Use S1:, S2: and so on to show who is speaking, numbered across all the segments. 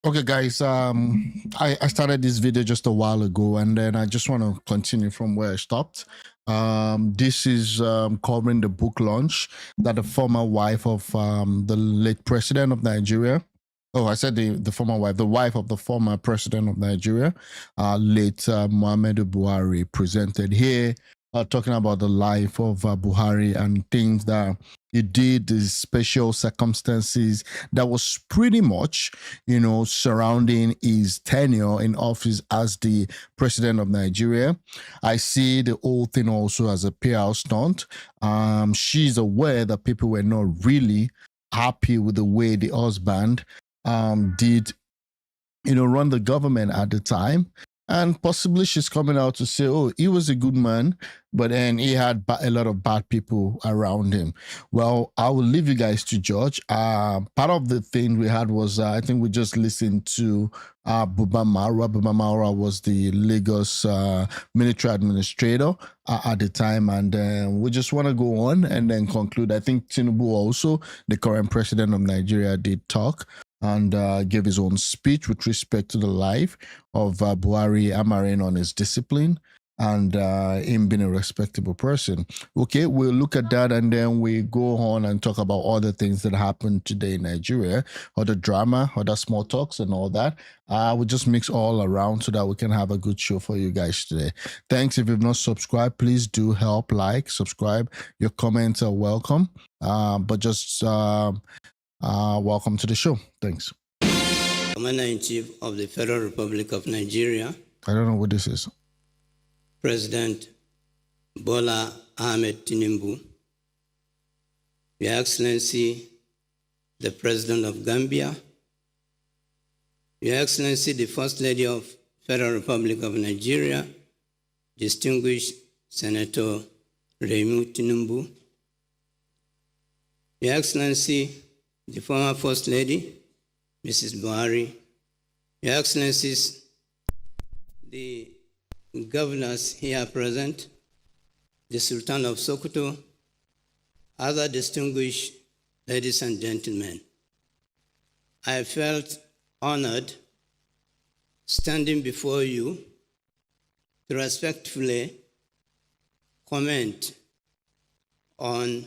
S1: Okay, guys. I started this video just a while ago, and then I just want to continue from where I stopped. This is covering the book launch that the former wife of the late president of Nigeria. Oh, I said the former wife, the wife of the former president of Nigeria, late Muhammadu Buhari, presented here, talking about the life of Buhari and things that he did, the special circumstances that was pretty much, surrounding his tenure in office as the president of Nigeria. I see the whole thing also as a PR stunt. She's aware that people were not really happy with the way the husband did, run the government at the time. And possibly she's coming out to say, oh, he was a good man, but then he had a lot of bad people around him. Well, I will leave you guys to judge. Part of the thing we had was, I think we just listened to Buba Maura. Buba Maura was the Lagos military administrator at the time. And we just want to go on and then conclude. I think Tinubu also, the current president of Nigeria, did talk and gave his own speech with respect to the life of Buhari, hammering on his discipline and him being a respectable person. Okay, we'll look at that and then we go on and talk about other things that happened today in Nigeria, other drama, other small talks and all that. We'll just mix all around so that we can have a good show for you guys today. Thanks. If you've not subscribed, please do help, like, subscribe. Your comments are welcome. But just welcome to the show. Thanks.
S2: Commander-in-Chief of the Federal Republic of Nigeria.
S1: I don't know what this is.
S2: President Bola Ahmed Tinubu. Your Excellency, the President of Gambia. Your Excellency, the First Lady of Federal Republic of Nigeria, distinguished Senator Remu Tinubu. Your Excellency, the former First Lady, Mrs. Buhari, Your Excellencies, the governors here present, the Sultan of Sokoto, other distinguished ladies and gentlemen, I felt honored standing before you to respectfully comment on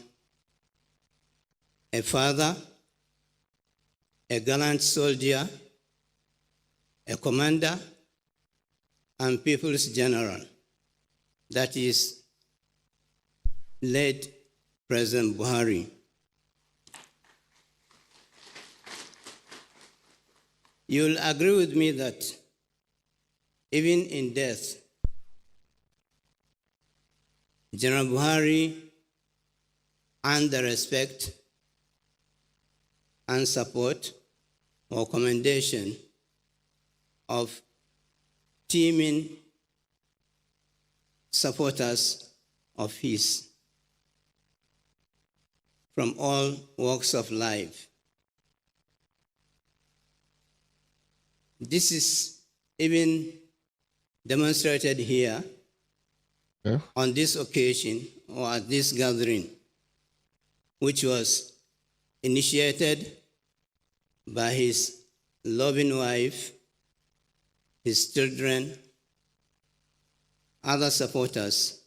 S2: a father, a gallant soldier, a commander, and people's general, that is late President Buhari. You'll agree with me that even in death, General Buhari earned the respect and support or commendation of teeming supporters of his from all walks of life. This is even demonstrated here on this occasion or at this gathering, which was initiated by his loving wife, his children, other supporters,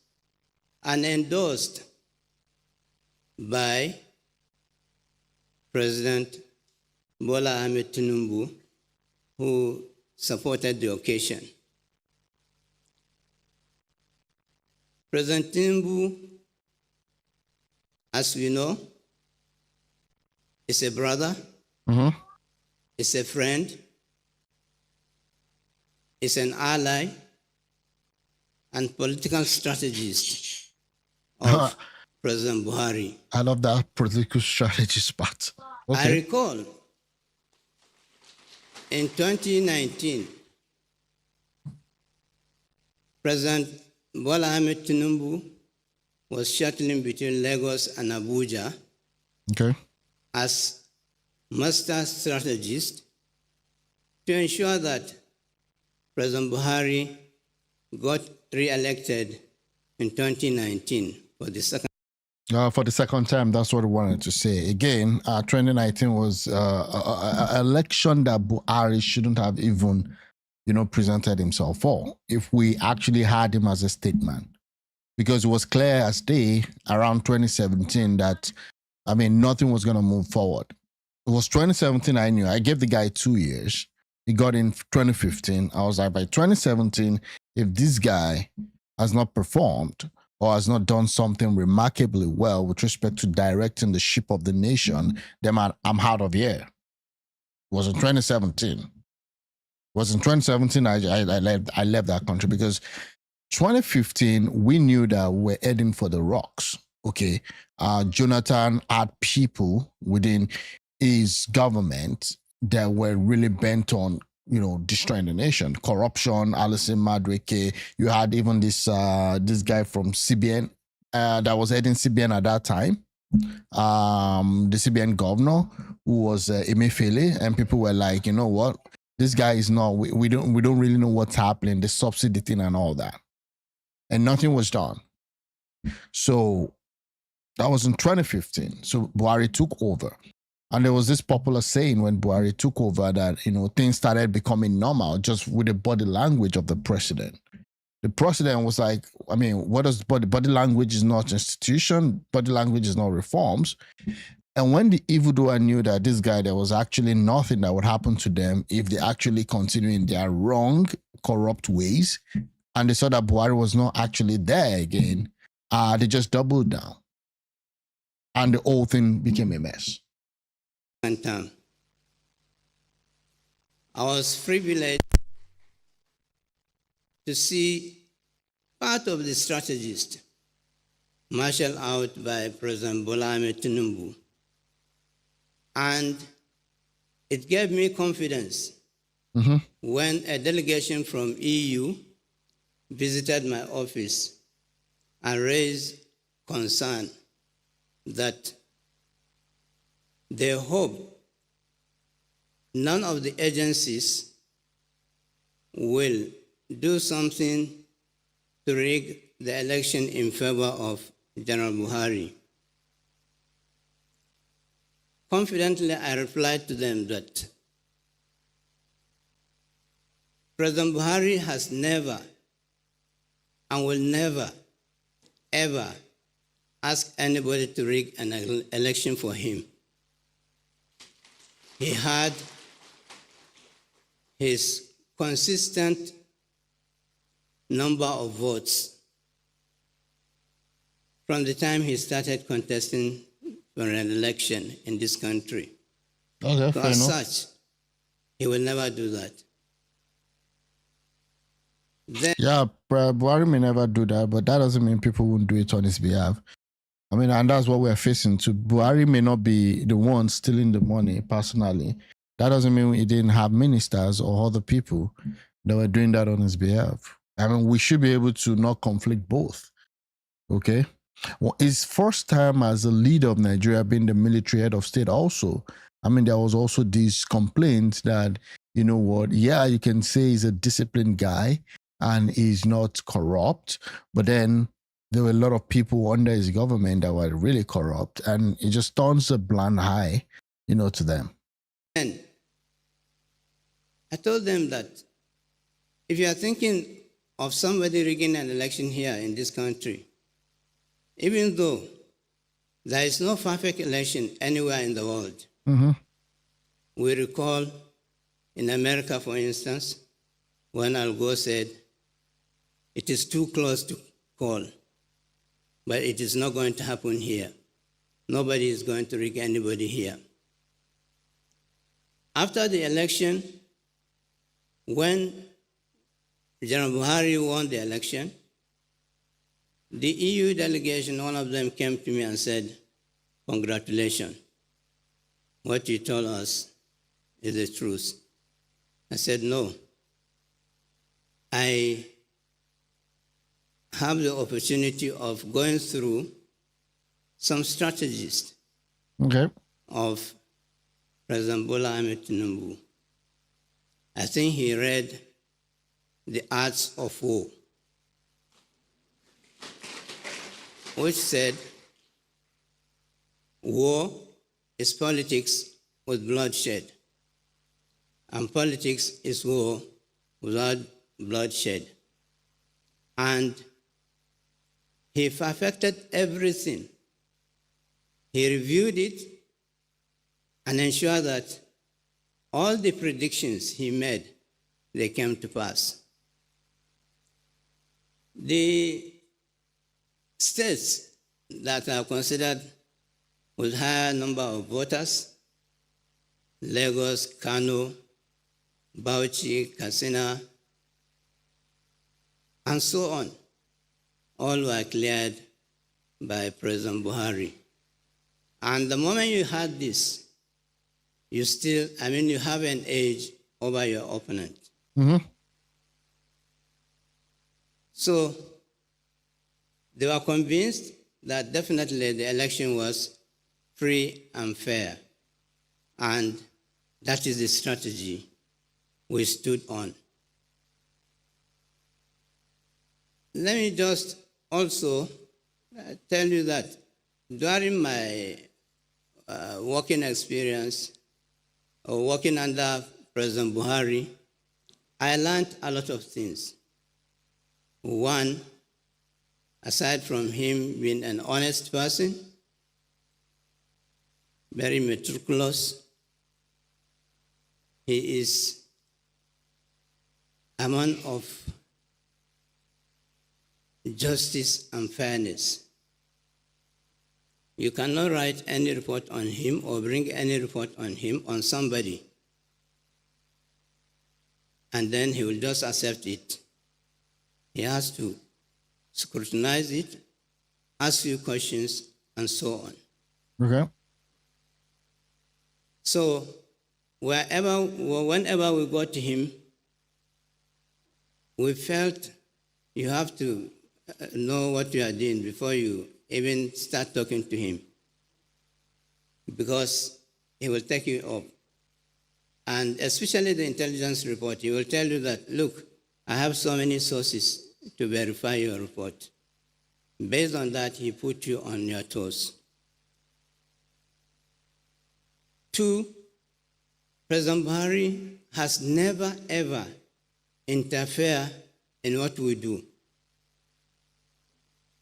S2: and endorsed by President Bola Ahmed Tinubu, who supported the occasion. President Tinubu, as we know, is a brother, is a friend, is an ally, and political strategist of President Buhari.
S1: I love that political strategist part. Okay.
S2: I recall in 2019, President Bola Ahmed Tinubu was shuttling between Lagos and Abuja as master strategist to ensure that President Buhari got re-elected in 2019 for the second
S1: For the second time, that's what I wanted to say. Again, 2019 was an election that Buhari shouldn't have even, presented himself for if we actually had him as a statement. Because it was clear as day around 2017 that, nothing was going to move forward. It was 2017, I knew. I gave the guy 2 years. He got in 2015. I was like, by 2017, if this guy has not performed or has not done something remarkably well with respect to directing the ship of the nation, then I'm out of here. It was in 2017. It was in 2017 I left that country because 2015 we knew that we're heading for the rocks. Okay, Jonathan had people within his government that were really bent on destroying the nation. Corruption, Alison Madweke. You had even this guy from CBN that was heading CBN at that time. The CBN governor who was Emefiele, and people were like, you know what, this guy is not. We don't really know what's happening. The subsidy thing and all that, and nothing was done. So that was in 2015. So Buhari took over. And there was this popular saying when Buhari took over that, things started becoming normal just with the body language of the president. The president was like, what does body language is not institution, body language is not reforms. And when the evildoer knew that this guy, there was actually nothing that would happen to them if they actually continue in their wrong, corrupt ways, and they saw that Buhari was not actually there again, they just doubled down. And the whole thing became a mess.
S2: I was privileged to see part of the strategist marshaled out by President Bola Ahmed Tinubu. And it gave me confidence when a delegation from EU visited my office and raised concern that they hope none of the agencies will do something to rig the election in favor of General Buhari. Confidently, I replied to them that President Buhari has never and will never, ever ask anybody to rig an election for him. He had his consistent number of votes from the time he started contesting for an election in this country.
S1: Okay,
S2: so as such, he will never do that.
S1: Yeah, Buhari may never do that, but that doesn't mean people won't do it on his behalf. And that's what we're facing too. Buhari may not be the one stealing the money personally. That doesn't mean he didn't have ministers or other people that were doing that on his behalf. We should be able to not conflict both. Okay? Well, his first time as a leader of Nigeria being the military head of state also, there was also this complaint that, you can say he's a disciplined guy and he's not corrupt, but then there were a lot of people under his government that were really corrupt, and it just turns a blind eye, to them.
S2: And I told them that if you are thinking of somebody rigging an election here in this country, even though there is no perfect election anywhere in the world, we recall in America, for instance, when Al Gore said, it is too close to call. But it is not going to happen here. Nobody is going to rig anybody here. After the election, when General Buhari won the election, the EU delegation, one of them came to me and said, congratulations. What you told us is the truth. I said, no. I have the opportunity of going through some strategies of President Bola Ahmed Tinubu. I think he read The Arts of War, which said war is politics with bloodshed, and politics is war without bloodshed. And he perfected everything. He reviewed it and ensured that all the predictions he made, they came to pass. The states that are considered with higher number of voters, Lagos, Kano, Bauchi, Katsina, and so on, all were cleared by President Buhari. And the moment you had this, you have an edge over your opponent.
S1: Mm-hmm.
S2: So they were convinced that definitely the election was free and fair. And that is the strategy we stood on. Let me just also tell you that during my working experience, or working under President Buhari, I learned a lot of things. One, aside from him being an honest person, very meticulous, he is a man of justice and fairness. You cannot write any report on him or bring any report on him on somebody, and then he will just accept it. He has to scrutinize it, ask you questions, and so on.
S1: Okay.
S2: So whenever we got to him, we felt you have to know what you are doing before you even start talking to him, because he will take you up. And especially the intelligence report, he will tell you that, look, I have so many sources to verify your report. Based on that, he put you on your toes. Two, President Buhari has never, ever interfered in what we do.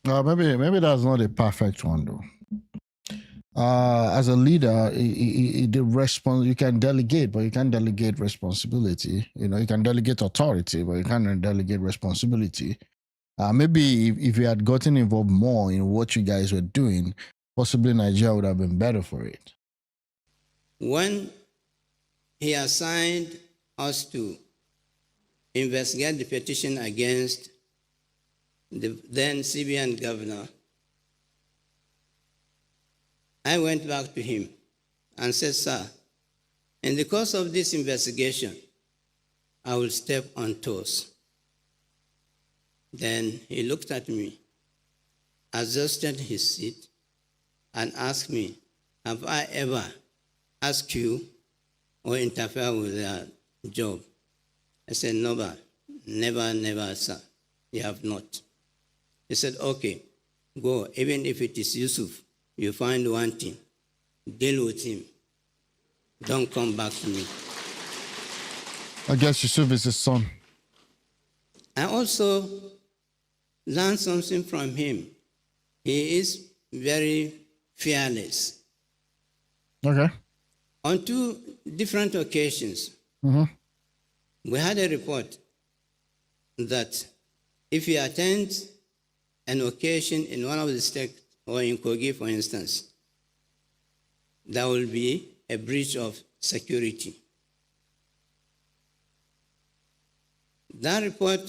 S1: Maybe that's not a perfect one, though. As a leader, you can delegate, but you can't delegate responsibility. You can delegate authority, but you can't delegate responsibility. Maybe if you had gotten involved more in what you guys were doing, possibly Nigeria would have been better for it.
S2: When he assigned us to investigate the petition against the then CBN governor, I went back to him and said, sir, in the course of this investigation, I will step on toes. Then he looked at me, adjusted his seat, and asked me, have I ever asked you or interfered with your job? I said, never, never, sir. You have not. He said, okay, go. Even if it is Yusuf, you find one thing, deal with him. Don't come back to me.
S1: I guess Yusuf is his son.
S2: I also learned something from him. He is very fearless.
S1: Okay.
S2: On two different occasions, we had a report that if he attends an occasion in one of the states, or in Kogi, for instance, there will be a breach of security. That report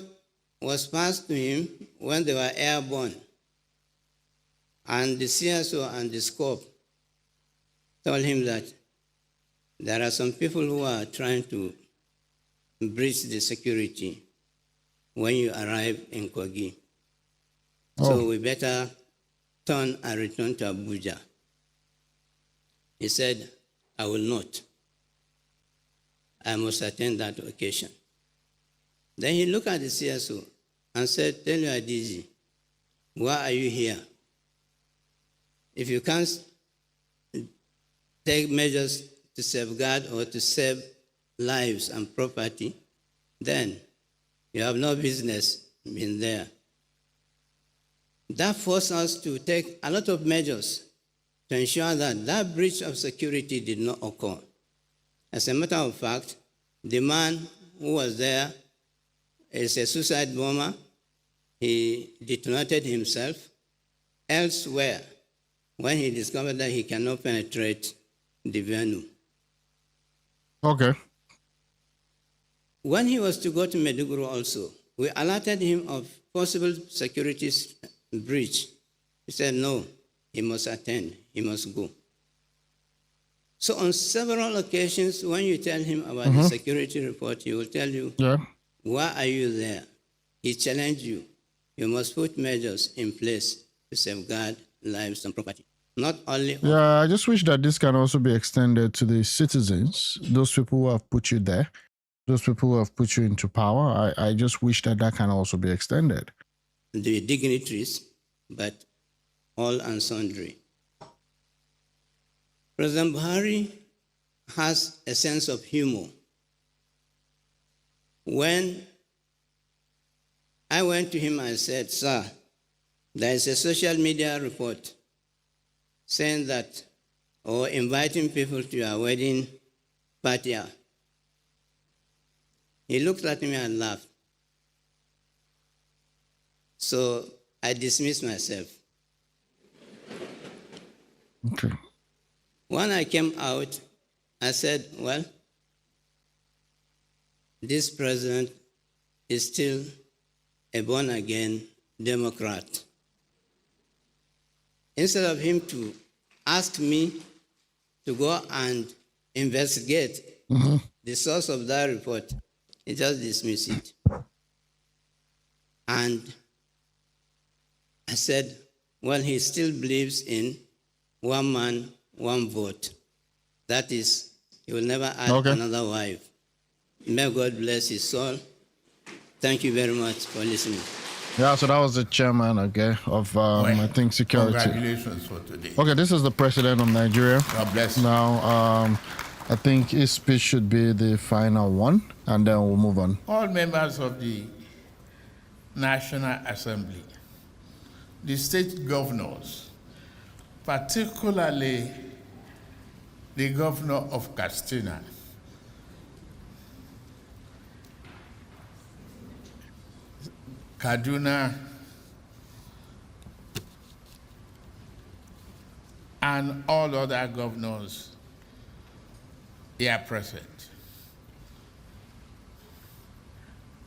S2: was passed to him when they were airborne, and the CSO and the SCOP told him that there are some people who are trying to breach the security when you arrive in Kogi. So we better turn and return to Abuja. He said, I will not. I must attend that occasion. Then he looked at the CSO and said, tell your DG, why are you here? If you can't take measures to safeguard or to save lives and property, then you have no business being there. That forced us to take a lot of measures to ensure that that breach of security did not occur. As a matter of fact, the man who was there is a suicide bomber. He detonated himself elsewhere when he discovered that he cannot penetrate the venue.
S1: Okay.
S2: When he was to go to Maiduguri also, we alerted him of possible security breach. He said, no, he must attend, he must go. So on several occasions, when you tell him about the security report, he will tell you, why are you there? He challenged you. You must put measures in place to safeguard lives and property. Not only...
S1: Yeah, I just wish that this can also be extended to the citizens, those people who have put you there, those people who have put you into power. I just wish that that can also be extended.
S2: The dignitaries, but all and sundry. President Buhari has a sense of humor. When I went to him and said, sir, there is a social media report saying that, or inviting people to your wedding party. He looked at me and laughed. So I dismissed myself.
S1: Okay.
S2: When I came out, I said, well, this president is still a born-again Democrat. Instead of him to ask me to go and investigate the source of that report, he just dismissed it. And I said, well, he still believes in one man, one vote. That is, he will never add another wife. May God bless his soul. Thank you very much for listening.
S1: Yeah, so that was the chairman, okay, of, I think, security.
S3: Congratulations for today.
S1: Okay, this is the president of Nigeria.
S3: God bless you.
S1: Now, I think his speech should be the final one, and then we'll move on.
S3: All members of the National Assembly, the state governors, particularly the governor of Katsina, Kaduna, and all other governors here present.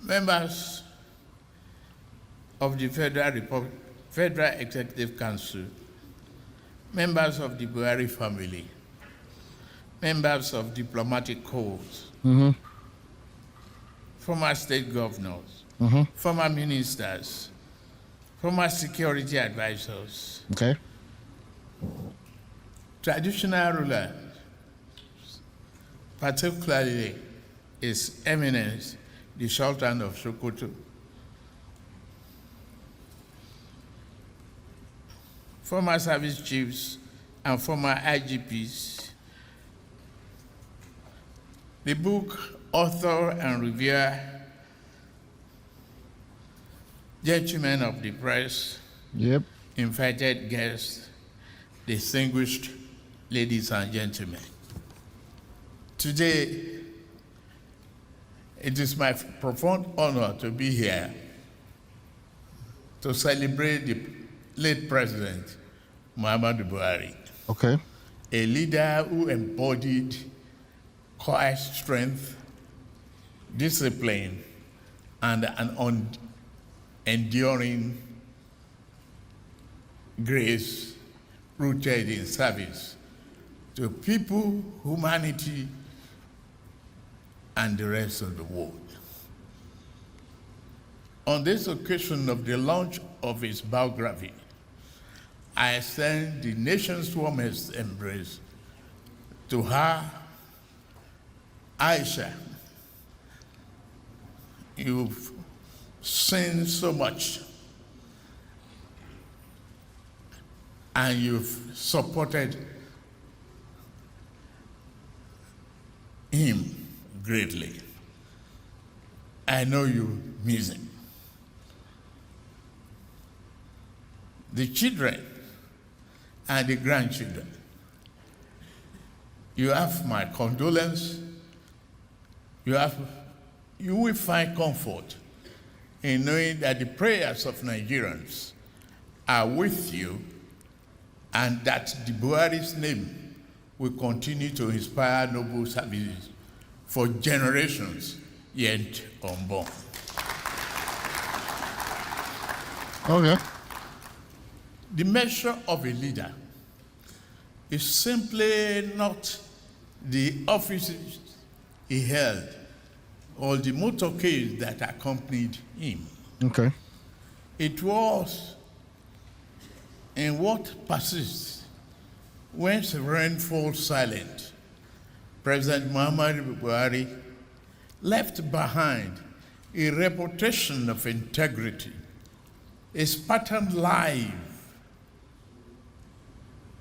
S3: Members of the Federal Executive Council, members of the Buhari family, members of diplomatic corps, former state governors, former ministers, former security advisors, traditional rulers, particularly His Eminence, the Sultan of Sokoto, former service chiefs and former IGPs, the book author and reviewer, gentlemen of the press, invited guests, distinguished ladies and gentlemen. Today, it is my profound honor to be here to celebrate the late President, Muhammadu Buhari. A leader who embodied quiet strength, discipline, and an enduring grace rooted in service to people, humanity, and the rest of the world. On this occasion of the launch of his biography, I extend the nation's warmest embrace to her, Aisha. You've seen so much, and you've supported him greatly. I know you miss him. The children and the grandchildren, you have my condolence. You will find comfort in knowing that the prayers of Nigerians are with you and that the Buhari's name will continue to inspire noble services for generations yet unborn.
S1: Okay.
S3: The measure of a leader is simply not the offices he held or the motorcade that accompanied him.
S1: Okay.
S3: It was in what persists when rain falls silent. President Muhammadu Buhari left behind a reputation of integrity, a Spartan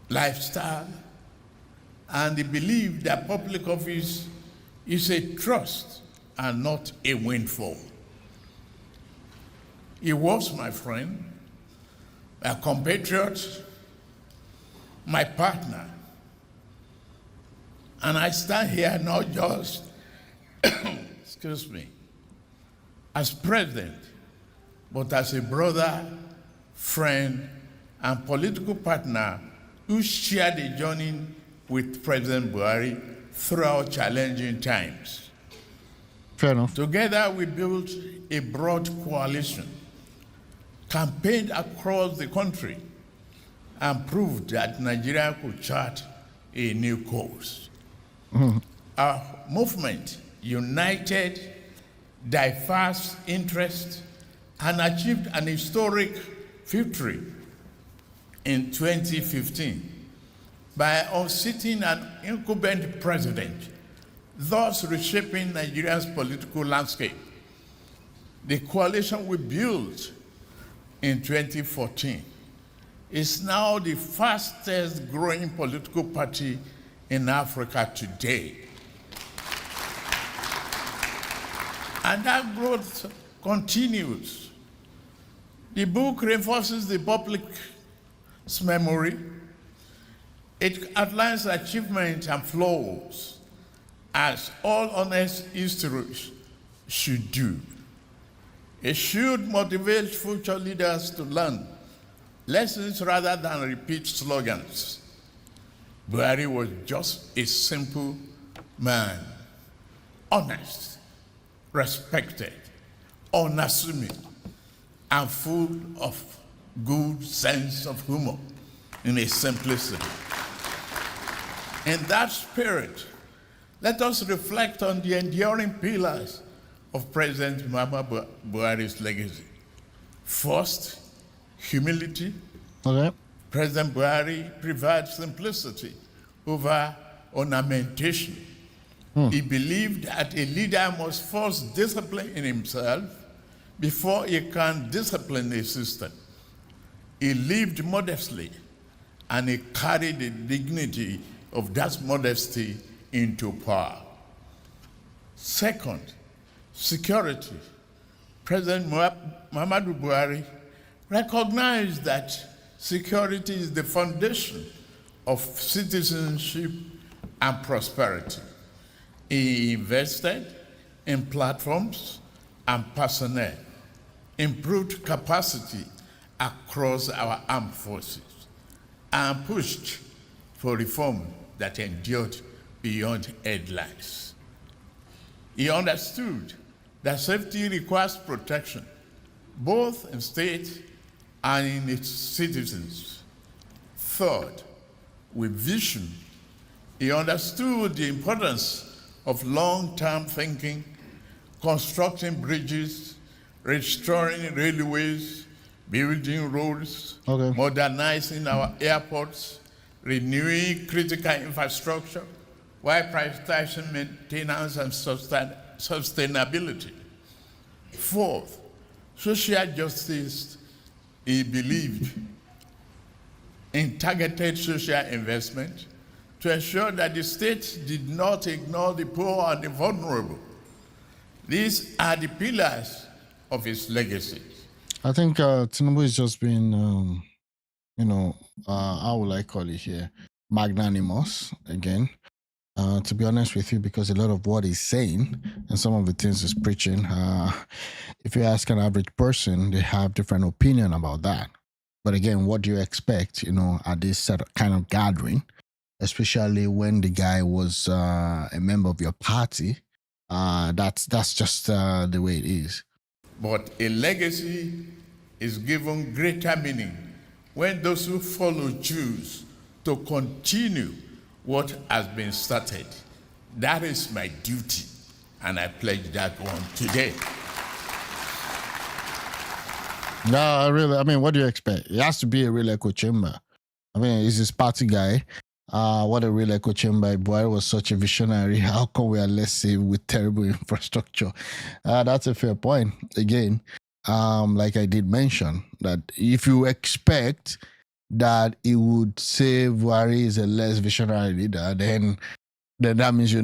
S3: lifestyle, and the belief that public office is a trust and not a windfall. He was my friend, a compatriot, my partner. And I stand here not just, excuse me, as president, but as a brother, friend, and political partner who shared a journey with President Buhari throughout challenging times.
S1: Fair enough.
S3: Together, we built a broad coalition, campaigned across the country, and proved that Nigeria could chart a new course. Our movement united diverse interests and achieved an historic victory in 2015 by unseating an incumbent president, thus reshaping Nigeria's political landscape. The coalition we built in 2014 is now the fastest growing political party in Africa today. And that growth continues. The book reinforces the public's memory. It outlines achievements and flaws, as all honest histories should do. It should motivate future leaders to learn lessons rather than repeat slogans. Buhari was just a simple man, honest, respected, unassuming, and full of good sense of humor in his simplicity. In that spirit, let us reflect on the enduring pillars of President Muhammadu Buhari's legacy. First, humility.
S1: Okay.
S3: President Buhari preferred simplicity over ornamentation. He believed that a leader must first discipline in himself before he can discipline a system. He lived modestly, and he carried the dignity of that modesty into power. Second, security. President Muhammadu Buhari recognized that security is the foundation of citizenship and prosperity. He invested in platforms and personnel, improved capacity across our armed forces, and pushed for reform that endured beyond headlines. He understood that safety requires protection, both in state and in its citizens. Third, with vision, he understood the importance of long-term thinking, constructing bridges, restoring railways, building roads, modernizing our airports, renewing critical infrastructure, while prioritizing maintenance and sustainability. Fourth, social justice. He believed in targeted social investment to ensure that the state did not ignore the poor and the vulnerable. These are the pillars of his legacy.
S1: I think Tinubu is just being, how will I call it here? Magnanimous again. To be honest with you, because a lot of what he's saying and some of the things he's preaching, if you ask an average person, they have different opinion about that. But again, what do you expect, at this kind of gathering, especially when the guy was a member of your party? That's just the way it is.
S3: But a legacy is given greater meaning when those who follow choose to continue what has been started. That is my duty, and I pledge that one today.
S1: No, what do you expect? It has to be a real echo chamber. He's this party guy. What a real echo chamber. Buhari was such a visionary. How come we are less safe with terrible infrastructure? That's a fair point. Again, like I did mention, that if you expect that it would say Buhari is a less visionary leader, then that means you're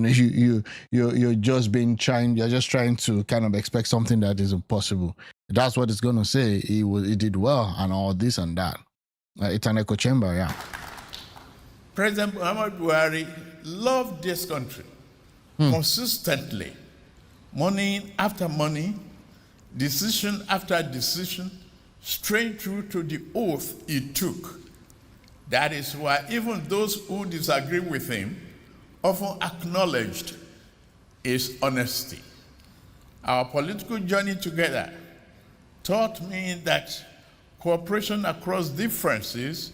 S1: just trying to kind of expect something that is impossible. That's what it's going to say. He did well and all this and that. It's an echo chamber, yeah.
S3: President Muhammad Buhari loved this country consistently, morning after morning, decision after decision, straight through to the oath he took. That is why even those who disagree with him often acknowledged his honesty. Our political journey together taught me that cooperation across differences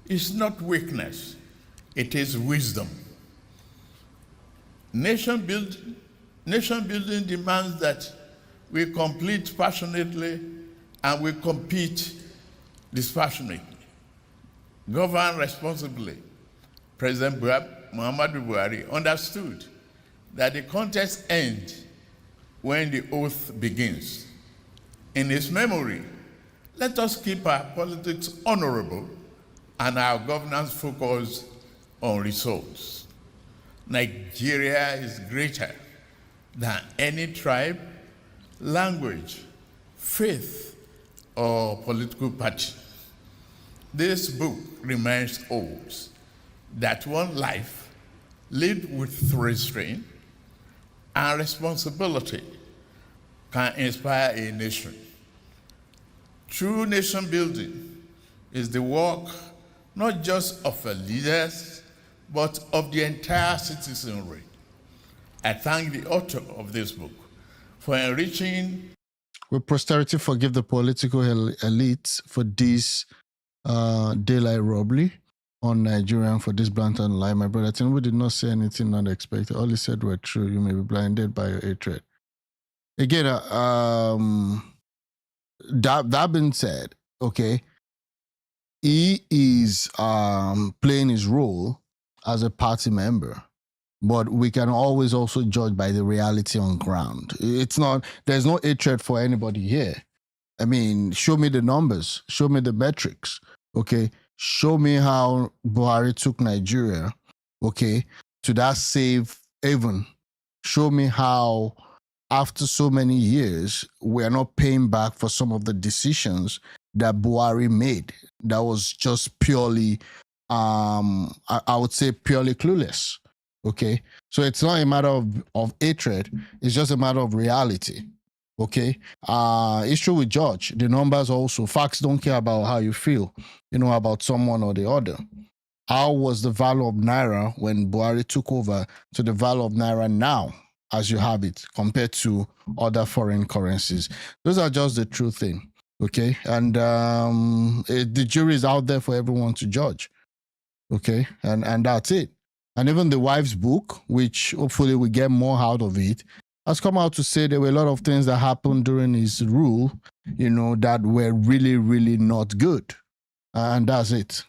S3: is not weakness, it is wisdom. Nation building demands that we complete passionately and we compete dispassionately. Govern responsibly. President Muhammadu Buhari understood that the contest ends when the oath begins. In his memory, let us keep our politics honorable and our governance focused on results. Nigeria is greater than any tribe, language, faith, or political party. This book reminds us that one life lived with restraint and responsibility can inspire a nation. True nation building is the work not just of the leaders, but of the entire citizenry. I thank the author of this book for enriching.
S1: Will posterity forgive the political elites for this daylight robbery on Nigerian, for this blatant lie? My brother Tinubu did not say anything unexpected. All he said were true. You may be blinded by your hatred. Again, that being said, okay, he is playing his role as a party member, but we can always also judge by the reality on ground. There's no hatred for anybody here. Show me the numbers, show me the metrics, okay? Show me how Buhari took Nigeria, okay, to that safe haven. Show me how, after so many years, we are not paying back for some of the decisions that Buhari made. That was just purely, I would say, purely clueless, okay? So it's not a matter of hatred, it's just a matter of reality. Okay, it's true with George. The numbers also, facts don't care about how you feel, about someone or the other. How was the value of Naira when Buhari took over to the value of Naira now, as you have it, compared to other foreign currencies? Those are just the true thing, okay? And the jury is out there for everyone to judge, okay? And that's it. And even the wife's book, which hopefully we get more out of it, has come out to say there were a lot of things that happened during his rule, that were really, really not good. And that's it.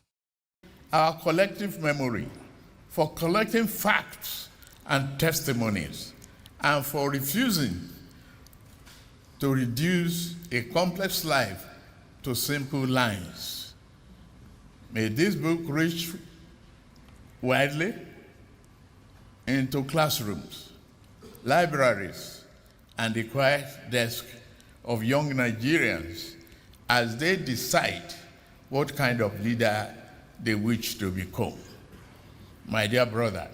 S3: Our collective memory for collecting facts and testimonies and for refusing to reduce a complex life to simple lines. May this book reach widely into classrooms, libraries, and the quiet desk of young Nigerians as they decide what kind of leader they wish to become. My dear brother,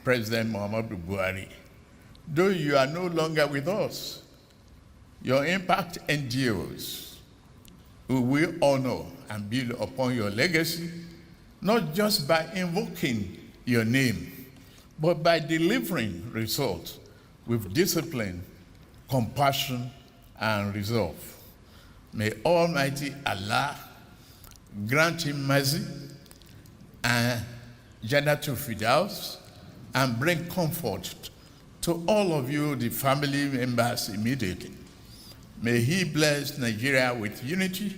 S3: President Muhammadu Buhari, though you are no longer with us, your impact endures. We will honor and build upon your legacy, not just by invoking your name, but by delivering results with discipline, compassion, and resolve. May Almighty Allah grant him mercy and Jannatul Firdaus and bring comfort to all of you, the family members, immediately. May he bless Nigeria with unity,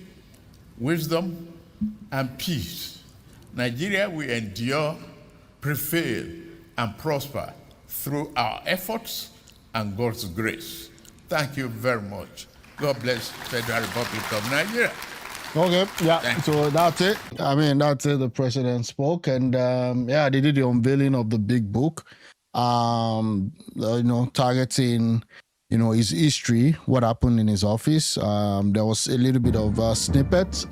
S3: wisdom, and peace. Nigeria will endure, prevail, and prosper through our efforts and God's grace. Thank you very much. God bless the Federal Republic of Nigeria.
S1: Okay, yeah, so that's it. I mean, that's it. The president spoke, and yeah, they did the unveiling of the big book, targeting, his history, what happened in his office. There was a little bit of a snippet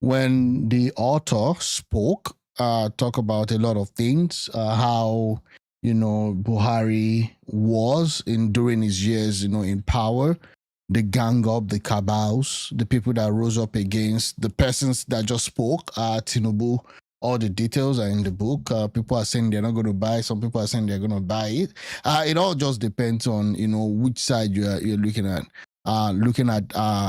S1: when the author spoke, talk about a lot of things, how, Buhari was during his years, in power, the gang up, the cabals, the people that rose up against the persons that just spoke, Tinubu. All the details are in the book. People are saying they're not going to buy. Some people are saying they're going to buy it. It all just depends on which side you're looking at.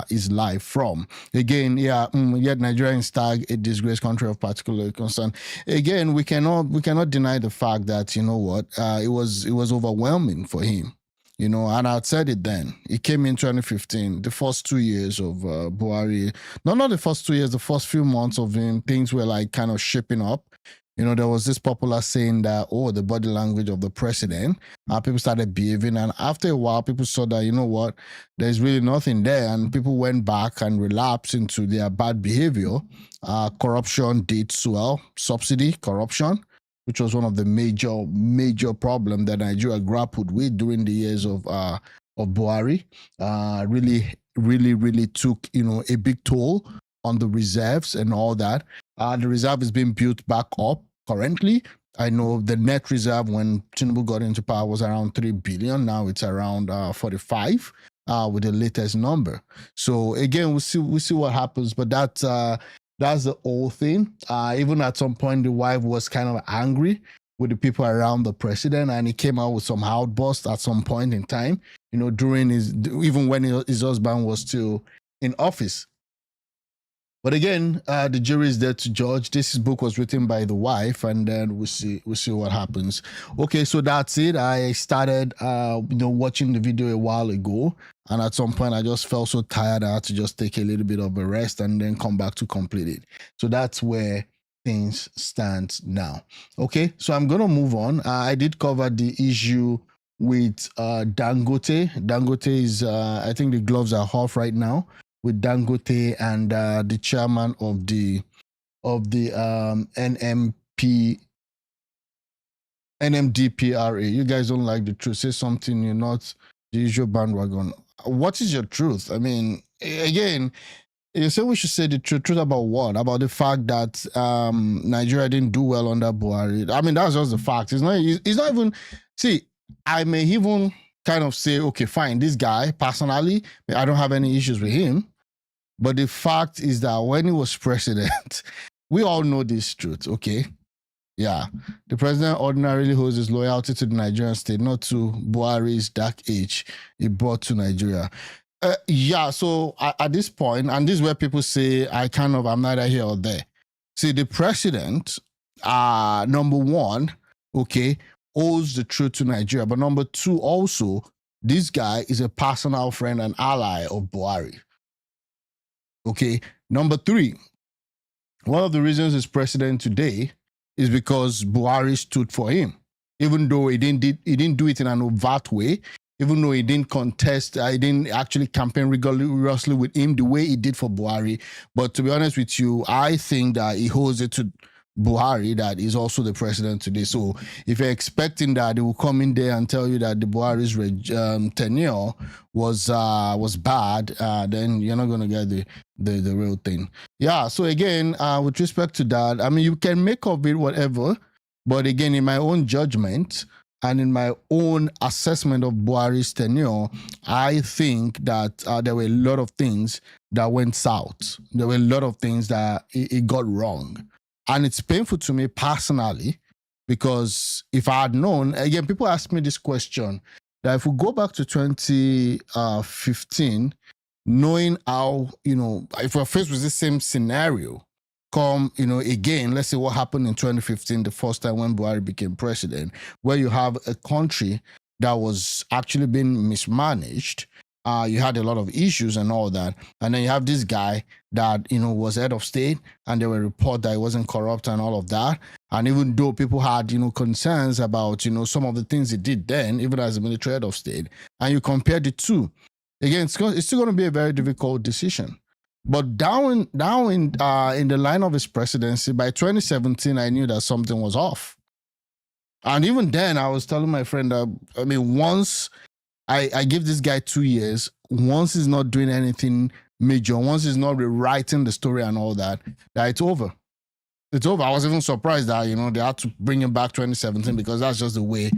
S1: His life from. Again, yet Nigerians tag a disgraced country of particular concern. Again, we cannot deny the fact that it was overwhelming for him. And I said it then. It came in 2015, the first 2 years of Buhari. No, not the first 2 years, the first few months of him, things were like kind of shaping up. There was this popular saying that, the body language of the president, people started behaving. And after a while, people saw that, there's really nothing there. And people went back and relapsed into their bad behavior. Corruption did swell, subsidy, corruption, which was one of the major problems that Nigeria grappled with during the years of Buhari. Really took, a big toll on the reserves and all that. The reserve is being built back up currently. I know the net reserve when Tinubu got into power was around 3 billion. Now it's around 45 with the latest number. So again, we'll see what happens. But that's the whole thing. Even at some point, the wife was kind of angry with the people around the president, and he came out with some outbursts at some point in time. During even when his husband was still in office. But again, the jury is there to judge. This book was written by the wife, and then we'll see what happens. Okay, so that's it. I started, watching the video a while ago, and at some point I just felt so tired I had to just take a little bit of a rest and then come back to complete it. So that's where things stand now. Okay, so I'm gonna move on. I did cover the issue with Dangote. Dangote is, I think the gloves are off right now, with Dangote and the chairman of the NMDPRA. You guys don't like the truth. Say something, you're not the usual bandwagon. What is your truth? I mean, again, you say we should say the truth about what? About the fact that Nigeria didn't do well under Buhari. I mean, that's just the fact. It's not even, see, I may even kind of say, okay, fine, this guy, personally, I don't have any issues with him. But the fact is that when he was president, we all know this truth, okay? Yeah. The president ordinarily holds his loyalty to the Nigerian state, not to Buhari's dark age he brought to Nigeria. So at this point, and this is where people say, I'm neither here or there. See, the president, number one, okay, owes the truth to Nigeria. But number two, also, this guy is a personal friend and ally of Buhari. Okay. Number three, one of the reasons he's president today is because Buhari stood for him, even though he didn't do it in an overt way, even though he didn't contest, he didn't actually campaign rigorously with him the way he did for Buhari. But to be honest with you, I think that he owes it to Buhari that is also the president today. So if you're expecting that they will come in there and tell you that the Buhari's tenure was bad, then you're not going to get the real thing. Yeah. So again, with respect to that, I mean, you can make of it whatever, but again, in my own judgment and in my own assessment of Buhari's tenure, I think that there were a lot of things that went south. There were a lot of things that it got wrong. And it's painful to me personally, because if I had known, again, people ask me this question, that if we go back to 2015, knowing how, if we're faced with the same scenario, again, let's say what happened in 2015, the first time when Buhari became president, where you have a country that was actually being mismanaged. You had a lot of issues and all that. And then you have this guy that, was head of state, and there were reports that he wasn't corrupt and all of that. And even though people had, concerns about, some of the things he did then, even as a military head of state, and you compare the two, again, it's still going to be a very difficult decision. But down in the line of his presidency, by 2017, I knew that something was off. And even then, I was telling my friend that, once I give this guy 2 years, once he's not doing anything major, once he's not rewriting the story and all that it's over. It's over. I was even surprised that, they had to bring him back 2017, because that's just the way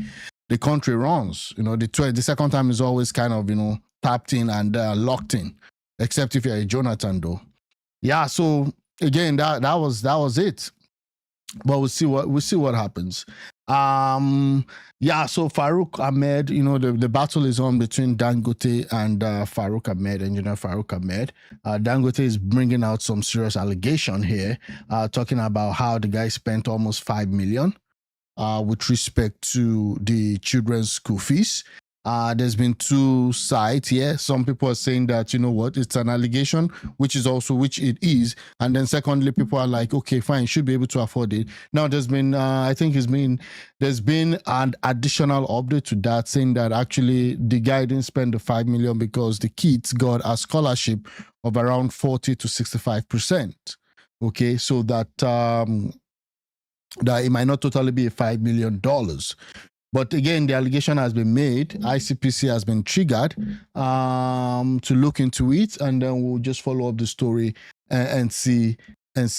S1: the country runs. The second time is always kind of, tapped in and locked in, except if you're a Jonathan, though. Yeah, so again, that was it. But we'll see what happens. So Farouk Ahmed, the battle is on between Dangote and Farouk Ahmed, engineer Farouk Ahmed. Dangote is bringing out some serious allegation here, talking about how the guy spent almost 5 million with respect to the children's school fees. There's been two sides here. Some people are saying that, it's an allegation, which it is. And then secondly, people are like, okay, fine, you should be able to afford it. Now, there's been, there's been an additional update to that, saying that actually the guy didn't spend the 5 million because the kids got a scholarship of around 40 to 65%. Okay, so that it might not totally be $5 million. But again, the allegation has been made. Icpc has been triggered to look into it, and then we'll just follow up the story and see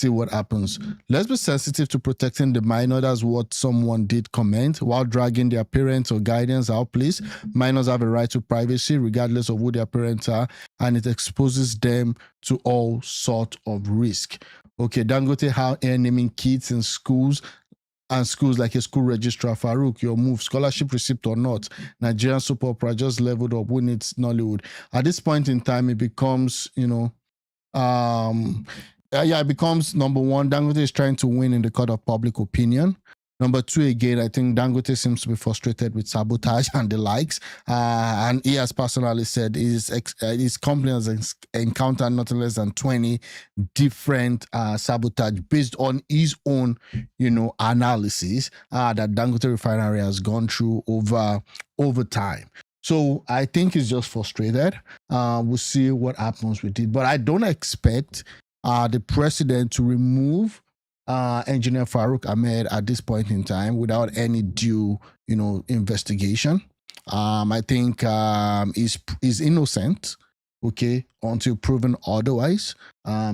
S1: what happens. Let's be sensitive to protecting the minor. That's what someone did comment. While dragging their parents or guardians out, please. Minors have a right to privacy, regardless of who their parents are, and it exposes them to all sort of risk. Okay, Dangote, how naming kids in schools. And schools like a school registrar, Farouk, your move, scholarship receipt or not, Nigerian soap opera just leveled up, who needs Nollywood? At this point in time, it becomes, it becomes number one, Dangote is trying to win in the court of public opinion. Number two, again, I think Dangote seems to be frustrated with sabotage and the likes. And he has personally said his company has encountered nothing less than 20 different sabotage based on his own, analysis that Dangote Refinery has gone through over time. So I think he's just frustrated. We'll see what happens with it. But I don't expect the president to remove engineer Farouk Ahmed at this point in time without any due, investigation. I think he's innocent, okay, until proven otherwise.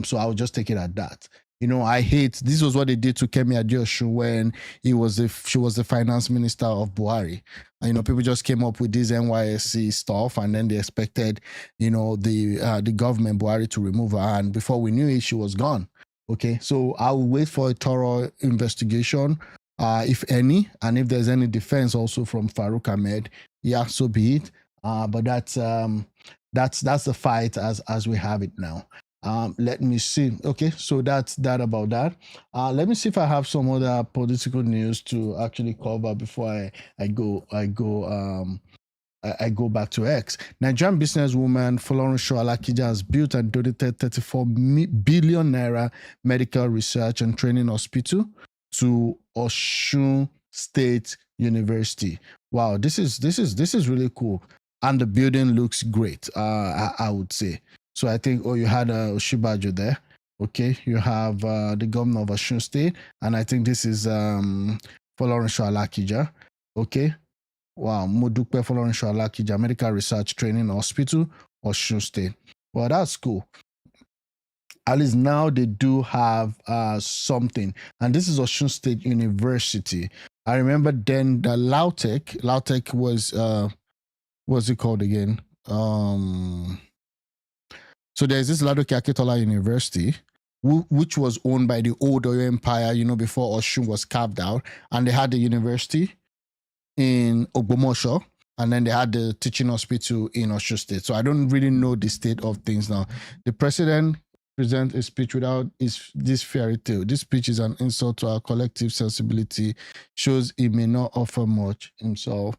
S1: So I will just take it at that. This was what they did to Kemi Adeosun when she was the finance minister of Buhari. People just came up with this NYSC stuff, and then they expected, the government Buhari to remove her, and before we knew it, she was gone. Okay, so I will wait for a thorough investigation, if any, and if there's any defense also from Farouk Ahmed, yeah, so be it. But that's the fight as we have it now. Let me see. Okay, so that's that about that. Let me see if I have some other political news to actually cover before I go back to X. Nigerian businesswoman Folorunsho Alakija has built and donated 34 billion naira medical research and training hospital to Osun State University. Wow, this is really cool, and the building looks great. I would say. So I think, you had Oshibajo there. Okay, you have the governor of Osun State, and I think this is Folorunsho Alakija. Okay, wow, Modupe Folorunsho Alakija, Medical Research Training Hospital, Osun State. Well, that's cool. At least now they do have something, and this is Osun State University. I remember then the Lautech was what's it called again? So there's this Ladoke Akitola University, which was owned by the old Oyo Empire, before Osun was carved out. And they had the university in Ogbomosho, and then they had the teaching hospital in Osun State. So I don't really know the state of things now. The president presents a speech without this fairy tale. This speech is an insult to our collective sensibility, shows he may not offer much himself.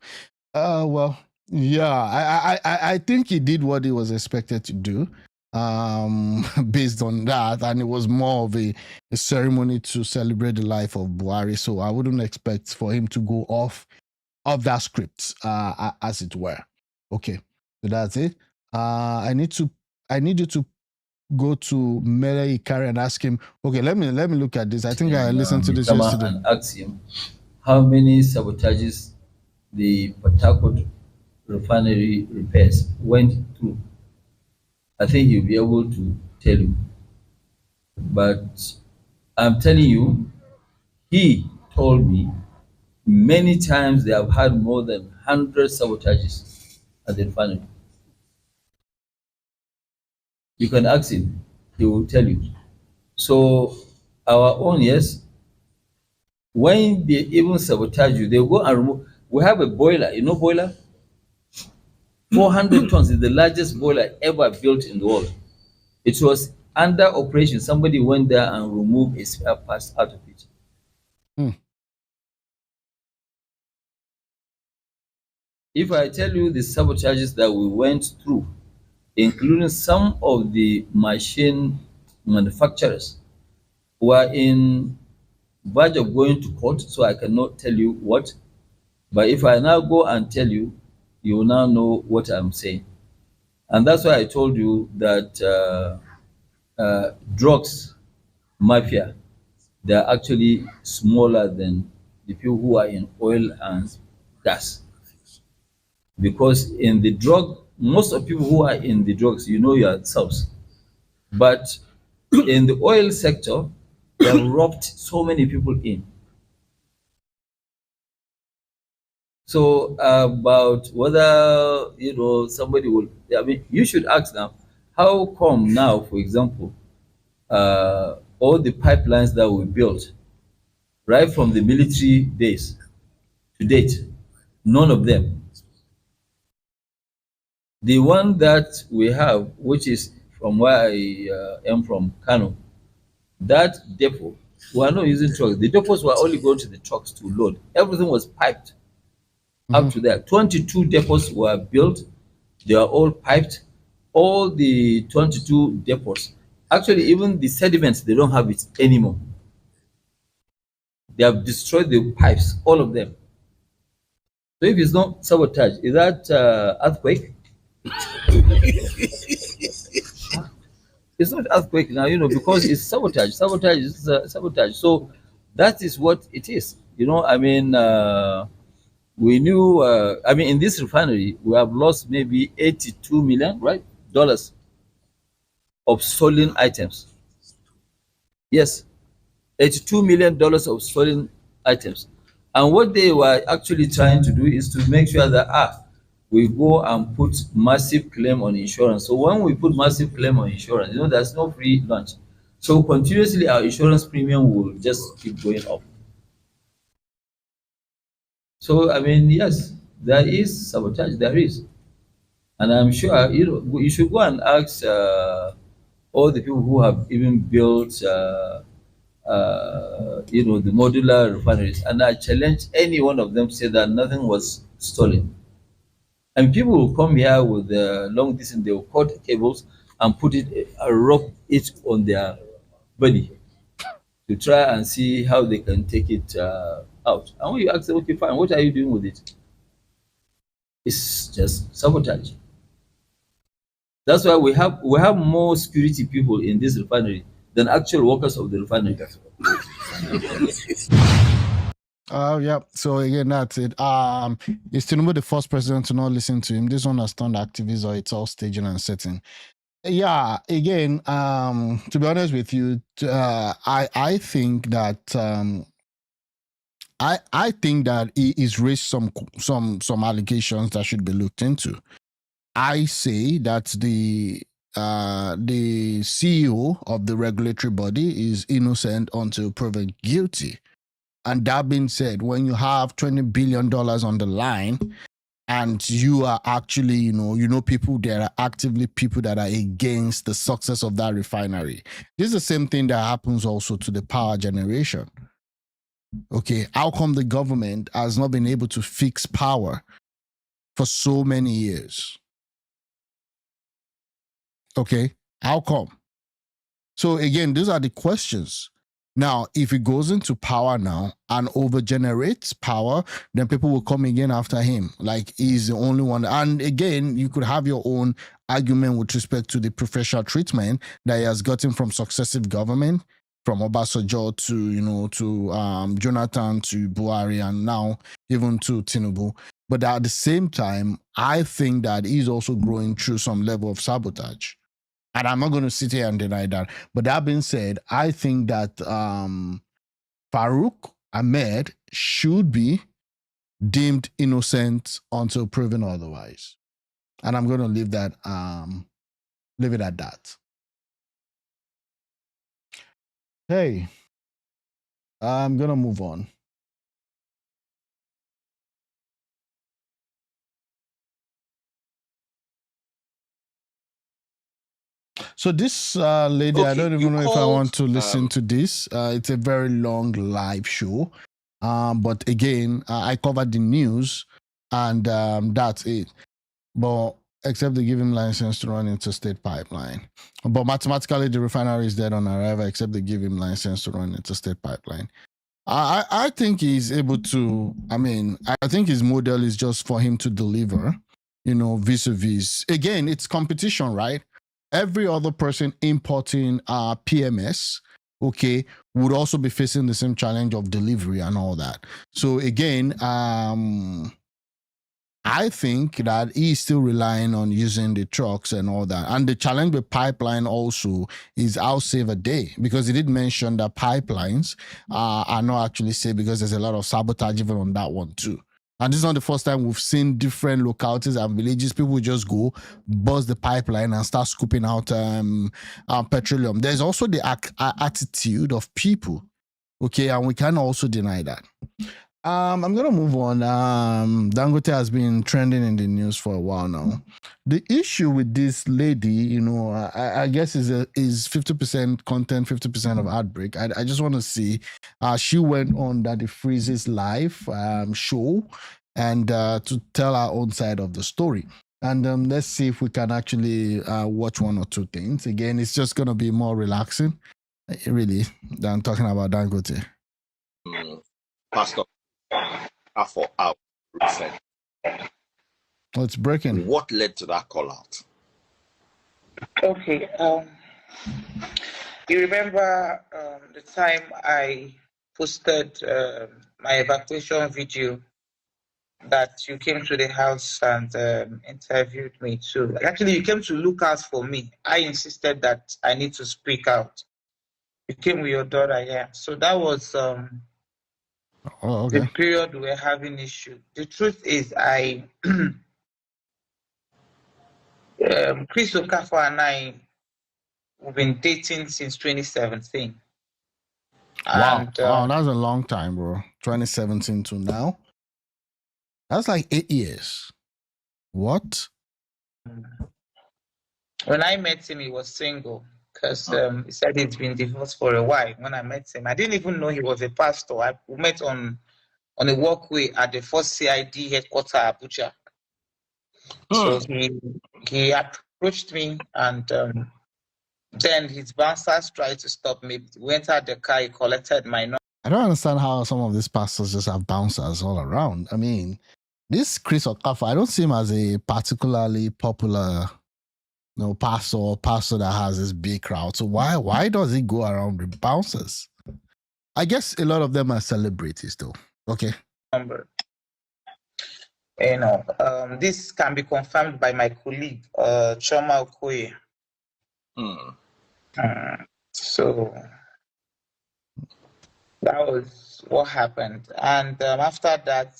S1: Well, yeah, I think he did what he was expected to do based on that, and it was more of a ceremony to celebrate the life of Buhari. So I wouldn't expect for him to go off of that script, as it were. Okay, so that's it. I need you to go to Mele Ikari and ask him. Okay, let me look at this. I think I listened to this yesterday.
S4: And ask him how many sabotages the Port Harcourt refinery repairs went through. I think he'll be able to tell you. But I'm telling you, he told me many times they have had more than 100 sabotages at the refinery. You can ask him, he will tell you. So our own, yes, when they even sabotage you, they go and remove. We have a boiler, boiler? 400 tons is the largest boiler ever built in the world. It was under operation. Somebody went there and removed a spare part out of it. If I tell you the sabotages that we went through, including some of the machine manufacturers who are in verge of going to court, so I cannot tell you what. But if I now go and tell you, you will now know what I'm saying. And that's why I told you that drugs mafia, they are actually smaller than the people who are in oil and gas. Because in the drug, most of people who are in the drugs, yourselves. But in the oil sector, they have robbed so many people in. So about whether somebody will, you should ask now, how come now, for example, all the pipelines that we built, right from the military days to date, none of them. The one that we have, which is from where I am from, Kano, that depot, we are not using trucks. The depots were only going to the trucks to load. Everything was piped up to there. 22 depots were built. They are all piped. All the 22 depots, actually even the sediments, they don't have it anymore. They have destroyed the pipes, all of them. So if it's not sabotage, is that earthquake? It's not earthquake now, because it's sabotage. Sabotage is sabotage. So that is what it is. We knew. In this refinery, we have lost maybe 82 million, right, dollars of stolen items. Yes, $82 million of stolen items. And what they were actually trying to do is to make sure that we go and put massive claim on insurance. So when we put massive claim on insurance, there's no free lunch. So continuously our insurance premium will just keep going up. So yes, there is sabotage, there is. And I'm sure you should go and ask all the people who have even built the modular refineries, and I challenge any one of them to say that nothing was stolen. And people will come here with long distance, they will cut cables and put it, rope it on their body to try and see how they can take it out. And when you ask them, okay, fine, what are you doing with it? It's just sabotage. That's why we have more security people in this refinery than actual workers of the refinery.
S1: Yeah. So again, that's it. Is Tinubu the first president to not listen to him? This one has turned activist, or it's all staging and setting? Yeah. Again, to be honest with you, I think that I think that he is raised some allegations that should be looked into. I say that the CEO of the regulatory body is innocent until proven guilty. And that being said, when you have $20 billion on the line, and you are actually, you know, people, there are actively people that are against the success of that refinery. This is the same thing that happens also to the power generation. Okay, how come the government has not been able to fix power for so many years? Okay, how come? So again, these are the questions. Now, if he goes into power now and overgenerates power, then people will come again after him. Like he's the only one. And again, you could have your own argument with respect to the preferential treatment that he has gotten from successive government, from Obasanjo to Jonathan to Buhari, and now even to Tinubu. But at the same time, I think that he's also growing through some level of sabotage. And I'm not going to sit here and deny that. But that being said, I think that Farouk Ahmed should be deemed innocent until proven otherwise. And I'm going to leave it at that. Hey, I'm going to move on. So this lady, I don't even know if I want to listen to this. It's a very long live show. But again, I covered the news, and that's it. But except they give him license to run interstate pipeline. But mathematically, the refinery is dead on arrival, except they give him license to run interstate pipeline. I think he's able to. I mean, I think his model is just for him to deliver, vis-a-vis. Again, it's competition, right? Every other person importing PMS, okay, would also be facing the same challenge of delivery and all that. So again, I think that he's still relying on using the trucks and all that. And the challenge with pipeline also is how safe a day, because he did mention that pipelines are not actually safe because there's a lot of sabotage even on that one too. And this is not the first time we've seen different localities and villages. People just go bust the pipeline and start scooping out petroleum. There's also the attitude of people, okay, and we can also deny that. I'm gonna move on. Dangote has been trending in the news for a while now. The issue with this lady, I guess is 50% content, 50% of heartbreak. I just want to see. She went on that Freeze's live show and to tell her own side of the story. And let's see if we can actually watch one or two things. Again, it's just gonna be more relaxing, really, than talking about Dangote.
S5: Pastor, for our recent.
S1: Oh, it's breaking.
S5: What led to that call out?
S6: Okay. You remember the time I posted my evacuation video that you came to the house and interviewed me too. Actually, you came to look out for me. I insisted that I need to speak out. You came with your daughter, yeah. So that was
S1: okay.
S6: the period we were having issue. The truth is, Chris Okafor and I, we've been dating since 2017.
S1: Wow,
S6: And,
S1: wow, that's a long time, bro. 2017 to now. That's like 8 years. What?
S6: When I met him, he was single because he said he'd been divorced for a while. When I met him, I didn't even know he was a pastor. We met on a walkway at the first CID headquarters, Abuja. So he approached me, and then his bouncers tried to stop me. We entered the car, he collected my number.
S1: I don't understand how some of these pastors just have bouncers all around. I mean, this Chris Okafor, I don't see him as a particularly popular pastor that has this big crowd. So why does he go around with bouncers? I guess a lot of them are celebrities, though. Okay.
S6: Number. This can be confirmed by my colleague, Choma Okoye. So that was what happened. And after that,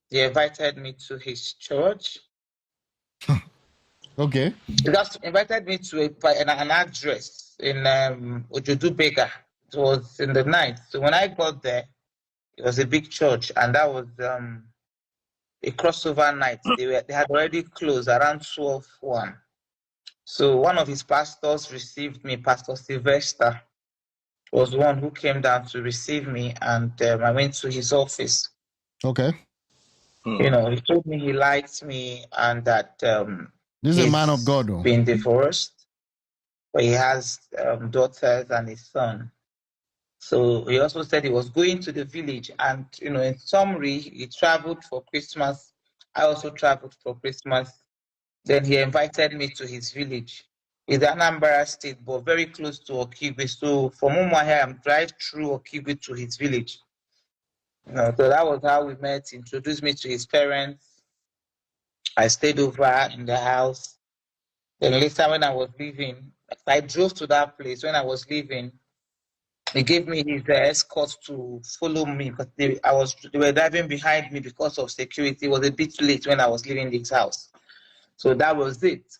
S6: they invited me to his church.
S1: Okay.
S6: He just invited me to an address in Ojodu Bega. It was in the night. So when I got there, it was a big church, and that was a crossover night. They had already closed around 12:01. So one of his pastors received me. Pastor Sylvester was the one who came down to receive me, and I went to his office.
S1: Okay.
S6: He told me he liked me and that
S1: this is a man of God, though.
S6: Been divorced, but he has daughters and his son. So he also said he was going to the village, and in summary, he traveled for Christmas. I also traveled for Christmas. Then he invited me to his village. It's Anambra State, but very close to Okigwe. So from Umuahia, I'm drive through Okigwe to his village. So that was how we met. He introduced me to his parents. I stayed over in the house. Then later, when I was leaving, I drove to that place. When I was leaving, he gave me his escort to follow me, because they were driving behind me because of security. It was a bit late when I was leaving this house. So that was it.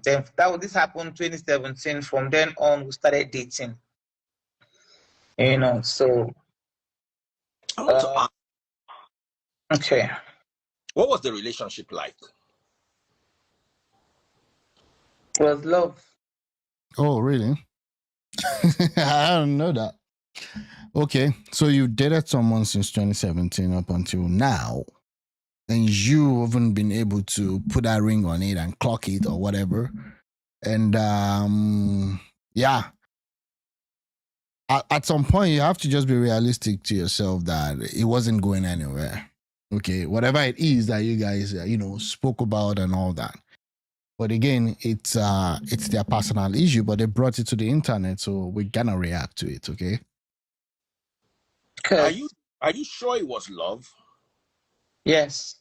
S6: Then this happened 2017. From then on, we started dating. So.
S5: I want to ask,
S6: okay.
S5: what was the relationship like?
S6: It was love.
S1: Oh, really? I don't know that. Okay, so you dated someone since 2017 up until now, and you haven't been able to put that ring on it and clock it or whatever. And yeah, at some point you have to just be realistic to yourself that it wasn't going anywhere. Okay, whatever it is that you guys spoke about and all that. But again, it's their personal issue, but they brought it to the internet, so we're gonna react to it. Okay.
S5: Are you sure it was love?
S6: Yes.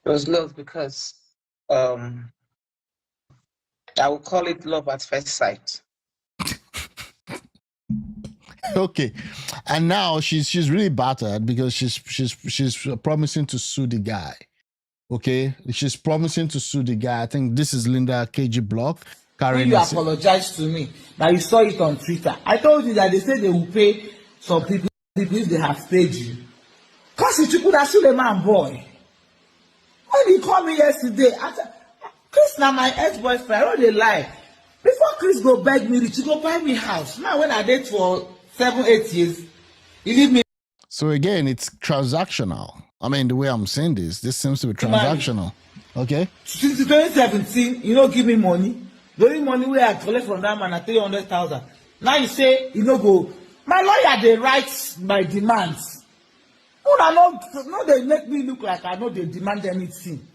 S6: It was love because I would call it love at first sight.
S1: Okay, and now she's really battered because she's promising to sue the guy. Okay, she's promising to sue the guy. I think this is Linda KG Block.
S7: When you apologize to me, now you saw it on Twitter. I told you that they say they will pay some people if they have paid you. Cause you could have sued a man, boy. When he called me yesterday, I said, Chris, now my ex-boyfriend, I know they lie. Before Chris go beg me, he go buy me house. Now when I date for 7-8 years, he leave me.
S1: So again, it's transactional. I mean, the way I'm saying this seems to be transactional. Okay?
S7: Since 2017, you don't give me money. The only money we I collect from that man at 300,000. Now you say, go. My lawyer, they write my demands. No, they make me look like I know they demand anything.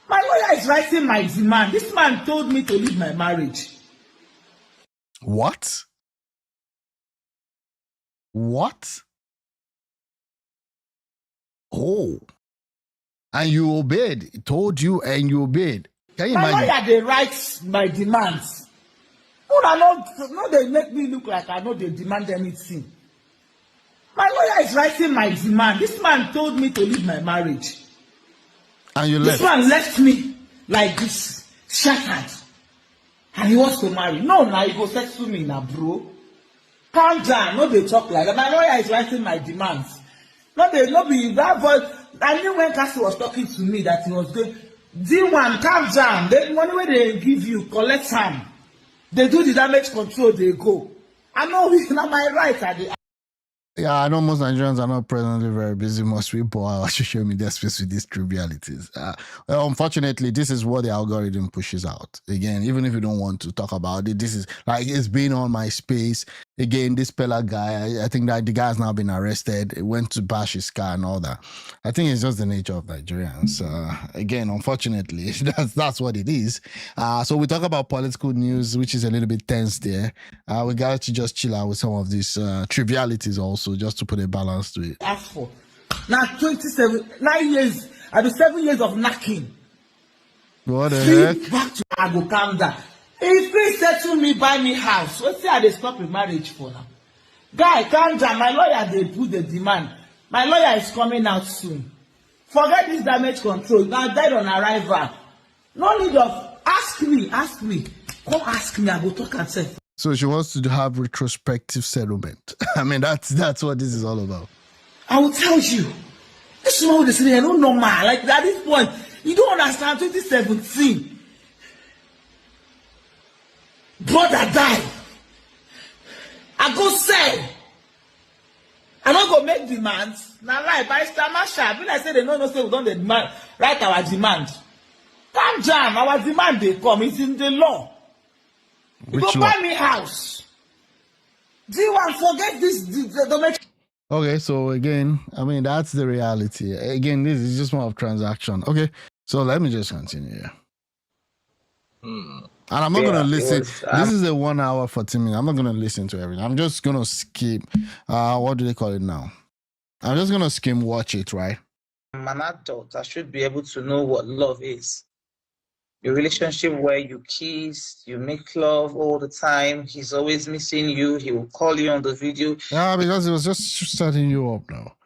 S7: My lawyer is writing my demand. This man told me to leave my marriage.
S1: What? Oh, and you obeyed. He told you and you obeyed. Can you imagine?
S7: My lawyer, they write my demands. No, they make me look like I know they demand anything. My lawyer is writing my demand. This man told me to leave my marriage.
S1: And you left.
S7: This man left me like this, shattered. And he wants to marry. No, now he go sex to me now, bro. Calm down. No, they talk like that. My lawyer is writing my demands. No, be that voice. I knew when Cassie was talking to me that he was going, D1, calm down. The money where they give you, collect some. They do the damage control, they go. I know it's not my right at the
S1: Yeah, I know most Nigerians are not presently very busy. Must we bore our social media space with these trivialities? Well, unfortunately, this is what the algorithm pushes out. Again, even if you don't want to talk about it, this is like it's been on my space. Again, this Pella guy, I think that the guy's now been arrested. He went to bash his car and all that. I think it's just the nature of Nigerians. Again, unfortunately, that's what it is. So we talk about political news, which is a little bit tense there. We got to just chill out with some of these trivialities also, just to put a balance to it.
S7: Ask for now 9 years. I do 7 years of knocking.
S1: What the heck?
S7: Back to I go calm down. If please settle me, buy me house. What's say I dey stop a marriage for now? Guy, calm down. My lawyer they put the demand. My lawyer is coming out soon. Forget this damage control. Now dead on arrival. No need of ask me. Come ask me. I go talk and say.
S1: So she wants to have retrospective settlement. I mean, that's what this is all about.
S7: I will tell you. This is what they say. I don't know, man. Like at this point, you don't understand. 2017, brother died. I go sell. I don't go make demands. Now, like by Stamasha, when I say they no say we don't demand, write our demand. Calm down. Our demand they come. It's in the law. You
S1: Which
S7: go
S1: law?
S7: buy me house. Do you want forget this? Don't make.
S1: Okay, so again, I mean, that's the reality. Again, this is just more of transaction. Okay, so let me just continue here. And I'm not going to listen. This is a 1 hour, 40 minutes. I'm not going to listen to everything. I'm just going to skip. What do they call it now? I'm just going to skim watch it, right?
S6: I'm an adult. I should be able to know what love is. A relationship where you kiss, you make love all the time. He's always missing you. He will call you on the video.
S1: Yeah, because it was just setting you up now.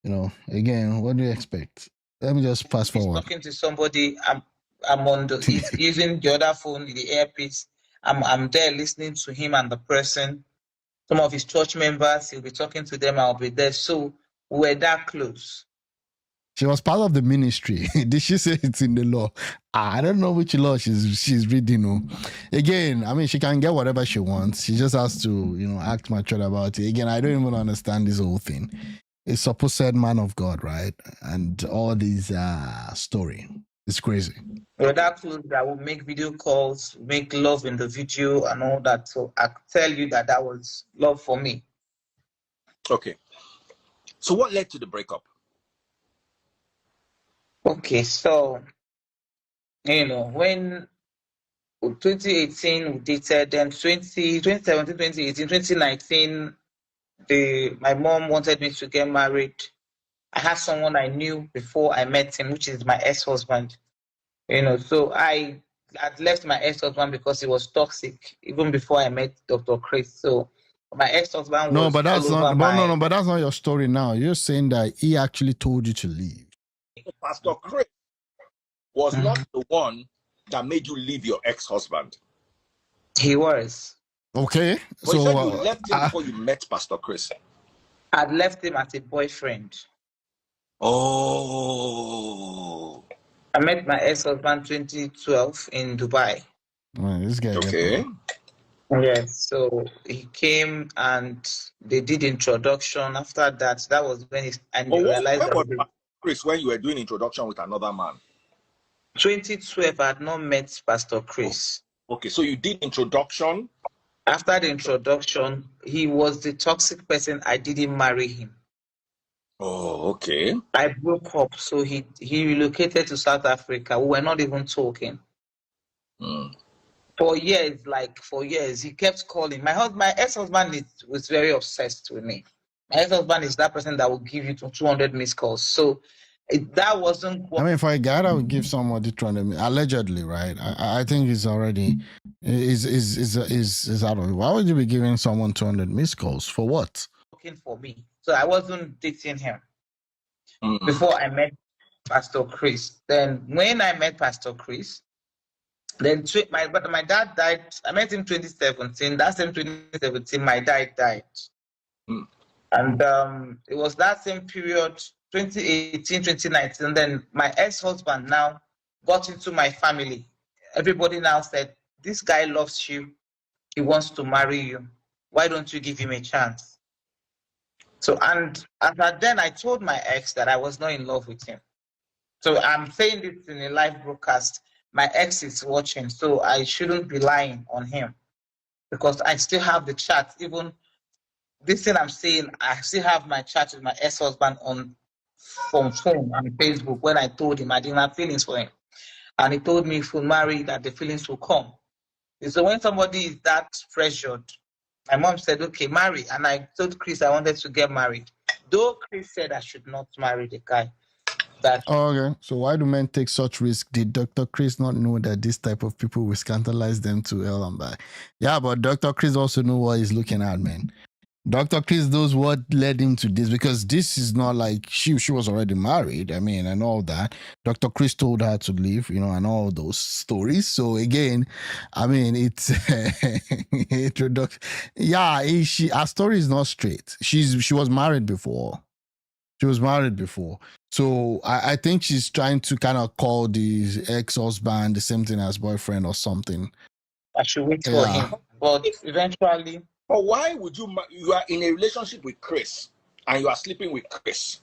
S1: You know, again, what do you expect? Let me just fast
S6: He's
S1: forward.
S6: talking to somebody. I'm on the. He's using the other phone, the earpiece. I'm there listening to him and the person. Some of his church members, he'll be talking to them. I'll be there. So we're that close.
S1: She was part of the ministry. Did she say it's in the law? I don't know which law she's reading. No. Again, I mean, she can get whatever she wants. She just has to, act mature about it. Again, I don't even understand this whole thing. A supposed man of God, right? And all this story. It's crazy.
S6: We're that close that will make video calls, make love in the video and all that. So I tell you that was love for me.
S5: Okay. So what led to the breakup?
S6: Okay, so, when 2018 we dated, then 2017, 2018, 2019, my mom wanted me to get married. I had someone I knew before I met him, which is my ex-husband. So I had left my ex-husband because he was toxic, even before I met Dr. Chris. So my ex-husband
S1: No,
S6: was
S1: but that's
S6: all over
S1: not. But that's not your story now. You're saying that he actually told you to leave.
S5: Pastor Chris was not the one that made you leave your ex-husband.
S6: He was.
S1: Okay.
S5: But you said you left him before you met Pastor Chris.
S6: I'd left him as a boyfriend.
S5: Oh.
S6: I met my ex-husband 2012 in Dubai.
S1: This guy.
S5: Okay.
S6: Yes, so he came and they did introduction. After that, that was when I realized that.
S5: Chris, when you were doing introduction with another man?
S6: 2012, I had not met Pastor Chris.
S5: Okay, so you did introduction.
S6: After the introduction, he was the toxic person. I didn't marry him.
S5: Oh, okay.
S6: I broke up, so he relocated to South Africa. We were not even talking. For years, he kept calling. My ex-husband was very obsessed with me. My ex-husband is that person that will give you 200 missed calls. So that wasn't.
S1: I mean, for a guy that would give somebody 200, allegedly, right? I think he's already is out of it. Why would you be giving someone 200 missed calls for what?
S6: Looking for me, so I wasn't dating him before I met Pastor Chris. Then when I met Pastor Chris, then my dad died. I met him 2017. That same 2017, my dad died. And it was that same period, 2018, 2019. Then my ex-husband now got into my family. Everybody now said, this guy loves you. He wants to marry you. Why don't you give him a chance? So, and at then I told my ex that I was not in love with him. So I'm saying this in a live broadcast. My ex is watching, so I shouldn't be lying on him because I still have the chat. Even this thing I'm saying, I still have my chat with my ex-husband on phone and Facebook when I told him I didn't have feelings for him. And he told me if we marry that the feelings will come. So when somebody is that pressured, my mom said, okay, marry. And I told Chris I wanted to get married. Though Chris said I should not marry the guy. That
S1: Okay, so why do men take such risk? Did Dr. Chris not know that this type of people will scandalize them to hell and back? Yeah, but Dr. Chris also know what he's looking at, man. Dr. Chris knows what led him to this because this is not like she was already married. I mean, and all that. Dr. Chris told her to leave, you know, and all those stories. So again, I mean, it's introduction. Yeah, her story is not straight. She was married before. So I think she's trying to kind of call the ex-husband the same thing as boyfriend or something.
S6: I should wait for him. But eventually.
S5: But why would you are in a relationship with Chris and you are sleeping with Chris?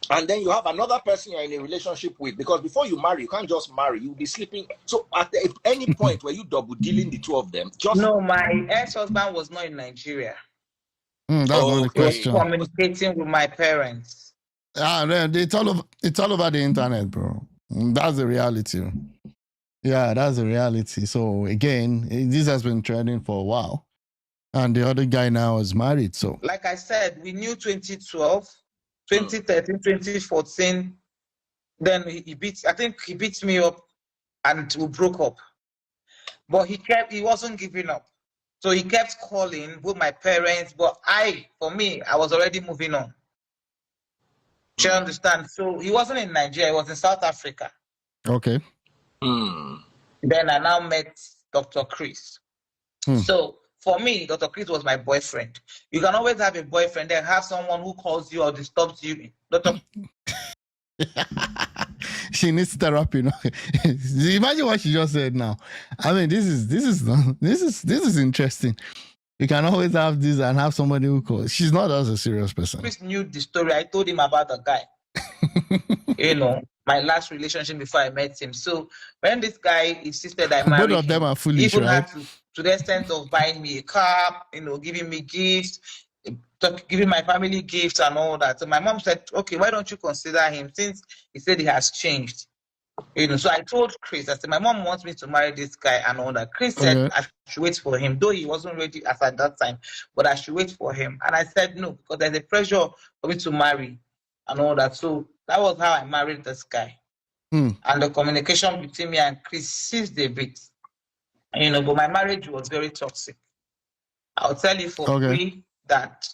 S5: And then you have another person you're in a relationship with, because before you marry, you can't just marry, you'll be sleeping. So at any point where you double dealing the two of them, just
S6: no, my ex-husband was not in Nigeria.
S1: That's not the question.
S6: He was communicating with my parents.
S1: It's all over the internet, bro. That's the reality. Yeah, that's the reality. So again, this has been trending for a while. And the other guy now is married. So
S6: like I said, we knew 2012, 2013, 2014. Then he beat me up and we broke up. But he wasn't giving up. So he kept calling with my parents. But for me, I was already moving on. Do you understand? So he wasn't in Nigeria, he was in South Africa.
S1: Okay.
S6: Then I now met Dr. Chris. So for me, Dr. Chris was my boyfriend. You can always have a boyfriend and have someone who calls you or disturbs you.
S1: She needs therapy, you know. Imagine what she just said now. I mean, this is interesting. You can always have this and have somebody who calls. She's not as a serious person.
S6: Chris knew the story. I told him about the guy. You know, my last relationship before I met him. So when this guy insisted I marry
S1: both of them are foolish,
S6: even
S1: right?
S6: had to the extent of buying me a car, you know, giving me gifts, giving my family gifts and all that. So my mom said, okay, why don't you consider him, since he said he has changed? You know, so I told Chris, I said, my mom wants me to marry this guy and all that. Chris said I should wait for him, though he wasn't ready as at that time, but I should wait for him. And I said no, because there's a pressure for me to marry and all that. So that was how I married this guy. And the communication between me and Chris ceased a bit. You know, but my marriage was very toxic. I'll tell you for free that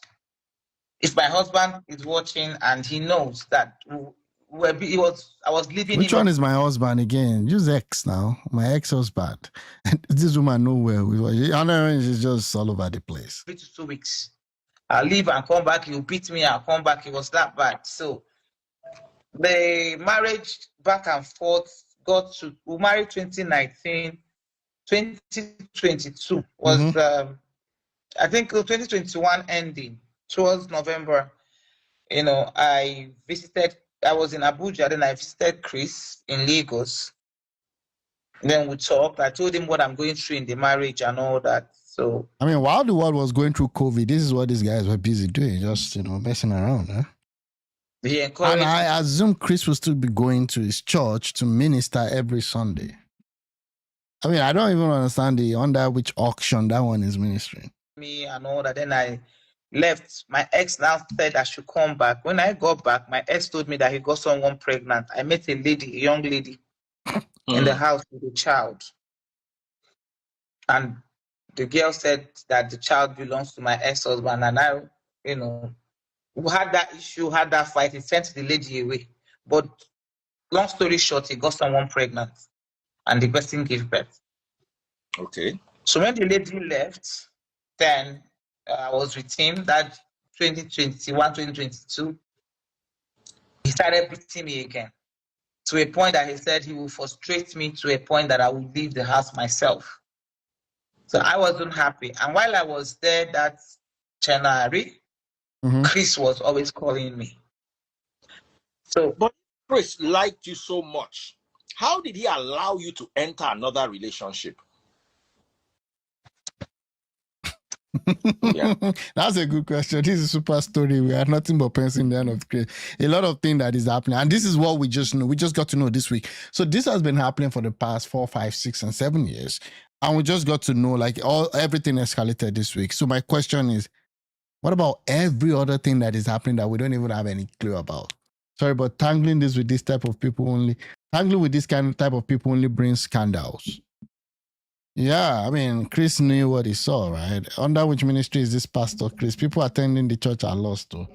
S6: if my husband is watching and he knows that I was living.
S1: Which one is my husband again? Use ex now. My ex-husband. This woman nowhere. I know she's just all over the place.
S6: 3 to 2 weeks. I'll leave and come back. He'll beat me. I'll come back. It was that bad. So the marriage back and forth we married 2019. 2022 was I think 2021 ending towards November. You know, I was in Abuja, then I visited Chris in Lagos. Then we talked. I told him what I'm going through in the marriage and all that. So
S1: I mean, while the world was going through COVID, this is what these guys were busy doing, just, you know, messing around, huh? And I assume Chris will still be going to his church to minister every Sunday. I mean, I don't even understand under which auction that one is ministering.
S6: Me and all that. Then I left. My ex now said I should come back. When I got back, my ex told me that he got someone pregnant. I met a young lady in the house with a child. And the girl said that the child belongs to my ex-husband. And I, you know, we had that issue, had that fight. He sent the lady away. But long story short, he got someone pregnant. And the person gave birth.
S5: Okay.
S6: So when the lady left, then I was with him that 2021, 2022. He started beating me again to a point that he said he will frustrate me to a point that I will leave the house myself. So I wasn't happy. And while I was there that January, Chris was always calling me. So
S5: But Chris liked you so much. How did he allow you to enter another relationship? Yeah.
S1: That's a good question. This is a super story. We are nothing but pencil in the end of the case. A lot of things that is happening. And this is what we just know. We just got to know this week. So this has been happening for the past 4, 5, 6, and 7 years. And we just got to know like everything escalated this week. So my question is, what about every other thing that is happening that we don't even have any clue about? Sorry, but tangling this with this type of people only, tangling with this kind of type of people only brings scandals. Yeah, I mean, Chris knew what he saw, right? Under which ministry is this pastor, Chris? People attending the church are lost, though.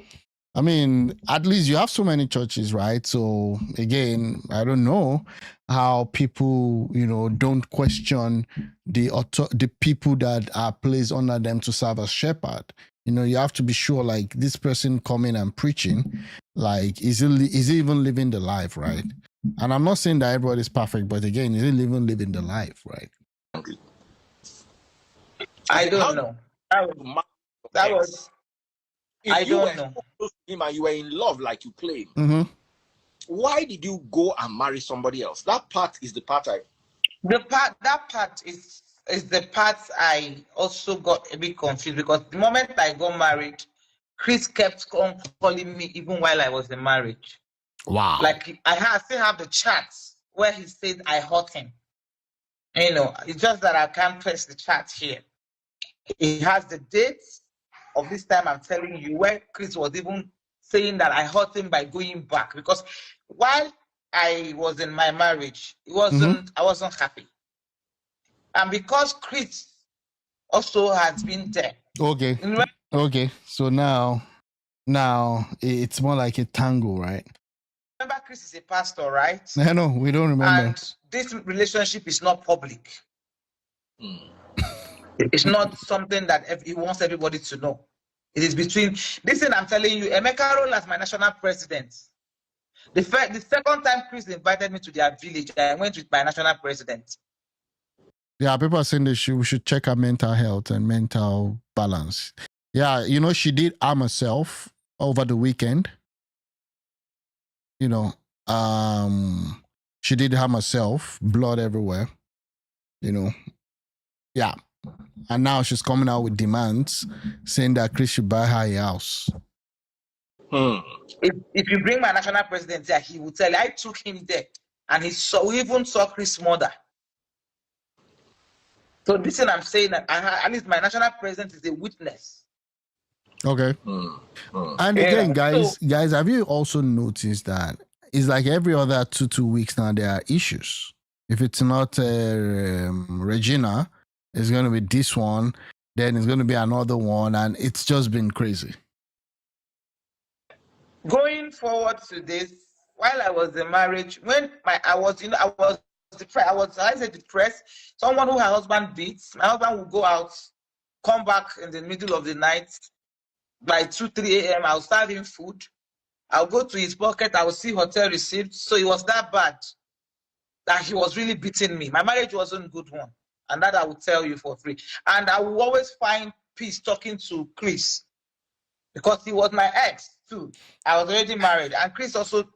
S1: I mean, at least you have so many churches, right? So again, I don't know how people, don't question the people that are placed under them to serve as shepherd. You have to be sure, like, this person coming and preaching, like, is he even living the life, right? And I'm not saying that everybody's perfect, but again, is he even living the life, right?
S6: I don't know. That was
S5: if
S6: I
S5: you
S6: don't
S5: were
S6: know.
S5: so close to him and you were in love like you claim, why did you go and marry somebody else? That part is the part
S6: that part is the part I also got a bit confused, because the moment I got married, Chris kept on calling me even while I was in marriage.
S1: Wow.
S6: Like I still have the chats where he said I hurt him. It's just that I can't press the chat here. He has the dates of this time I'm telling you, where Chris was even saying that I hurt him by going back, because while I was in my marriage, I wasn't happy. And because Chris also has been there.
S1: Okay. Okay. So now it's more like a tango, right?
S6: Remember, Chris is a pastor, right?
S1: No, we don't remember.
S6: And this relationship is not public. It's not something that he wants everybody to know. It is between. Listen, I'm telling you, Emeka role as my national president. The second time Chris invited me to their village, I went with my national president.
S1: Yeah, people are saying that we should check her mental health and mental balance. Yeah, she did harm herself over the weekend. She did harm herself, blood everywhere. Yeah. And now she's coming out with demands saying that Chris should buy her a house.
S6: If you bring my national president there, he will tell you, I took him there and we even saw Chris' mother. So this thing I'm saying, that at least my national president is a witness.
S1: Okay. And again, guys, have you also noticed that it's like every other two weeks now there are issues? If it's not Regina, it's going to be this one, then it's going to be another one, and it's just been crazy.
S6: Going forward to this, while I was in marriage, when I was depressed. I said depressed. Someone who her husband beats, my husband will go out, come back in the middle of the night, by 2, 3 a.m. I'll serve him food. I'll go to his pocket. I will see hotel receipts. So it was that bad that he was really beating me. My marriage wasn't a good one. And that I will tell you for free. And I will always find peace talking to Chris, because he was my ex too. I was already married. And Chris also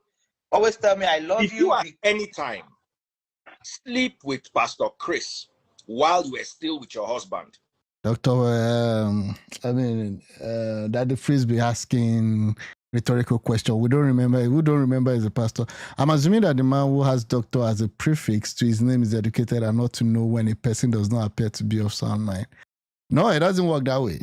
S6: always tell me, I love you.
S5: If you at any time sleep with Pastor Chris while you were still with your husband.
S1: Doctor, Daddy Frisbee asking rhetorical question. We don't remember. Who don't remember is a pastor. I'm assuming that the man who has doctor as a prefix to his name is educated and not to know when a person does not appear to be of sound mind. No, it doesn't work that way.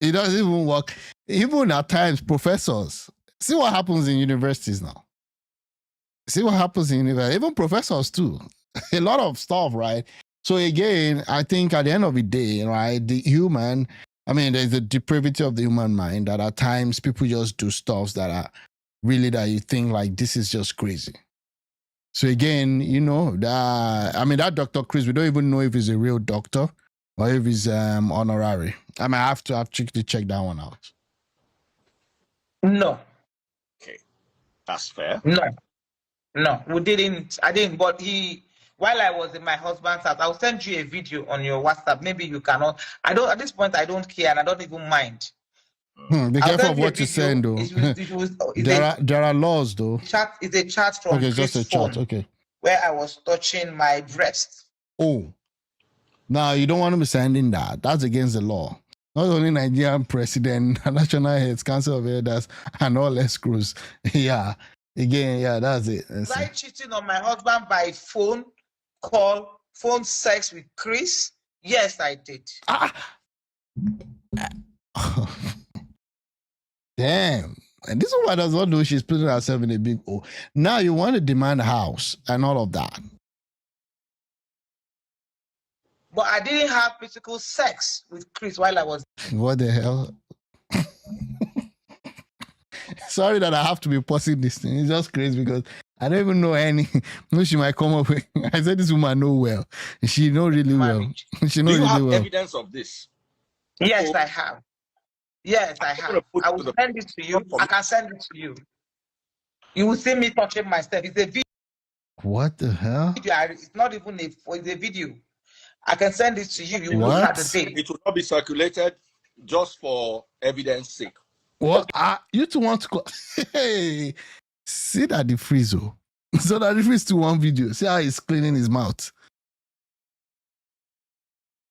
S1: It doesn't even work. Even at times, professors. See what happens in universities now. See what happens in universities. Even professors too. A lot of stuff, right? So again, I think at the end of the day, right, there's a depravity of the human mind that at times people just do stuff that are really that you think like this is just crazy. So again, that Dr. Chris, we don't even know if he's a real doctor or if he's honorary. I have to check that one out.
S6: No.
S5: Okay. That's fair.
S6: No, we didn't. I didn't, but while I was in my husband's house, I'll send you a video on your WhatsApp. Maybe you cannot. At this point, I don't care and I don't even mind.
S1: Be
S6: I'll
S1: careful
S6: send
S1: of
S6: you a
S1: what you're
S6: video.
S1: saying, though. There are laws, though.
S6: It's a chat from
S1: Okay, it's just
S6: Chris'
S1: a chat.
S6: phone
S1: Okay.
S6: where I was touching my breast.
S1: Oh, now you don't want to be sending that. That's against the law. Not only Nigerian president, national heads, council of elders, and all escrows. Yeah. Again, yeah, that's it.
S6: Was I cheating on my husband by phone call, phone sex with Chris? Yes, I did.
S1: Damn. And this woman does not know she's putting herself in a big hole. Now you want to demand a house and all of that.
S6: But I didn't have physical sex with Chris while I was.
S1: What the hell? Sorry that I have to be pausing this thing. It's just crazy because I don't even know any. No, she might come up with. I said this woman know well. She know really
S6: marriage.
S1: well. She know
S5: Do you
S1: really
S5: have
S1: well.
S5: evidence of this?
S6: Yes, I have. Yes, I have. I will send it to you. I can send it to you. You will see me touching myself. It's a video.
S1: What the hell?
S6: It's not even it's a video. I can send it to you. You will look at the date.
S5: It will not be circulated just for evidence sake.
S1: What? You two want to go? Hey, see that the freeze, oh. So that the freeze to one video. See how he's cleaning his mouth.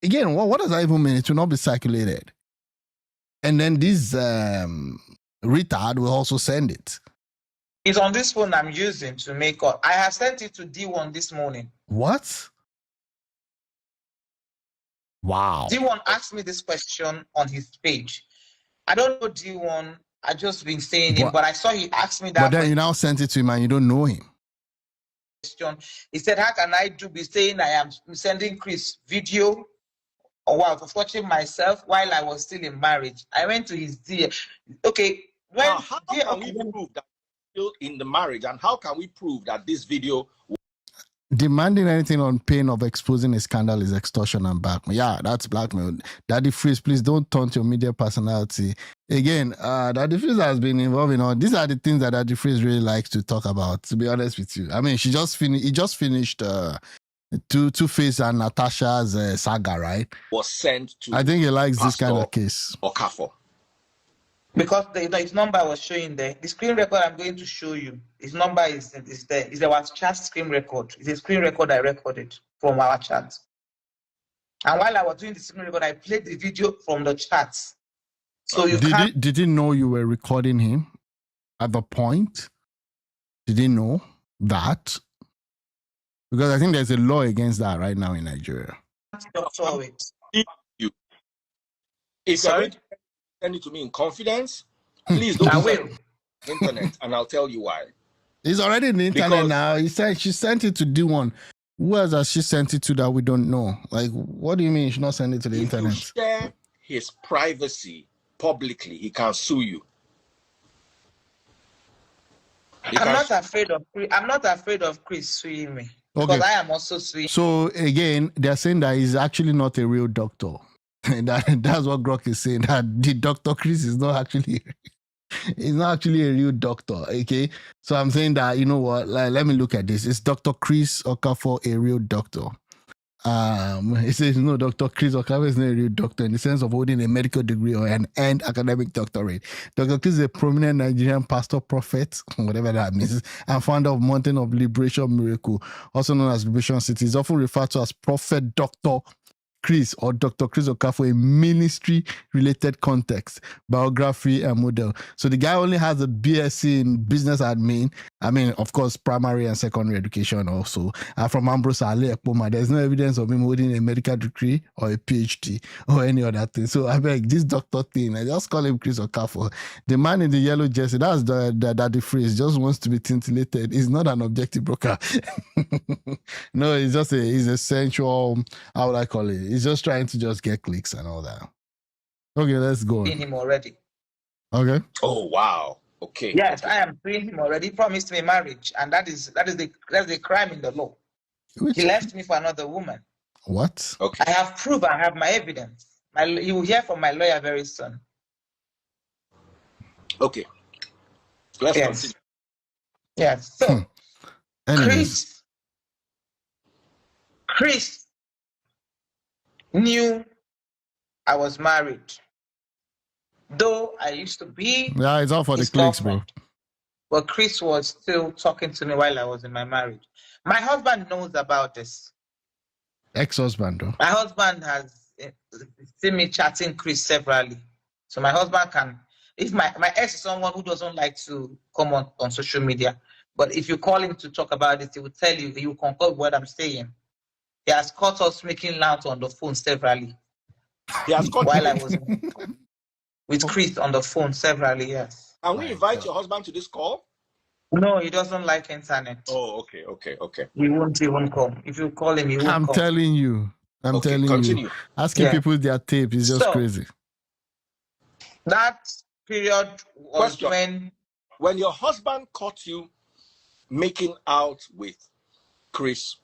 S1: Again, what does that even mean? It will not be circulated. And then this retard will also send it.
S6: It's on this phone I'm using to make up. I have sent it to D1 this morning.
S1: What? Wow.
S6: D1 asked me this question on his page. I don't know D1. I just been saying it, but I saw he asked me that.
S1: But then you now sent it to him and you don't know him.
S6: Question. He said, how can I be saying I am sending Chris video or what, of touching myself while I was still in marriage? I went to his DM. Okay.
S5: Now, how can we prove that still in the marriage, and how can we prove that this video?
S1: Demanding anything on pain of exposing a scandal is extortion and blackmail. Yeah, that's blackmail. Daddy Freeze, please don't taunt your media personality. Again, Daddy Freeze has been involved in all. These are the things that Daddy Freeze really likes to talk about, to be honest with you. I mean, he just finished Two-Face and Natasha's saga, right?
S5: Was sent to.
S1: I think he likes this kind of case.
S5: Okafor.
S6: Because his number was showing there. The screen record I'm going to show you, his number is there. It's our chat screen record. It's a screen record I recorded from our chat. And while I was doing the screen record, I played the video from the chat. So you
S1: did he know you were recording him at the point? Did he know that? Because I think there's a law against that right now in Nigeria.
S5: If you're going to send it to me in confidence, please don't. I will. Internet, and I'll tell you why.
S1: It's already in the internet now. He said she sent it to D1. Who else has she sent it to that we don't know? Like, what do you mean you should not send it to the internet?
S5: If you share his privacy publicly, he can sue you.
S6: I'm not afraid of Chris suing me. Because I am also suing.
S1: So again, they're saying that he's actually not a real doctor. That's what Grok is saying, that the Dr. Chris is not actually he's not actually a real doctor. Okay. So I'm saying that, you know what, like, let me look at this. Is Dr. Chris Okafor a real doctor? It says no, Dr. Chris Okafor is not a real doctor in the sense of holding a medical degree or an end academic doctorate. Dr. Chris is a prominent Nigerian pastor, prophet, whatever that means, and founder of Mountain of Liberation Miracle, also known as Liberation City. He's often referred to as Prophet Dr. Chris or Dr. Chris Okafor in ministry-related context, biography, and model. So the guy only has a BSc in business admin. I mean, of course, primary and secondary education also. From Ambrose Ale Ekpoma, there's no evidence of him holding a medical degree or a PhD or any other thing. So I beg, this doctor thing, I just call him Chris Okafor. The man in the yellow jersey, that's the phrase, just wants to be tintillated. He's not an objective broker. No, he's a sensual, how would I call it? He's just trying to just get clicks and all that. Okay, let's go.
S6: Suing him already.
S1: Okay.
S5: Oh wow. Okay.
S6: Yes, I am suing him already. He promised me marriage, and that's the crime in the law. He left me for another woman.
S1: What?
S5: Okay.
S6: I have proof. I have my evidence. You will hear from my lawyer very soon.
S5: Okay. Let's continue.
S6: Yes. So, Chris knew I was married. Though I used to be
S1: Yeah, it's all for the
S6: his
S1: clicks, bro.
S6: girlfriend, but Chris was still talking to me while I was in my marriage. My husband knows about this.
S1: Ex-husband, though.
S6: My husband has seen me chatting Chris severally. So my husband can, if my ex is someone who doesn't like to come on social media, but if you call him to talk about it, he will tell you, he will concur with what I'm saying. He has caught us making loud on the phone severally.
S5: He has caught
S6: while
S5: you.
S6: I was with Chris on the phone severally, yes.
S5: Can we invite your husband to this call?
S6: No, he doesn't like internet.
S5: Oh, okay.
S6: He won't even come. If you call him, he won't
S1: I'm
S6: come.
S1: telling you. I'm telling
S5: continue.
S1: you. Asking people their tape is just crazy.
S6: That period was
S5: Question. When your husband caught you making out with Chris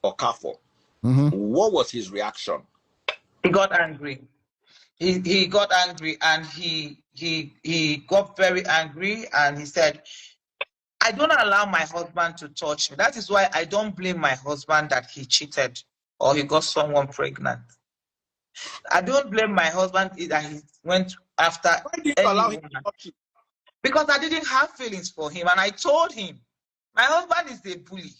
S5: or Kafo, what was his reaction?
S6: He got angry. He got angry, and he got very angry, and he said, I don't allow my husband to touch me. That is why I don't blame my husband that he cheated or he got someone pregnant. I don't blame my husband that he went after
S5: Why did you allow him to touch you?
S6: Because I didn't have feelings for him, and I told him, my husband is a bully.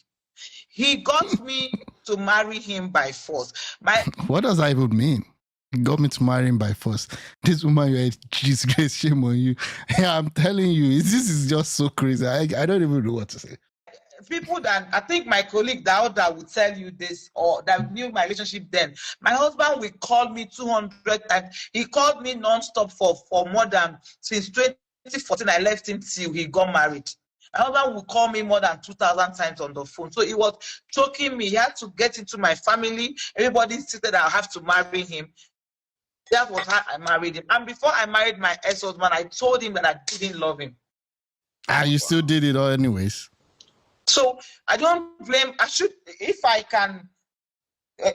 S6: He got me to marry him by force.
S1: What does that even mean? He got me to marry him by force. This woman, you're a disgrace, shame on you. Yeah, I'm telling you, this is just so crazy. I don't even know what to say.
S6: People that, I think my colleague that would tell you this, or that knew my relationship then. My husband will call me 200 times. He called me non-stop for more than, since 2014, I left him till he got married. My husband would call me more than 2,000 times on the phone. So he was choking me. He had to get into my family. Everybody said that I have to marry him. That was how I married him. And before I married my ex-husband, I told him that I didn't love him.
S1: You still did it all anyways.
S6: So I don't blame, I should, if I can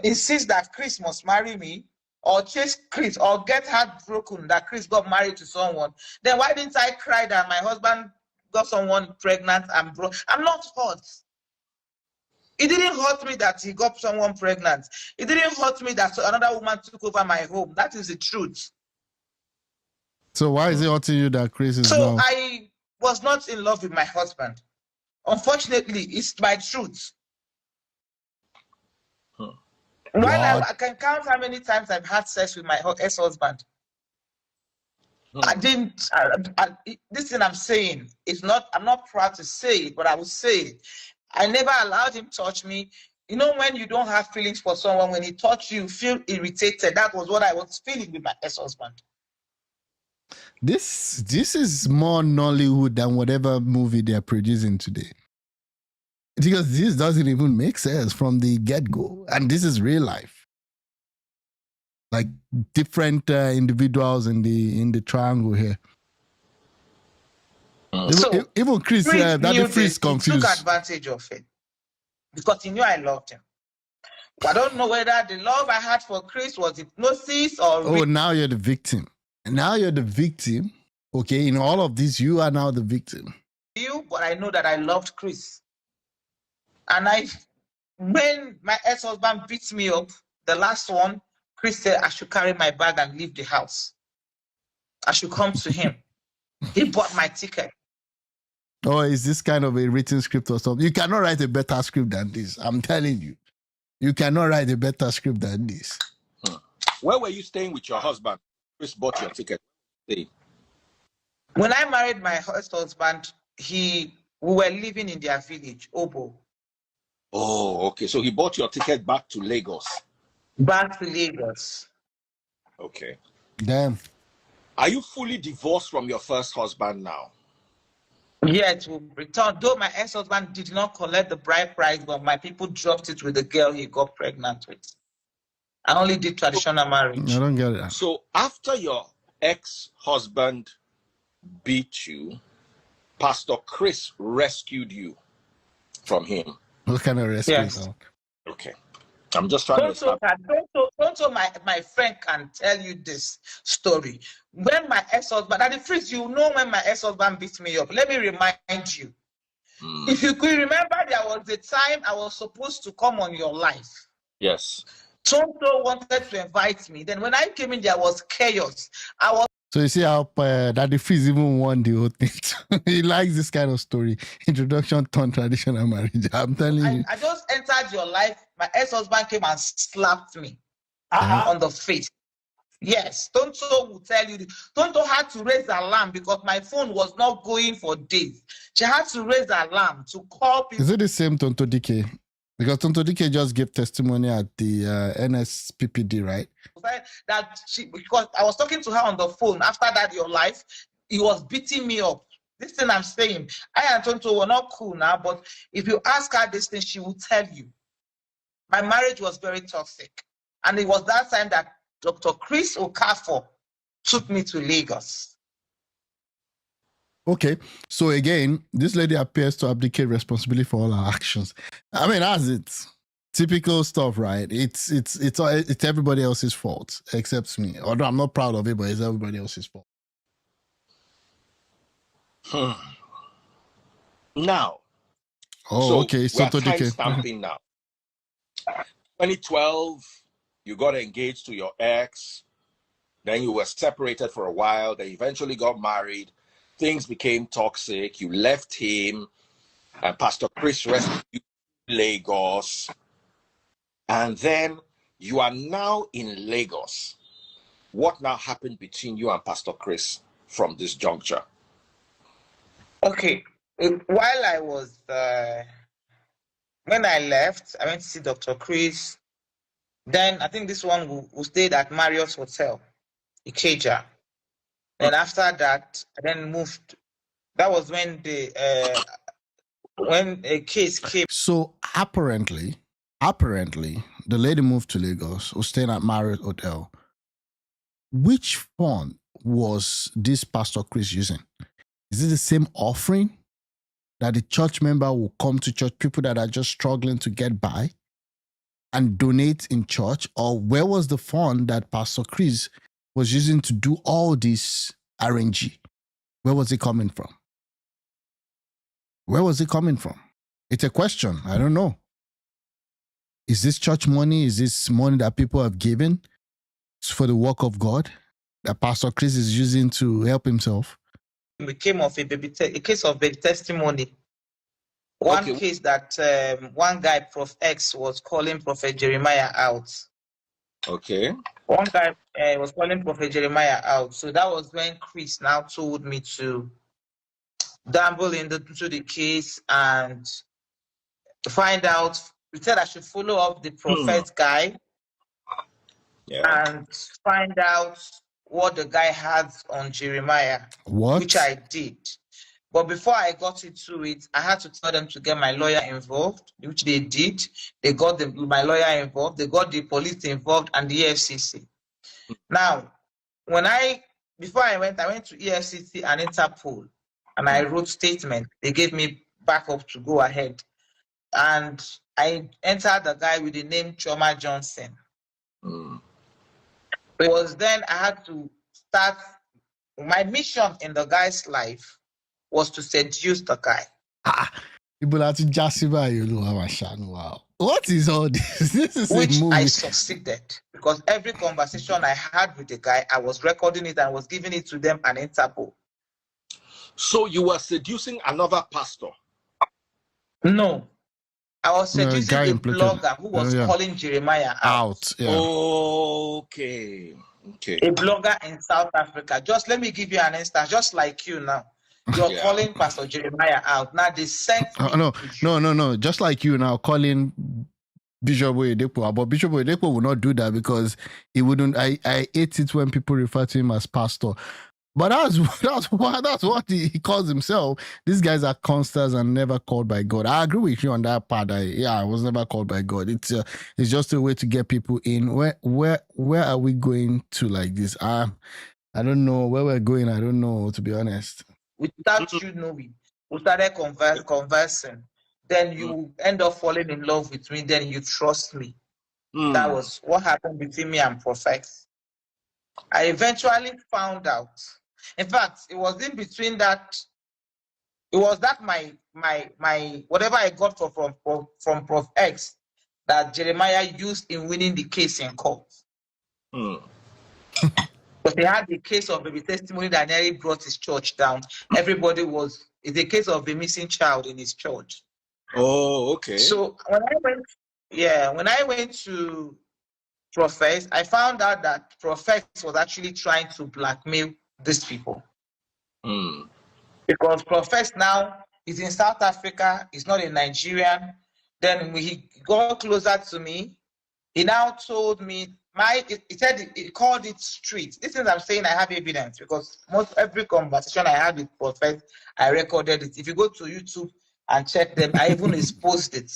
S6: insist that Chris must marry me, or chase Chris, or get heartbroken that Chris got married to someone, then why didn't I cry that my husband got someone pregnant and broke? I'm not hurt. It didn't hurt me that he got someone pregnant. It didn't hurt me that another woman took over my home. That is the truth.
S1: So why is it hurting you that Chris is
S6: So
S1: now?
S6: I was not in love with my husband. Unfortunately, it's my truth. While I can count how many times I've had sex with my ex-husband. I didn't, this thing I'm saying, I'm not proud to say it, but I will say it. I never allowed him to touch me. You know, when you don't have feelings for someone, when he touched you, you feel irritated. That was what I was feeling with my ex-husband.
S1: This is more Nollywood than whatever movie they're producing today. Because this doesn't even make sense from the get-go. And this is real life. Like different individuals in the triangle here.
S6: So
S1: even Chris, that Chris confused.
S6: He took advantage of it because he knew I loved him. I don't know whether the love I had for Chris was hypnosis or...
S1: Oh, now you're the victim. Now you're the victim. Okay, in all of this, you are now the victim.
S6: But I know that I loved Chris. And when my ex-husband beat me up, the last one, Chris said I should carry my bag and leave the house. I should come to him. He bought my ticket.
S1: Oh, is this kind of a written script or something? You cannot write a better script than this. I'm telling you. You cannot write a better script than this.
S5: Where were you staying with your husband? Chris bought your ticket.
S6: When I married my ex-husband, we were living in their village, Obo.
S5: Oh, okay. So he bought your ticket back to Lagos.
S6: Back to Lagos.
S5: Okay.
S1: Damn.
S5: Are you fully divorced from your first husband now?
S6: Yes, we returned. Though my ex-husband did not collect the bride price, but my people dropped it with the girl he got pregnant with. I only did traditional marriage.
S1: I don't get it.
S5: So after your ex-husband beat you, Pastor Chris rescued you from him.
S1: What kind of rescue?
S6: Yes.
S5: Okay. I'm just trying to establish.
S6: Don't my friend can tell you this story. When my ex-husband, at the first, you know when my ex-husband beat me up. Let me remind you. If you could remember, there was a time I was supposed to come on your life.
S5: Yes.
S6: Tonto wanted to invite me. Then when I came in, there was chaos. I was
S1: So you see how Daddy Freeze even won the whole thing. He likes this kind of story. Introduction to traditional marriage. I'm telling you.
S6: I just entered your life. My ex-husband came and slapped me on the face. Yes, Tonto will tell you. Tonto had to raise alarm because my phone was not going for days. She had to raise alarm to call people.
S1: Is it the same Tonto DK? Because Tonto DK just gave testimony at the NSPPD, right?
S6: That because I was talking to her on the phone. After that, your life, he was beating me up. This thing I'm saying, I and Tonto were not cool now, but if you ask her this thing, she will tell you. My marriage was very toxic. And it was that time that Dr. Chris Okafor took me to Lagos.
S1: Okay, so again, this lady appears to abdicate responsibility for all her actions. I mean, that's it. Typical stuff, right? It's everybody else's fault except me. Although I'm not proud of it, but it's everybody else's fault.
S5: Now,
S1: okay,
S5: so we're time stamping now. 2012, you got engaged to your ex, then you were separated for a while, then eventually got married. Things became toxic. You left him, and Pastor Chris rescued you in Lagos. And then you are now in Lagos. What now happened between you and Pastor Chris from this juncture?
S6: Okay. While I was, when I left, I went to see Dr. Chris. Then I think this one who stayed at Marriott's Hotel, Ikeja. And after that, I then moved. That was when when a case came.
S1: So apparently, the lady moved to Lagos, was staying at Marriott Hotel. Which fund was this Pastor Chris using? Is it the same offering that the church member will come to church, people that are just struggling to get by, and donate in church? Or where was the fund that Pastor Chris was using to do all this RNG? Where was it coming from? Where was it coming from? It's a question. I don't know. Is this church money? Is this money that people have given for the work of God that Pastor Chris is using to help himself?
S6: It came of a case of baby testimony. One case that one guy, Prof X, was calling Prophet Jeremiah out.
S5: Okay.
S6: One guy was calling Prophet Jeremiah out. So that was when Chris now told me to dabble into the case and find out. He said I should follow up the prophet guy and find out what the guy had on Jeremiah, which I did. But before I got into it, I had to tell them to get my lawyer involved, which they did. They got my lawyer involved. They got the police involved and the EFCC. Now, before I went to EFCC and Interpol, and I wrote statement. They gave me backup to go ahead. And I entered the guy with the name Choma Johnson. It was then I had to start. My mission in the guy's life was to seduce the guy.
S1: What is all this? This is
S6: which
S1: a movie.
S6: I succeeded because every conversation I had with the guy, I was recording it and was giving it to them and Interpol.
S5: So you were seducing another pastor?
S6: No. I was seducing the blogger who was calling Jeremiah out.
S5: Okay.
S6: A blogger in South Africa. Just let me give you an instance, just like you now. You're calling Pastor Jeremiah out. Now they sent me.
S1: No. Just like you now calling Bishop Oyedepo. But Bishop Oyedepo will not do that because he wouldn't. I hate it when people refer to him as pastor. But that's what he calls himself. These guys are constants and never called by God. I agree with you on that part. I was never called by God. It's just a way to get people in. Where are we going to like this? I don't know where we're going. I don't know, to be honest.
S6: Without you knowing, we started conversing. Then you end up falling in love with me. Then you trust me. That was what happened between me and Prophet. I eventually found out. In fact, it was in between that. It was that my whatever I got from Prof X that Jeremiah used in winning the case in court. But they had the case of baby testimony that nearly brought his church down. Everybody was, it's a case of a missing child in his church.
S5: Oh, okay.
S6: So when I went to Prophet, I found out that Prophet was actually trying to blackmail these people. Because Prophet now is in South Africa, he's not a Nigerian. Then when he got closer to me, he now told me, he said he called it street. This is I'm saying I have evidence because every conversation I had with Prophet, I recorded it. If you go to YouTube and check them, I even exposed it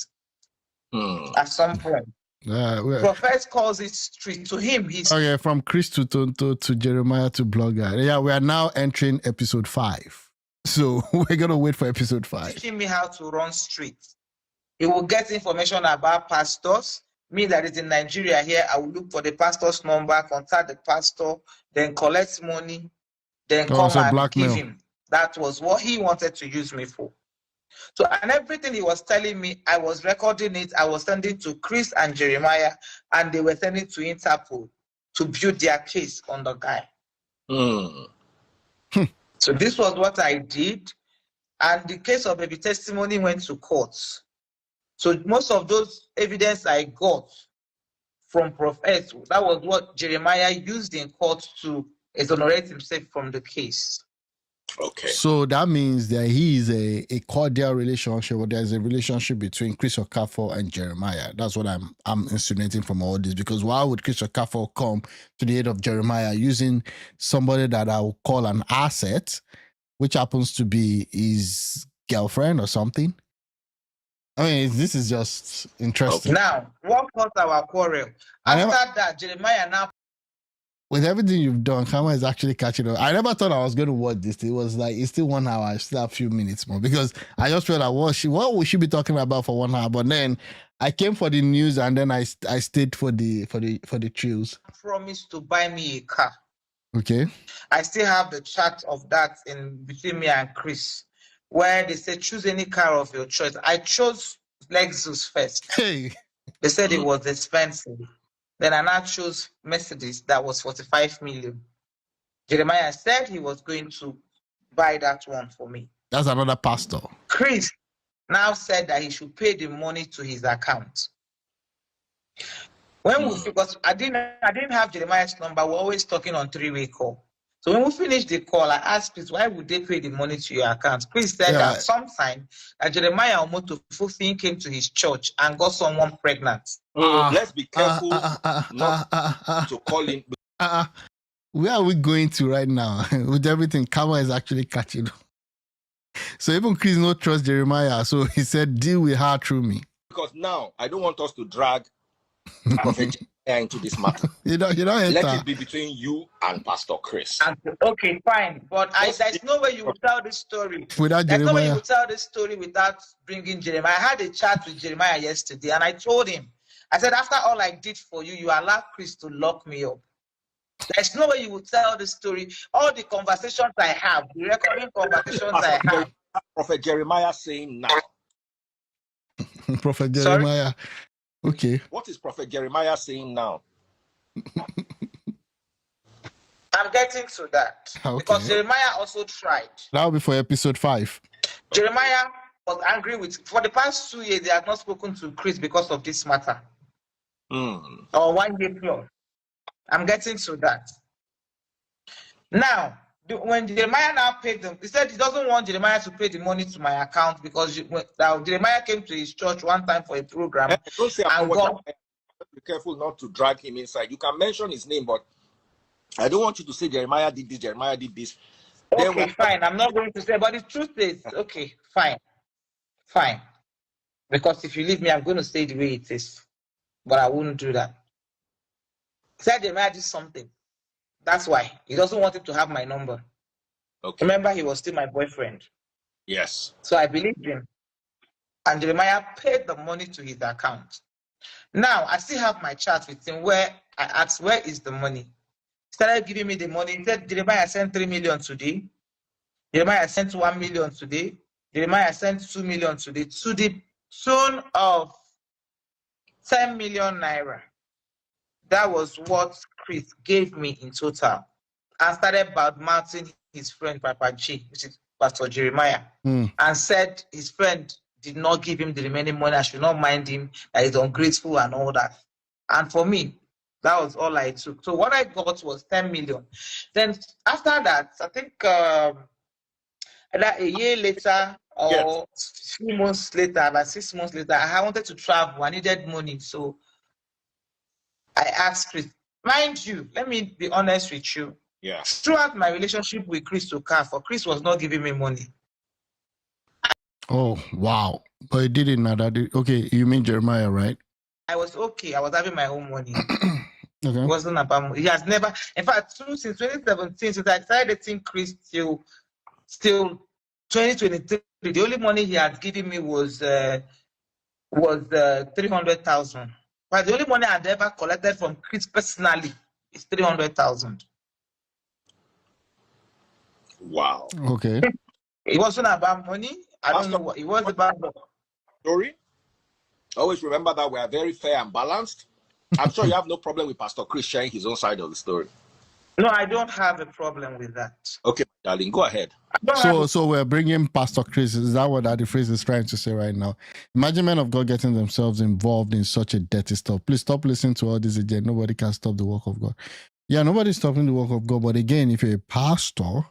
S6: at some point. Prophet calls it street. To him, he's
S1: okay. From Chris to Tonto to Jeremiah to Blogger. Yeah, we are now entering episode 5. So we're gonna wait for episode 5.
S6: teaching me how to run street. He will get information about pastors. Me that is in Nigeria here, I will look for the pastor's number, contact the pastor, then collect money, then come and
S1: blackmail.
S6: give him. That was what he wanted to use me for. So, and everything he was telling me, I was recording it. I was sending to Chris and Jeremiah, and they were sending to Interpol to build their case on the guy. So this was what I did. And the case of baby testimony went to court. So most of those evidence I got from Prophet, that was what Jeremiah used in court to exonerate himself from the case.
S5: Okay.
S1: So that means that he is a cordial relationship, or there's a relationship between Chris Okafor and Jeremiah. That's what I'm insinuating from all this. Because why would Chris Okafor come to the aid of Jeremiah using somebody that I will call an asset, which happens to be his girlfriend or something? I mean, this is just interesting.
S6: Now, what caused our quarrel? After that, Jeremiah now.
S1: With everything you've done, Kama is actually catching up. I never thought I was going to watch this. It was like, it's still 1 hour. I still have a few minutes more because I just felt like, what would she be talking about for 1 hour? But then I came for the news and then I stayed for the chills.
S6: Promised to buy me a car.
S1: Okay.
S6: I still have the chat of that in between me and Chris, where they said, choose any car of your choice. I chose Lexus first.
S1: Hey.
S6: They said it was expensive. Then I now chose Mercedes that was 45 million. Jeremiah said he was going to buy that one for me.
S1: That's another pastor.
S6: Chris now said that he should pay the money to his account. When because I didn't have Jeremiah's number, we're always talking on 3-way call. So when we finished the call, I asked Chris, why would they pay the money to your account? Chris said that sometime Jeremiah Omoto came to his church and got someone pregnant.
S5: Let's be careful not to call him.
S1: Where are we going to right now? With everything, Kama is actually catching. So even Chris not trust Jeremiah. So he said, deal with her through me.
S5: Because now I don't want us to drag Prophet into this matter.
S1: You don't
S5: Let it be between you and Pastor Chris.
S6: Okay, fine. But there's no way you will tell this story.
S1: Without
S6: there's
S1: Jeremiah.
S6: No way you will tell this story without bringing Jeremiah. I had a chat with Jeremiah yesterday and I told him, I said, after all I did for you, you allowed Chris to lock me up. There's no way you will tell the story. All the conversations I have, the recording conversations I have.
S5: Prophet Jeremiah saying now.
S1: Prophet Jeremiah. Sorry? Okay.
S5: What is Prophet Jeremiah saying now?
S6: I'm getting to that. Okay. Because Jeremiah also tried.
S1: That'll be for episode 5.
S6: Jeremiah was angry for the past 2 years, they have not spoken to Chris because of this matter. Or 1 year plus. I'm getting to that. Now, when Jeremiah now paid them, he said he doesn't want Jeremiah to pay the money to my account because Jeremiah came to his church one time for a program.
S5: Don't say be careful not to drag him inside. You can mention his name, but I don't want you to say Jeremiah did this, Jeremiah did this.
S6: Okay, fine. I'm not going to say, but the truth is, okay, fine. Fine. Because if you leave me, I'm going to say the way it is. But I wouldn't do that. He said Jeremiah did something. That's why. He doesn't want him to have my number. Okay. Remember, he was still my boyfriend.
S5: Yes.
S6: So I believed him. And Jeremiah paid the money to his account. Now, I still have my chat with him where I asked, where is the money? He started giving me the money. He said, Jeremiah sent 3 million today. Jeremiah sent 1 million today. Jeremiah sent 2 million today. To the tune of 10 million naira. That was what Chris gave me in total. and started bad-mouthing his friend Papa G, which is Pastor Jeremiah,
S1: Mm.
S6: and said his friend did not give him the remaining money. I should not mind him, that he's ungrateful and all that. And for me, that was all I took. So what I got was 10 million. Then after that, I think either a year later or a few months later, about 6 months later, I wanted to travel. I needed money. So I asked Chris. Mind you, let me be honest with you.
S5: Yeah.
S6: Throughout my relationship with Chris Okafor, Chris was not giving me money.
S1: Oh, wow. But he did it now. Okay, you mean Jeremiah, right?
S6: I was okay. I was having my own money.
S1: Okay.
S6: It wasn't about money. He has never, in fact, since 2017, since I started dating Chris till 2023, the only money he had given me was 300,000. But the only money I'd ever collected from Chris personally is 300,000.
S5: Wow.
S1: Okay.
S6: It wasn't about money. I don't know what it was about.
S5: Story. Always remember that we are very fair and balanced. I'm sure you have no problem with Pastor Chris sharing his own side of the story.
S6: No, I don't have a problem with that.
S5: Okay, darling, go ahead.
S1: So we're bringing Pastor Chris. Is that what that phrase is trying to say right now? Imagine men of God getting themselves involved in such a dirty stuff. Please stop listening to all this again. Nobody can stop the work of God. Yeah, nobody's stopping the work of God. But again, if you're a pastor,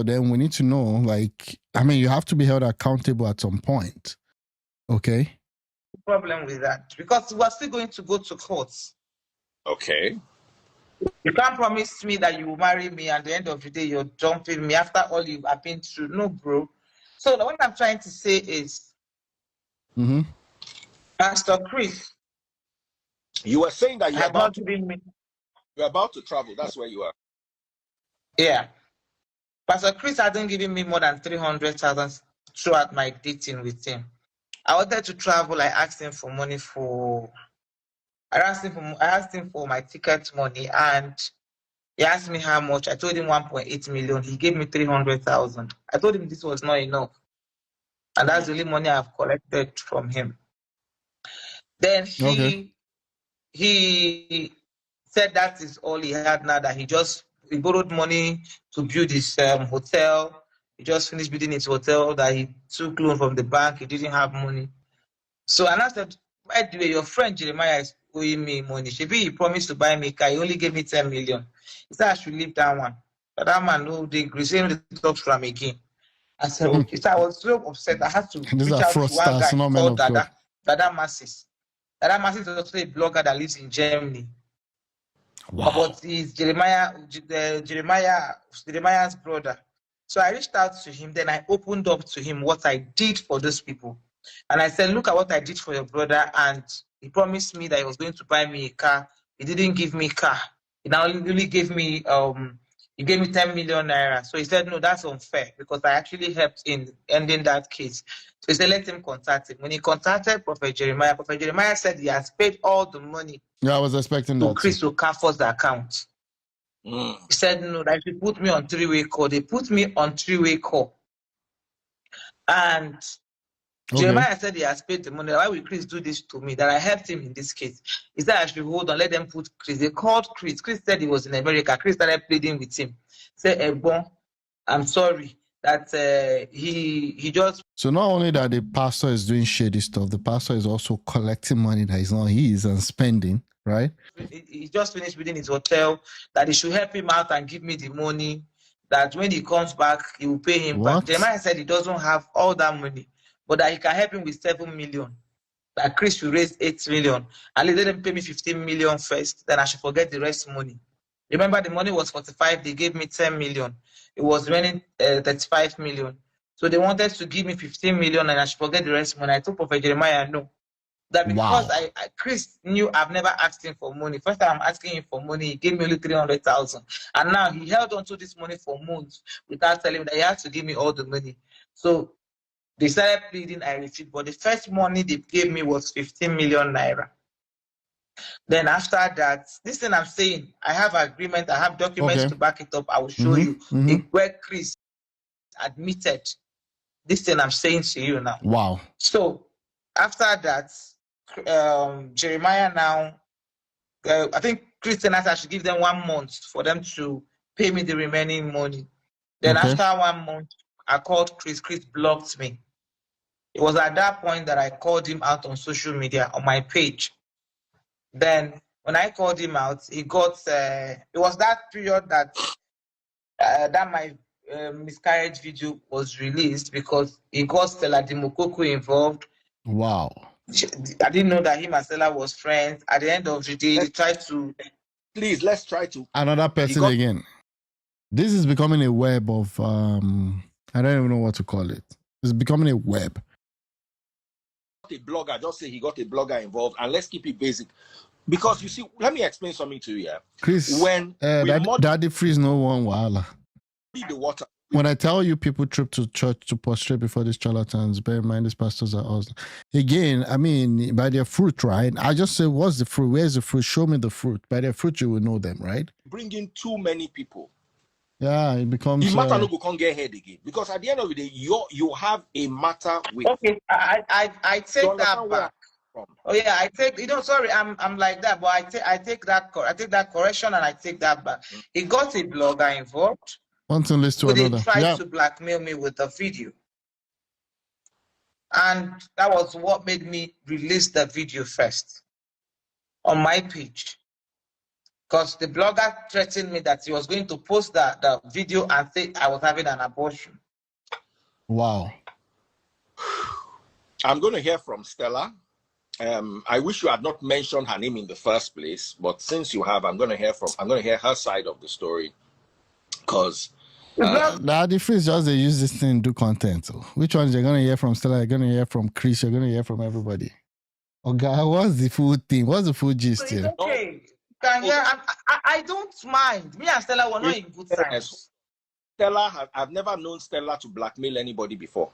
S1: then we need to know, like, I mean, you have to be held accountable at some point. Okay?
S6: Problem with that, because we're still going to go to courts.
S5: Okay.
S6: You can't promise me that you will marry me and at the end of the day you're dumping me after all you have been through. No, bro. So what I'm trying to say is, Pastor Chris,
S5: you were saying that you're about to travel. That's where you are.
S6: Yeah. Pastor Chris hasn't given me more than 300,000 throughout my dating with him. I wanted to travel. I asked him for money I asked him for my ticket money, and he asked me how much. I told him 1.8 million. He gave me 300,000. I told him this was not enough, and that's the only money I've collected from him. Then he said that is all he had now. That he borrowed money to build his hotel. He just finished building his hotel. That he took loan from the bank. He didn't have money. So and I said, by the way, your friend Jeremiah is owing me money. He promised to buy me a car. He only gave me 10 million. He said I should leave that one. But that man, no, they talk from again. I said, okay. So I was so upset. I had to reach out to one guy called Dada Masses. Dada Masses is also a blogger that lives in Germany. Wow. But he's Jeremiah's brother. So I reached out to him. Then I opened up to him what I did for those people. And I said, look at what I did for your brother. And he promised me that he was going to buy me a car. He didn't give me a car. He now really gave me, he gave me 10 million naira. So he said, no, that's unfair because I actually helped in ending that case. So he said, let him contact him. When he contacted Prophet Jeremiah said he has paid all the money.
S1: Yeah, I was expecting
S6: to
S1: that.
S6: Chris Okafor's account. He said, no, that he put me on three-way call. They put me on three-way call. And Jeremiah said he has paid the money. Why will Chris do this to me? That I helped him in this case. He said I should hold on, let them put Chris. They called Chris. Chris said he was in America. Chris started pleading with him. Said, Ebon, I'm sorry that he just.
S1: So not only that the pastor is doing shady stuff, the pastor is also collecting money that is not his and spending, right?
S6: He just finished building his hotel. That he should help him out and give me the money. That when he comes back, he will pay him back. Jeremiah said he doesn't have all that money, but that he can help him with 7 million. That Chris should raise 8 million. And let them pay me 15 million first. Then I should forget the rest money. Remember, the money was 45. They gave me 10 million. It was running 35 million. So they wanted to give me 15 million and I should forget the rest money. I told Prophet Jeremiah no. That because Chris knew I've never asked him for money. First time I'm asking him for money, he gave me only 300,000. And now he held on to this money for months without telling me that he has to give me all the money. So they started pleading, I refused. But the first money they gave me was 15 million naira. Then after that, this thing I'm saying, I have agreement, I have documents to back it up. I will show you where Chris admitted this thing I'm saying to you now.
S1: Wow.
S6: So after that, Jeremiah now I think Christian asked I should give them 1 month for them to pay me the remaining money. Then
S1: Okay.
S6: after 1 month, I called Chris. Chris blocked me. It was at that point that I called him out on social media on my page. Then when I called him out, he got. It was that period that my miscarriage video was released because he got Stella Dimokoko involved.
S1: Wow.
S6: I didn't know that him and Stella was friends. At the end of the day, they tried to.
S5: Please, let's try to.
S1: Another person again. This is becoming a web of I don't even know what to call it. It's becoming a web.
S5: A blogger, just say he got a blogger involved, and let's keep it basic. Because you see, let me explain something to you here.
S1: Chris,
S5: when
S1: Daddy Freeze no one wahala.
S5: the water.
S1: When I tell you people trip to church to prostrate before these charlatans, bear in mind these pastors are us. Again, I mean, by their fruit, right? I just say, what's the fruit? Where's the fruit? Show me the fruit. By their fruit, you will know them, right?
S5: Bring in too many people.
S1: Yeah, it becomes.
S5: The matter no can't get ahead again, because at the end of the day, you have a matter with.
S6: Okay, I take that back. Oh yeah, I take. Sorry, I'm like that, but I take that correction and I take that back. He got a blogger involved.
S1: One thing leads to another.
S6: They tried to blackmail me with a video, and that was what made me release the video first on my page. Because the blogger threatened me that he was going to post the video and say I was having an abortion.
S1: Wow.
S5: I'm going to hear from Stella. I wish you had not mentioned her name in the first place, but since you have, I'm going to hear her side of the story. Because
S1: the Freeze just they use this thing to do content. So which ones you're going to hear from Stella? You're going to hear from Chris. You're going to hear from everybody. Okay, what's the food thing? What's the food gist here?
S6: Okay. I don't mind. Me and Stella were not in good times.
S5: I've never known Stella to blackmail anybody before.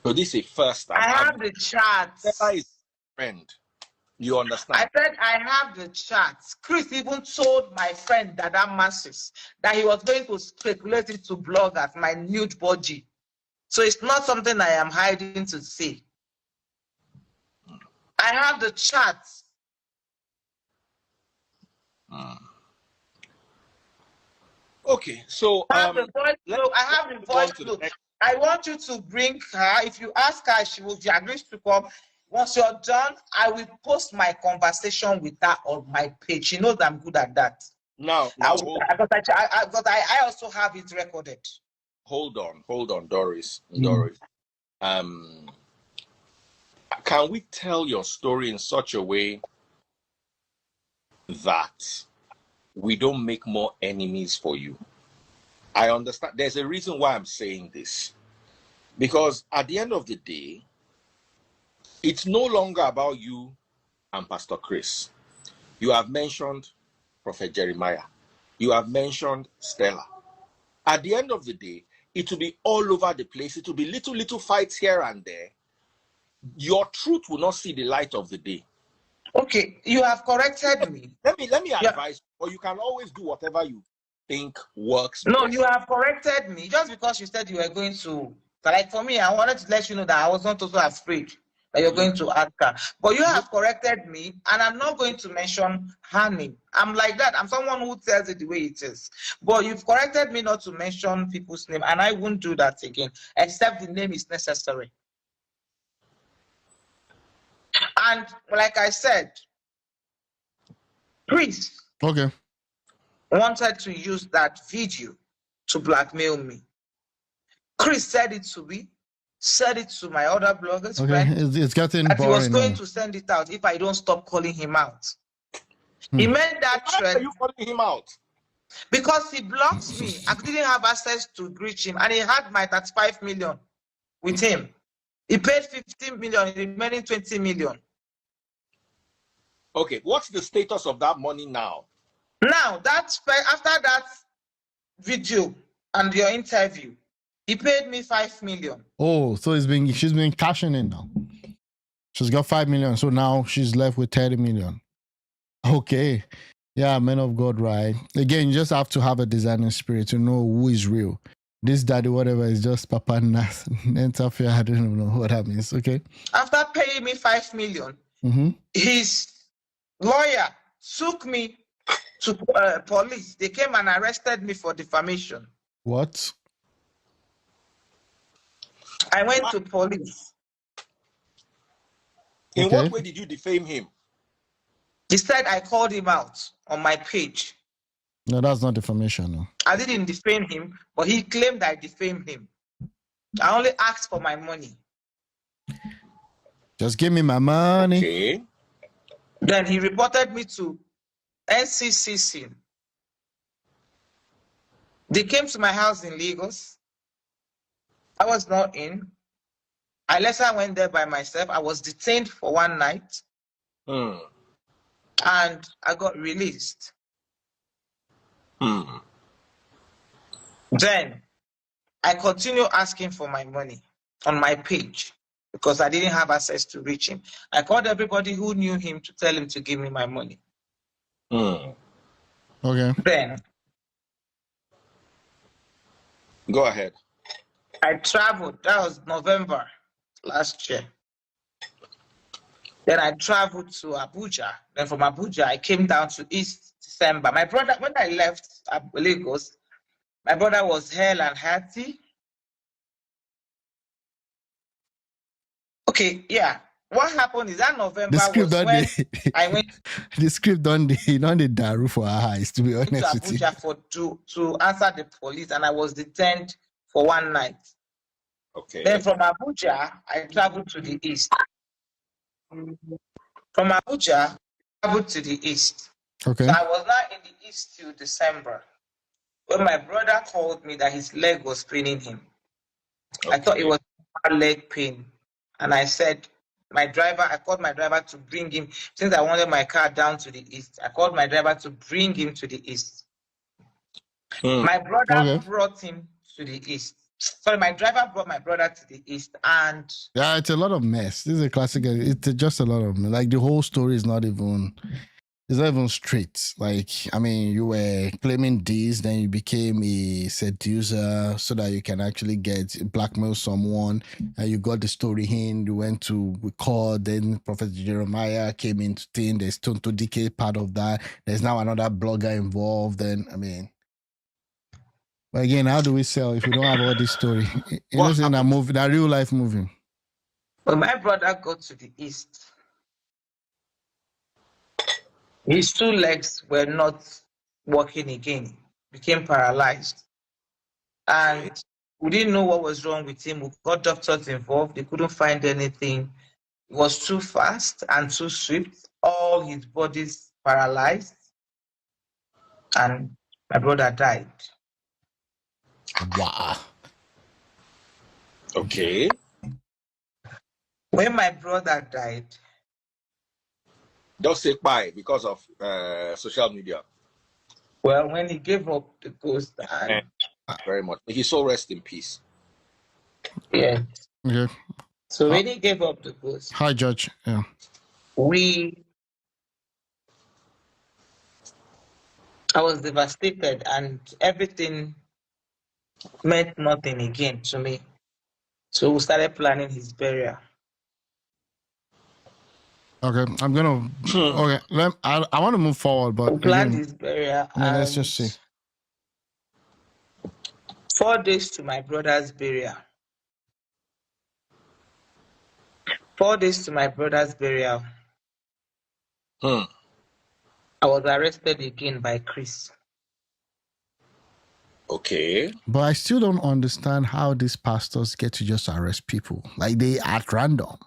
S5: So this is a first time.
S6: I have the chats.
S5: Stella is a friend. You understand?
S6: I said I have the chats. Chris even told my friend Dada Masses that he was going to speculate it to bloggers, my nude body. So it's not something I am hiding to say. I have the chats.
S5: Okay, so
S6: I have the voice note. I want you to bring her. If you ask her, she agrees to come. Once you're done, I will post my conversation with her on my page. She knows I'm good at that.
S5: Now
S6: I also have it recorded.
S5: Hold on, Doris. Doris. Can we tell your story in such a way that we don't make more enemies for you? I understand. There's a reason why I'm saying this. Because at the end of the day, it's no longer about you and Pastor Chris. You have mentioned Prophet Jeremiah. You have mentioned Stella. At the end of the day, it will be all over the place. It will be little fights here and there. Your truth will not see the light of the day.
S6: Okay, you have corrected me.
S5: Let me advise, or you can always do whatever you think works.
S6: No, you have corrected me. Just because you said you were going to, like for me, I wanted to let you know that I was not also afraid that you're going to ask her. But you have corrected me, and I'm not going to mention her name. I'm like that. I'm someone who tells it the way it is. But you've corrected me not to mention people's name, and I won't do that again, except the name is necessary. And like I said, Chris wanted to use that video to blackmail me. Chris said it to me, said it to my other bloggers.
S1: It's getting
S6: that
S1: boring.
S6: He was going to send it out if I don't stop calling him out. He made that threat.
S5: Why are you calling him out?
S6: Because he blocked me. I didn't have access to reach him, and he had my 35 million with him. He paid 15 million, remaining 20 million.
S5: Okay, what's the status of that money now?
S6: Now, after that video and your interview, he paid me 5 million.
S1: Oh, so she's been cashing in now. She's got 5 million, so now she's left with 30 million. Okay. Yeah, man of God, right? Again, you just have to have a designing spirit to know who is real. This daddy, whatever, is just Papa Nas. Interfere, I don't even know what that means, okay?
S6: After paying me 5 million, his lawyer took me to police. They came and arrested me for defamation.
S1: What?
S6: I went to police.
S5: In
S1: Okay.
S5: what way did you defame him?
S6: He said I called him out on my page.
S1: No, that's not defamation. No.
S6: I didn't defame him, but he claimed I defamed him. I only asked for my money.
S1: Just give me my money.
S5: Okay.
S6: Then he reported me to NCCC. They came to my house in Lagos. I was not in. I later went there by myself. I was detained for one night.
S5: Hmm.
S6: And I got released.
S5: Hmm.
S6: Then I continued asking for my money on my page because I didn't have access to reach him. I called everybody who knew him to tell him to give me my money.
S5: Hmm.
S1: Okay.
S6: Then
S5: Go ahead.
S6: I traveled. That was November last year. Then I traveled to Abuja. Then from Abuja, I came down to East December. My brother, when I left Lagos, my brother was hale and hearty. Okay, yeah. What happened is that November
S1: The script
S6: was
S1: done
S6: when
S1: the
S6: I went
S1: the script done the daru for our eyes, to be
S6: to
S1: honest with you.
S6: Abuja to answer the police, and I was detained for one night.
S5: Okay.
S6: Then from Abuja, I traveled to the east. From Abuja, I traveled to the east.
S1: Okay.
S6: So I was not in the east till December. When my brother called me that his leg was paining him. I thought it was leg pain. And I said, I called my driver to bring him, since I wanted my car down to the east. I called my driver to bring him to the east.
S5: Hmm.
S6: My brother
S1: Okay.
S6: brought him to the east. Sorry, my driver brought my brother to the east, and
S1: Yeah, it's a lot of mess. This is a classic. It's just a lot of mess. Like the whole story is not even. It's not even straight. Like, I mean, you were claiming this, then you became a seducer so that you can actually blackmail someone. And you got the story in, you went to record, then Prophet Jeremiah came into thing. There's Tonto DK part of that. There's now another blogger involved. Then, I mean, but again, how do we sell if we don't have all this story? You know, saying that movie, that real life movie.
S6: when my brother got to the east, his two legs were not working again, became paralyzed. And we didn't know what was wrong with him. We got doctors involved. They couldn't find anything. It was too fast and too swift. All his body's paralyzed. And my brother died.
S1: Wow.
S5: Okay.
S6: When my brother died,
S5: Just say bye because of social media.
S6: well, when he gave up the ghost, and
S5: Very much. May his soul rest in peace.
S6: yeah.
S1: Okay.
S6: So when he gave up the ghost,
S1: Hi, Judge. Yeah.
S6: I was devastated, and everything meant nothing again to me. So we started planning his burial.
S1: Okay, I'm gonna. Okay, I want to move forward, but
S6: We planned
S1: again,
S6: his burial.
S1: let's just see.
S6: 4 days to my brother's burial. 4 days to my brother's burial.
S5: Hmm.
S6: I was arrested again by Chris.
S5: Okay.
S1: But I still don't understand how these pastors get to just arrest people like they at random.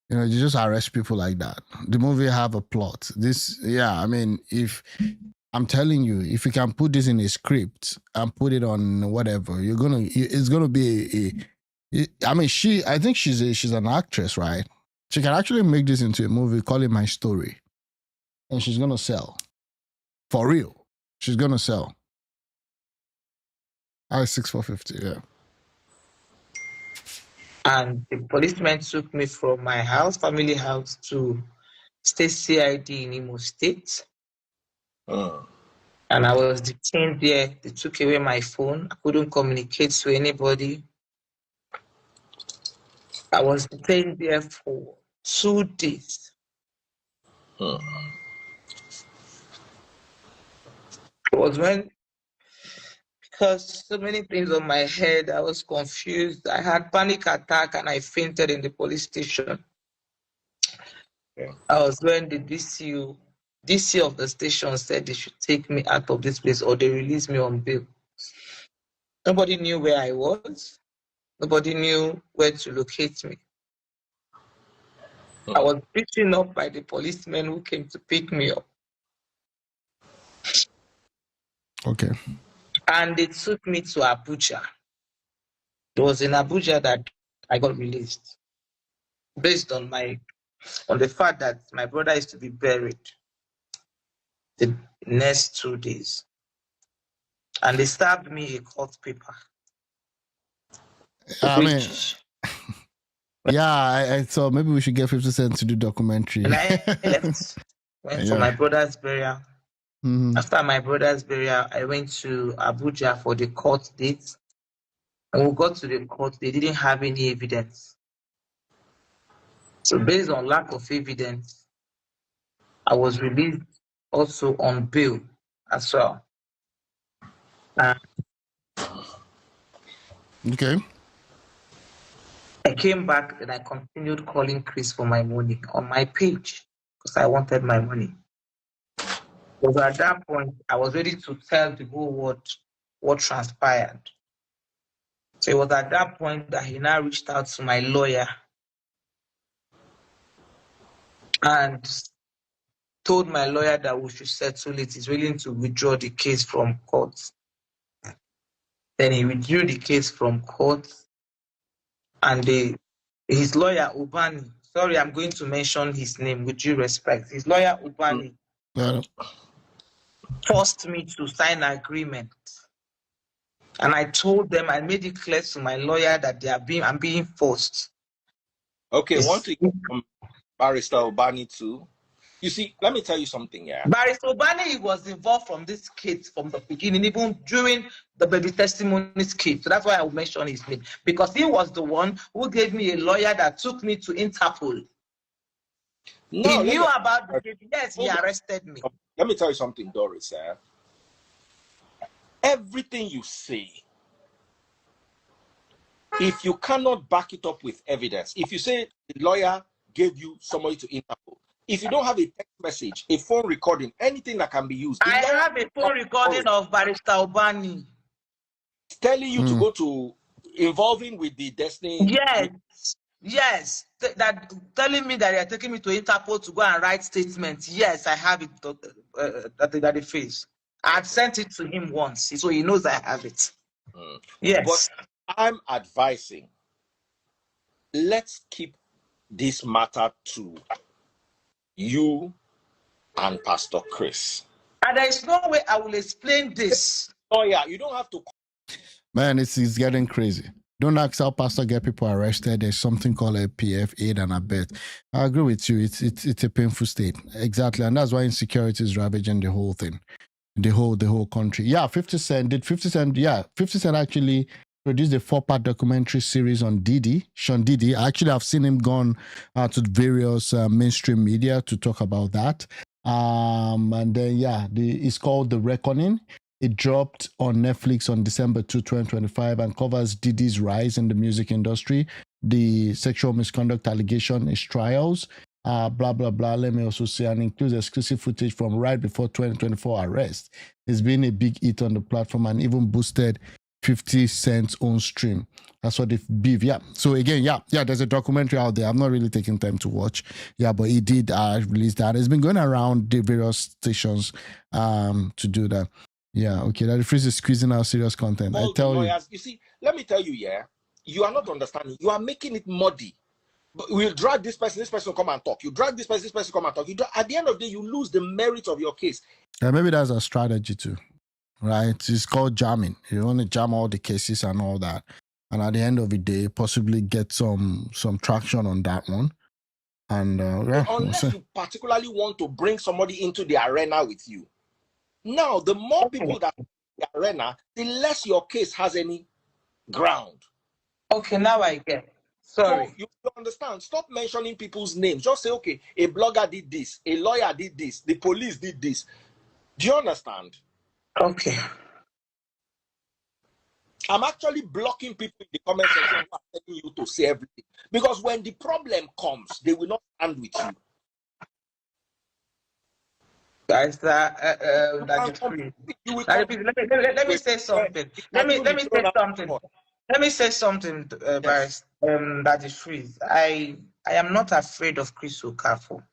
S1: You know, you just arrest people like that. The movie have a plot. I mean, if I'm telling you, if you can put this in a script and put it on whatever, it's gonna be I think she's an actress, right? She can actually make this into a movie, call it My Story, and she's gonna sell for real. She's gonna sell. I-6450, yeah.
S6: And the policemen took me from my house, family house, to State CID in Imo State. And I was detained there. They took away my phone. I couldn't communicate to anybody. I was detained there for 2 days. It was when, because so many things on my head, I was confused. I had panic attack and I fainted in the police station.
S5: Yeah.
S6: I was when the DC of the station said they should take me out of this place or they release me on bail. Nobody knew where I was. Nobody knew where to locate me. I was beaten up by the policemen who came to pick me up.
S1: Okay.
S6: And they took me to Abuja. It was in Abuja that I got released, based on the fact that my brother is to be buried the next 2 days. And they served me a court paper.
S1: I mean,
S6: Which,
S1: yeah, so maybe we should get 50 Cent to do documentary.
S6: and I left, went for
S1: Yeah.
S6: my brother's burial.
S1: Mhm.
S6: After my brother's burial, I went to Abuja for the court date. When we got to the court, they didn't have any evidence. So based on lack of evidence, I was released also on bail as well.
S1: Okay.
S6: I came back and I continued calling Chris for my money on my page because I wanted my money. Because at that point, I was ready to tell the whole world what transpired. So it was at that point that he now reached out to my lawyer and told my lawyer that we should settle it. He's willing to withdraw the case from court. Then he withdrew the case from court, and his lawyer, Ubani, sorry, I'm going to mention his name with due respect. His lawyer, Ubani, forced me to sign an agreement. And I told them, I made it clear to my lawyer that I'm being forced.
S5: Okay, one thing from Barrister Obani too. You see, let me tell you something, yeah.
S6: Barrister Obani was involved from this case from the beginning, even during the baby testimony case. So that's why I will mention his name. Because he was the one who gave me a lawyer that took me to Interpol.
S5: No,
S6: he knew about the case. Yes, he arrested me.
S5: Let me tell you something, Doris. Everything you say, if you cannot back it up with evidence, if you say the lawyer gave you somebody to Interpol, if you don't have a text message, a phone recording, anything that can be used.
S6: I have a phone recording of Barrister Obani
S5: telling you to go to involving with the Destiny.
S6: Yes. That telling me that they are taking me to Interpol to go and write statements. Yes, I have it that the face. I've sent it to him once, so he knows I have it. Yes.
S5: But I'm advising, let's keep this matter to you and Pastor Chris.
S6: And there is no way I will explain this.
S5: Oh yeah, you don't have to.
S1: Man, it's getting crazy. Don't ask how pastor get people arrested. There's something called a PF, aid and abet. I agree with you. It's a painful state. Exactly. And that's why insecurity is ravaging the whole thing. The whole country. Yeah, 50 Cent actually produced a 4-part documentary series on Sean Diddy. Actually, I've seen him gone to various mainstream media to talk about that. And then, it's called The Reckoning. It dropped on Netflix on December 2, 2025 and covers Diddy's rise in the music industry, the sexual misconduct allegation, his trials, blah, blah, blah. Let me also say, and includes exclusive footage from right before 2024 arrest. It's been a big hit on the platform and even boosted 50 Cent's own stream. That's what they've beef. Yeah. So again, there's a documentary out there. I'm not really taking time to watch. Yeah, but he did release that. It's been going around the various stations to do that. Yeah, okay. That freeze is squeezing out serious content.
S5: All
S1: I tell
S5: lawyers, you see, let me tell you, you are not understanding. You are making it muddy. But we'll drag this person will come and talk. You drag this person will come and talk. At the end of the day, you lose the merit of your case.
S1: Yeah, maybe that's a strategy too, right? It's called jamming. You want to jam all the cases and all that. And at the end of the day, possibly get some traction on that one. And
S5: unless you particularly want to bring somebody into the arena with you. Now, the more people that are in the arena, the less your case has any ground.
S6: Okay, now I get it. Sorry.
S5: So you understand? Stop mentioning people's names. Just say, okay, a blogger did this, a lawyer did this, the police did this. Do you understand?
S6: Okay.
S5: I'm actually blocking people in the comment section who are telling you to say everything. Because when the problem comes, they will not stand with you.
S6: Guys, that
S5: You
S6: that
S5: can
S6: is free.
S5: compete, you will
S6: Let
S5: compete
S6: me
S5: with
S6: say something.
S5: you
S6: Let
S5: might
S6: me
S5: even
S6: let
S5: be
S6: me
S5: thrown
S6: say
S5: out of
S6: something.
S5: court.
S6: Let me say something,
S5: Yes.
S6: that is free. I am not afraid of Chris Okafor.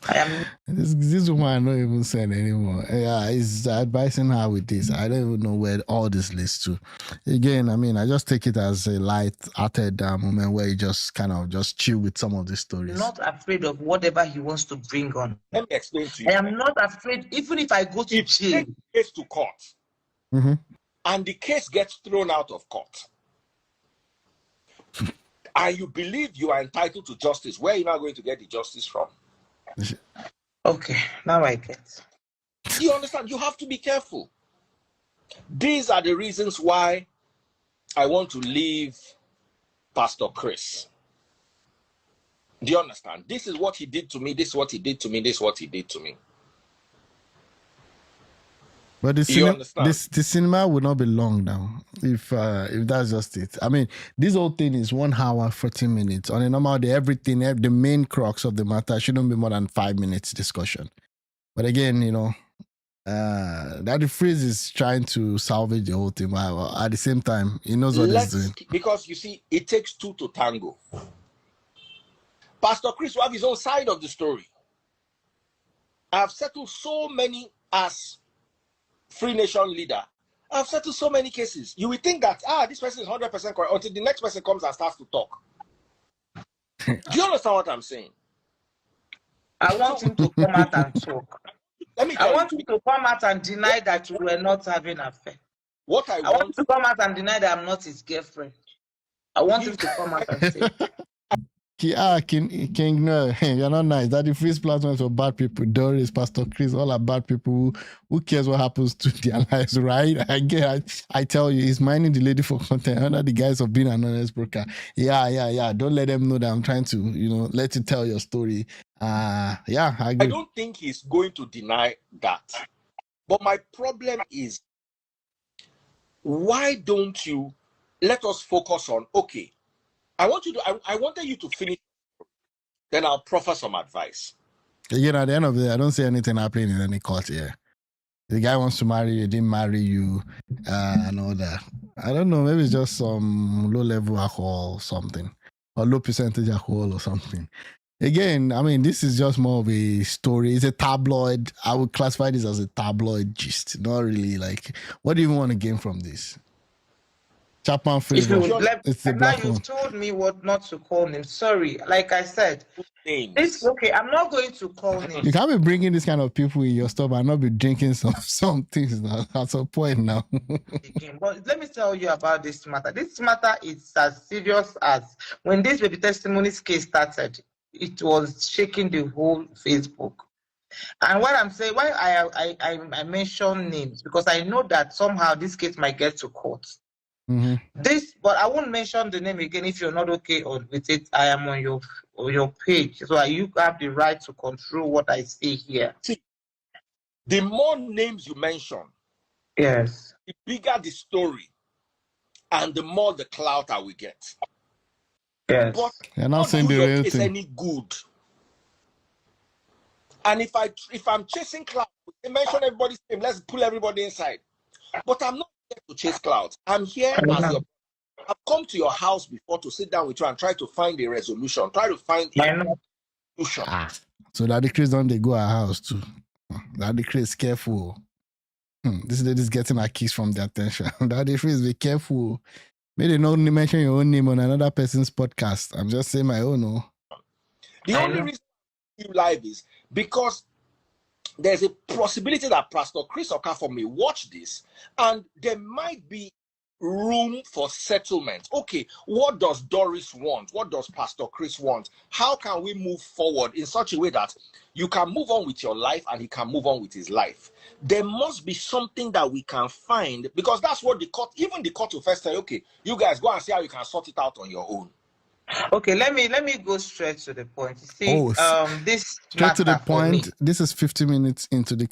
S6: I am.
S1: This woman I'm not even saying anymore. Yeah, he's advising her with this. I don't even know where all this leads to. Again, I mean, I just take it as a light-hearted moment where you just kind of just chill with some of these stories.
S6: Not afraid of whatever he wants to bring on.
S5: Let me explain to you.
S6: I am not afraid, even if I go to
S5: If you
S6: jail.
S5: take the case to court and the case gets thrown out of court, and you believe you are entitled to justice, where are you now going to get the justice from?
S6: Okay, now I get.
S5: You understand? You have to be careful. These are the reasons why I want to leave Pastor Chris. Do you understand? This is what he did to me. This is what he did to me. This is what he did to me.
S1: But the cinema will not be long now if that's just it. I mean, this whole thing is 1 hour 40 minutes. On a normal day, everything, the main crux of the matter shouldn't be more than 5 minutes discussion. But again, you know, Daddy Freeze is trying to salvage the whole thing. But at the same time, he knows what he's doing.
S5: Because you see, it takes two to tango. Pastor Chris will have his own side of the story. I've settled so many as Free Nation leader. I've settled so many cases. You will think that, this person is 100% correct until the next person comes and starts to talk. Do you understand what I'm saying?
S6: I want him to come out and talk. I want him to come out and deny that we were not having an affair.
S5: What I
S6: want him to come out and deny that I'm not his girlfriend. I want him to come out and say.
S1: King, no, you're not nice. That the Freeze platform is for bad people. Doris, Pastor Chris, all are bad people. Who cares what happens to their lives, right? I tell you, he's minding the lady for content under the guise of being an honest broker. Yeah. Don't let them know that I'm trying to, let you tell your story. I agree.
S5: I don't think he's going to deny that. But my problem is, why don't you let us focus on, okay, I wanted you to finish, then I'll proffer some advice.
S1: Again, at the end of the day, I don't see anything happening in any court here. The guy wants to marry you, didn't marry you, and all that. I don't know, maybe it's just some low-level alcohol or something, or low percentage alcohol or something. Again, I mean, this is just more of a story. It's a tabloid. I would classify this as a tabloid gist. Not really like, what do you want to gain from this? Chapman Favor.
S6: It's the black one. Now you've told me what not to call him. Sorry, like I said, okay. I'm not going to call him.
S1: You can't be bringing this kind of people in your stuff and not be drinking some things now. At some point now.
S6: But let me tell you about this matter. This matter is as serious as when this baby testimonies case started. It was shaking the whole Facebook. And what I'm saying, why I mention names, because I know that somehow this case might get to court. But I won't mention the name again if you're not okay with it. I am on your page, so you have the right to control what I say here.
S5: See, the more names you mention,
S6: yes,
S5: the bigger the story, and the more the clout I will get.
S6: Yes,
S5: but
S1: you're not saying the real thing.
S5: Any good? And if I'm chasing clout, they mention everybody's name. Let's pull everybody inside. But I'm not here to chase clout. I'm here as your. I've come to your house before to sit down with you and try to find a resolution. Try to find a solution.
S1: So Daddy Chris don't they go our house too? Daddy Chris, careful. This lady's getting her keys from the attention. Daddy Chris, be careful. Maybe they don't mention your own name on another person's podcast. I'm just saying my own. No.
S5: The only reason you live is because there's a possibility that Pastor Chris Okafor may watch this and there might be room for settlement. Okay, what does Doris want? What does Pastor Chris want? How can we move forward in such a way that you can move on with your life and he can move on with his life? There must be something that we can find, because that's what even the court will first say, okay, you guys go and see how you can sort it out on your own.
S6: Okay, let me go straight to the point. You see,
S1: Oh,
S6: this
S1: straight to the
S6: matter for me.
S1: point. This is 50 minutes into the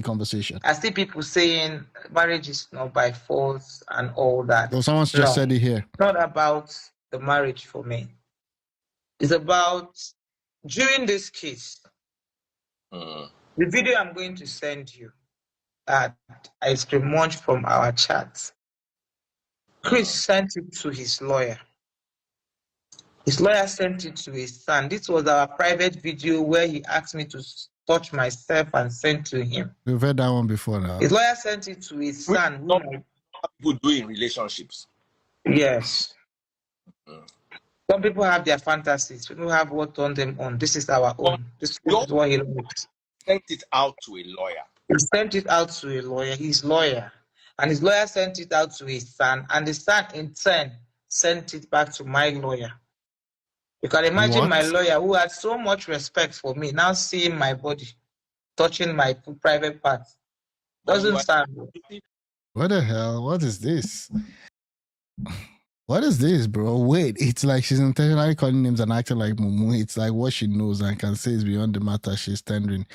S1: conversation.
S6: I see people saying marriage is not by force and all that.
S1: So someone's just said it here.
S6: It's not about the marriage for me. It's about during this case. The video I'm going to send you that I screenshot from our chat. Chris sent it to his lawyer. His lawyer sent it to his son. This was our private video where he asked me to touch myself and send to him.
S1: We've heard that one before now.
S6: His lawyer sent it to his son.
S5: Not people do in relationships.
S6: Yes. Some people have their fantasies. People have what turned them on. This is our own. This is what he likes.
S5: Sent it out to a lawyer.
S6: He sent it out to a lawyer, his lawyer. And his lawyer sent it out to his son. And the son, in turn, sent it back to my lawyer. You can imagine my lawyer, who had so much respect for me, now seeing my body, touching my private parts. Doesn't sound good.
S1: What the hell? What is this? What is this, bro? Wait, it's like she's intentionally calling names and acting like Mumu. It's like what she knows and can say is beyond the matter she's tendering.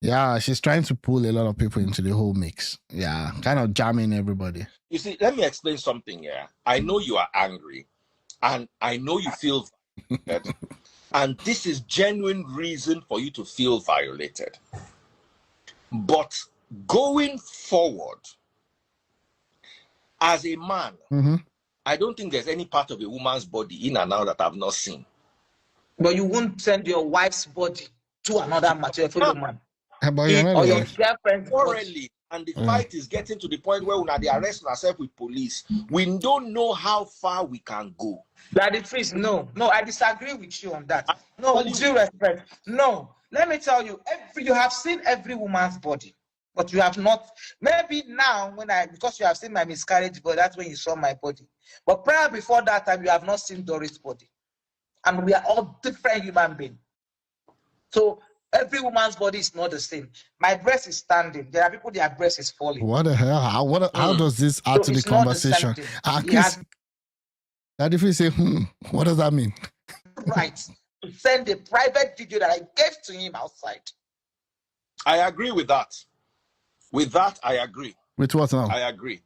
S1: Yeah, she's trying to pull a lot of people into the whole mix. Yeah, kind of jamming everybody.
S5: You see, let me explain something here. I know you are angry, and I know you feel violated, and this is genuine reason for you to feel violated. But going forward, as a man, I don't think there's any part of a woman's body in and out that I've not seen.
S6: But you won't send your wife's body to another fellow man.
S1: Or
S6: your girlfriend's
S5: body. And the fight is getting to the point where when they arrest ourselves with police, we don't know how far we can go.
S6: That the truth, no, I disagree with you on that. No, with due respect, no. Let me tell you, you have seen every woman's body, but you have not. Maybe now, because you have seen my miscarriage body, that's when you saw my body. But prior before that time, you have not seen Doris' body, and we are all different human beings. So every woman's body is not the same. My breast is standing. There are people their breast is falling.
S1: What the hell? How does this add to the conversation? That if we say, what does that mean?
S6: Right. To send a private video that I gave to him outside.
S5: I agree with that. With that, I agree.
S1: With what now?
S5: I agree.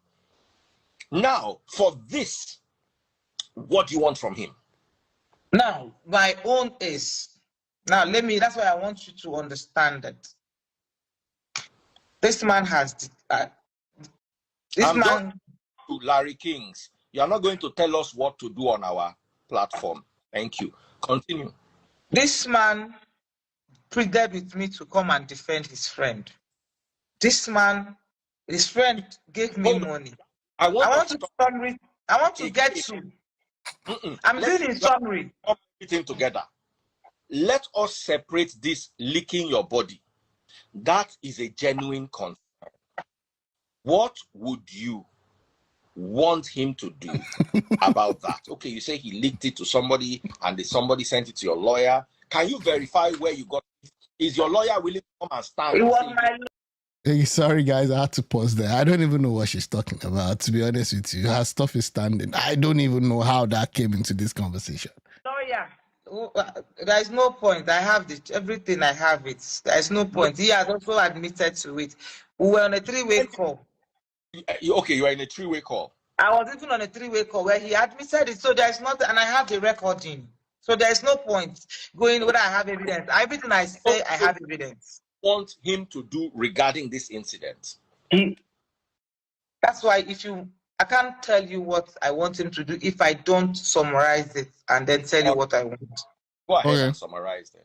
S5: Now, for this, what do you want from him?
S6: Now, my own is, that's why I want you to understand that this man has,
S5: to Larry Kings, you are not going to tell us what to do on our platform. Thank you. Continue.
S6: This man pleaded with me to come and defend his friend. This man, his friend gave me money. I want to get to. I'm doing in summary.
S5: Everything together. Let us separate this licking your body. That is a genuine concern. What would you want him to do about that? Okay, you say he leaked it to somebody and somebody sent it to your lawyer. Can you verify where you got it? Is your lawyer willing to come and stand?
S6: It was my
S1: Hey, sorry guys, I had to pause there. I don't even know what she's talking about, to be honest with you. Her stuff is standing. I don't even know how that came into this conversation.
S6: lawyer. There is no point. I have everything. I have it. There is no point. He has also admitted to it. We were on a three-way call.
S5: Okay, you are in a three-way call.
S6: I was even on a three-way call where he admitted it. So there's not, and I have the recording. So there's no point going whether I have evidence. Everything I say, I have evidence.
S5: Want him to do regarding this incident?
S6: That's why I can't tell you what I want him to do if I don't summarize it and then tell you what I want.
S5: Go ahead and summarize then.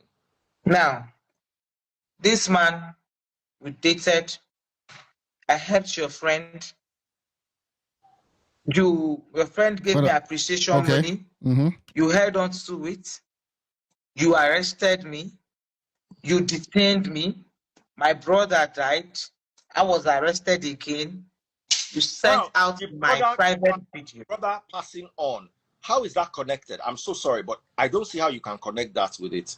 S6: Now, this man, we dated. I helped your friend. Your friend gave me appreciation money.
S1: Mm-hmm.
S6: You held on to it. You arrested me. You detained me. My brother died. I was arrested again. You sent out my private video.
S5: Brother passing on. How is that connected? I'm so sorry, but I don't see how you can connect that with it.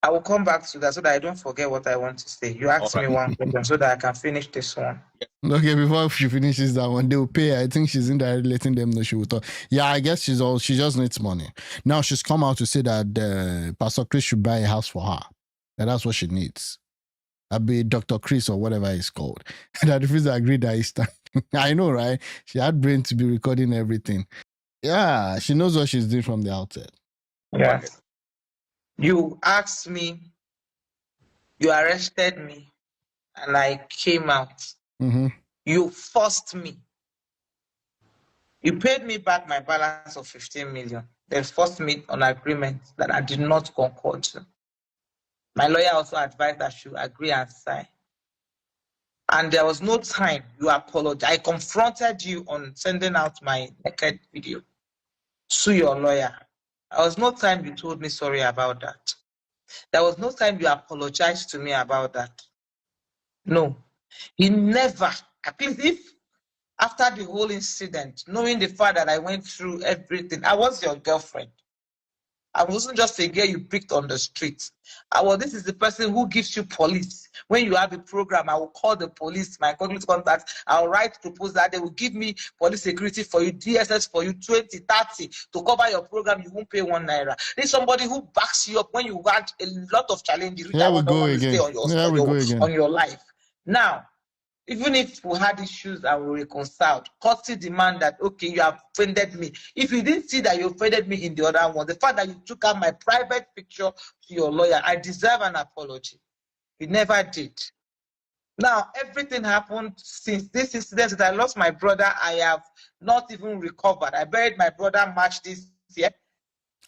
S6: I will come back to that so that I don't forget what I want to say. You
S5: All
S6: asked
S5: right.
S6: me one question so that I can finish this one.
S1: Okay, before she finishes that one, they will pay her. I think she's indirectly letting them know she will talk. Yeah, I guess she just needs money. Now she's come out to say that Pastor Chris should buy a house for her. And that's what she needs. I'll be Dr. Chris or whatever he's called. And I refuse to agree that he's I know, right? She had brain to be recording everything. Yeah, she knows what she's doing from the outset.
S6: Yeah. You asked me, you arrested me, and I came out.
S1: Mm-hmm.
S6: You forced me. You paid me back my balance of 15 million. Then forced me on agreement that I did not concord to. My lawyer also advised I should agree and sign. And there was no time you apologized. I confronted you on sending out my naked video. Sue your lawyer. There was no time you told me sorry about that. There was no time you apologized to me about that. No. He never, at least if after the whole incident, knowing the fact that I went through everything, I was your girlfriend. I wasn't just a girl you picked on the street. This is the person who gives you police. When you have a program, I will call the police, my contact, I'll write proposal, they will give me police security for you, DSS for you, 20, 30, to cover your program, you won't pay 1 naira. There's somebody who backs you up when you had a lot of challenges, which
S1: Here
S6: I
S1: we
S6: don't
S1: go
S6: want to
S1: again.
S6: stay on your,
S1: Here we go again.
S6: on your life. Now, even if we had issues and we reconciled, courtesy demand that, okay, you have offended me. If you didn't see that you offended me in the other one, the fact that you took out my private picture to your lawyer, I deserve an apology. You never did. Now, everything happened since this incident that I lost my brother. I have not even recovered. I buried my brother March this year.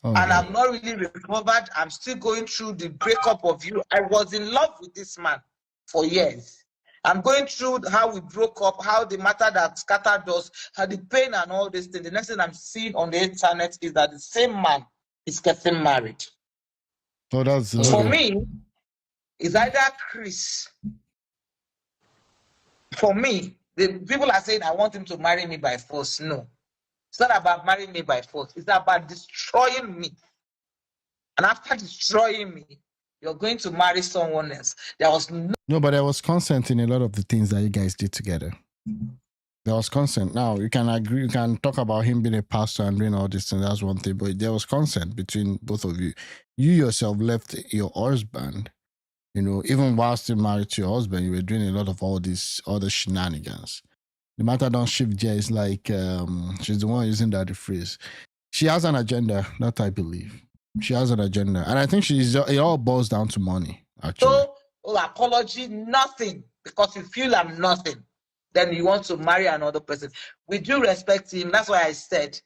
S6: And I'm not really recovered. I'm still going through the breakup of you. I was in love with this man for years. I'm going through how we broke up, how the matter that scattered us, how the pain and all this thing. The next thing I'm seeing on the internet is that the same man is getting married.
S1: Oh, that's
S6: For me, it's either Chris. For me, the people are saying I want him to marry me by force. No. It's not about marrying me by force. It's about destroying me. And after destroying me, you're going to marry someone else. There was
S1: no, but there was consent in a lot of the things that you guys did together. There was consent. Now, you can agree, you can talk about him being a pastor and doing all this things. That's one thing. But there was consent between both of you. You yourself left your husband, even while still married to your husband, you were doing a lot of all these other shenanigans. The matter don't shift there. It's like she's the one using that phrase. She has an agenda, that I believe. She has an agenda. And I think it all boils down to money, actually.
S6: No apology, nothing. Because you feel I'm nothing. Then you want to marry another person. With due respect to him, that's why I said,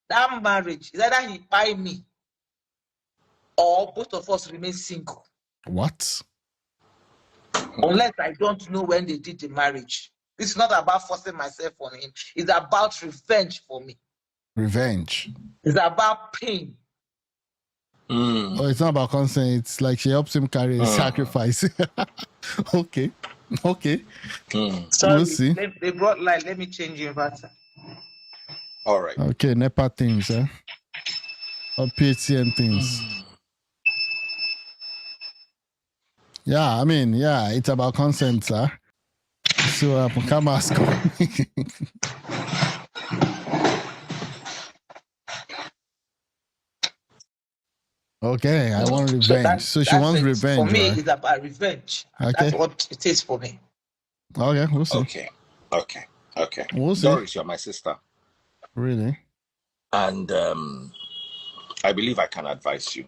S6: that marriage is either he buy me or both of us remain single.
S1: What?
S6: Unless I don't know when they did the marriage. It's not about forcing myself on him. It's about revenge for me.
S1: Revenge?
S6: It's about pain.
S1: Oh, it's not about consent. It's like she helps him carry a sacrifice. Okay.
S6: Sorry,
S1: we'll see.
S6: They brought light. Let me change inverter.
S5: All right.
S1: Okay, NEPA things, or PHCN things. Yeah, it's about consent, sir. So come ask. Okay, I want revenge. So she wants revenge.
S6: For me,
S1: right?
S6: it's about revenge.
S1: Okay.
S6: That's what it is for me.
S1: Okay, we'll see.
S5: Okay.
S1: We'll see.
S5: Doris, you're my sister.
S1: Really?
S5: And I believe I can advise you.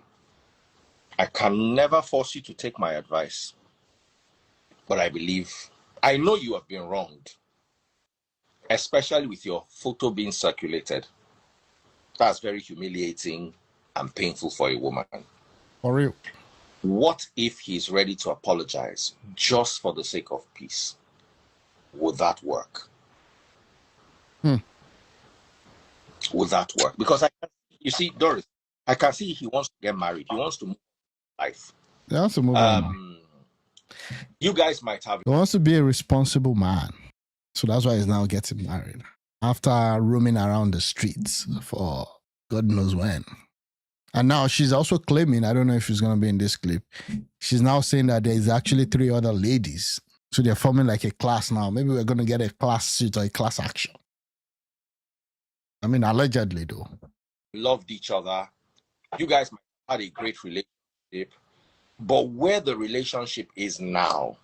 S5: I can never force you to take my advice. But I know you have been wronged. Especially with your photo being circulated. That's very humiliating and painful for a woman.
S1: For real.
S5: What if he's ready to apologize just for the sake of peace? Would that work? Would that work? Because you see, Doris, I can see he wants to get married. He wants to move on life.
S1: He wants to move on.
S5: You guys might have.
S1: He wants to be a responsible man. So that's why he's now getting married. After roaming around the streets for God knows when. And now she's also claiming, I don't know if she's going to be in this clip, she's now saying that there's actually 3 other ladies. So they're forming like a class now. Maybe we're going to get a class suit or a class action. I mean, allegedly though.
S5: Loved each other. You guys might have had a great relationship. But where the relationship is now,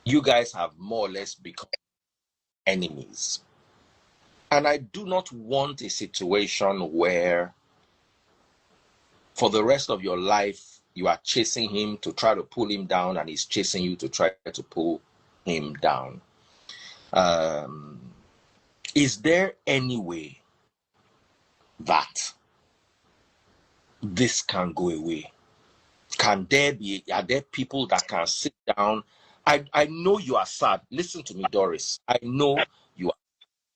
S5: you guys have more or less become enemies. And I do not want a situation where for the rest of your life, you are chasing him to try to pull him down, and he's chasing you to try to pull him down. Is there any way that this can go away? Are there people that can sit down? I know you are sad. Listen to me, Doris. I know you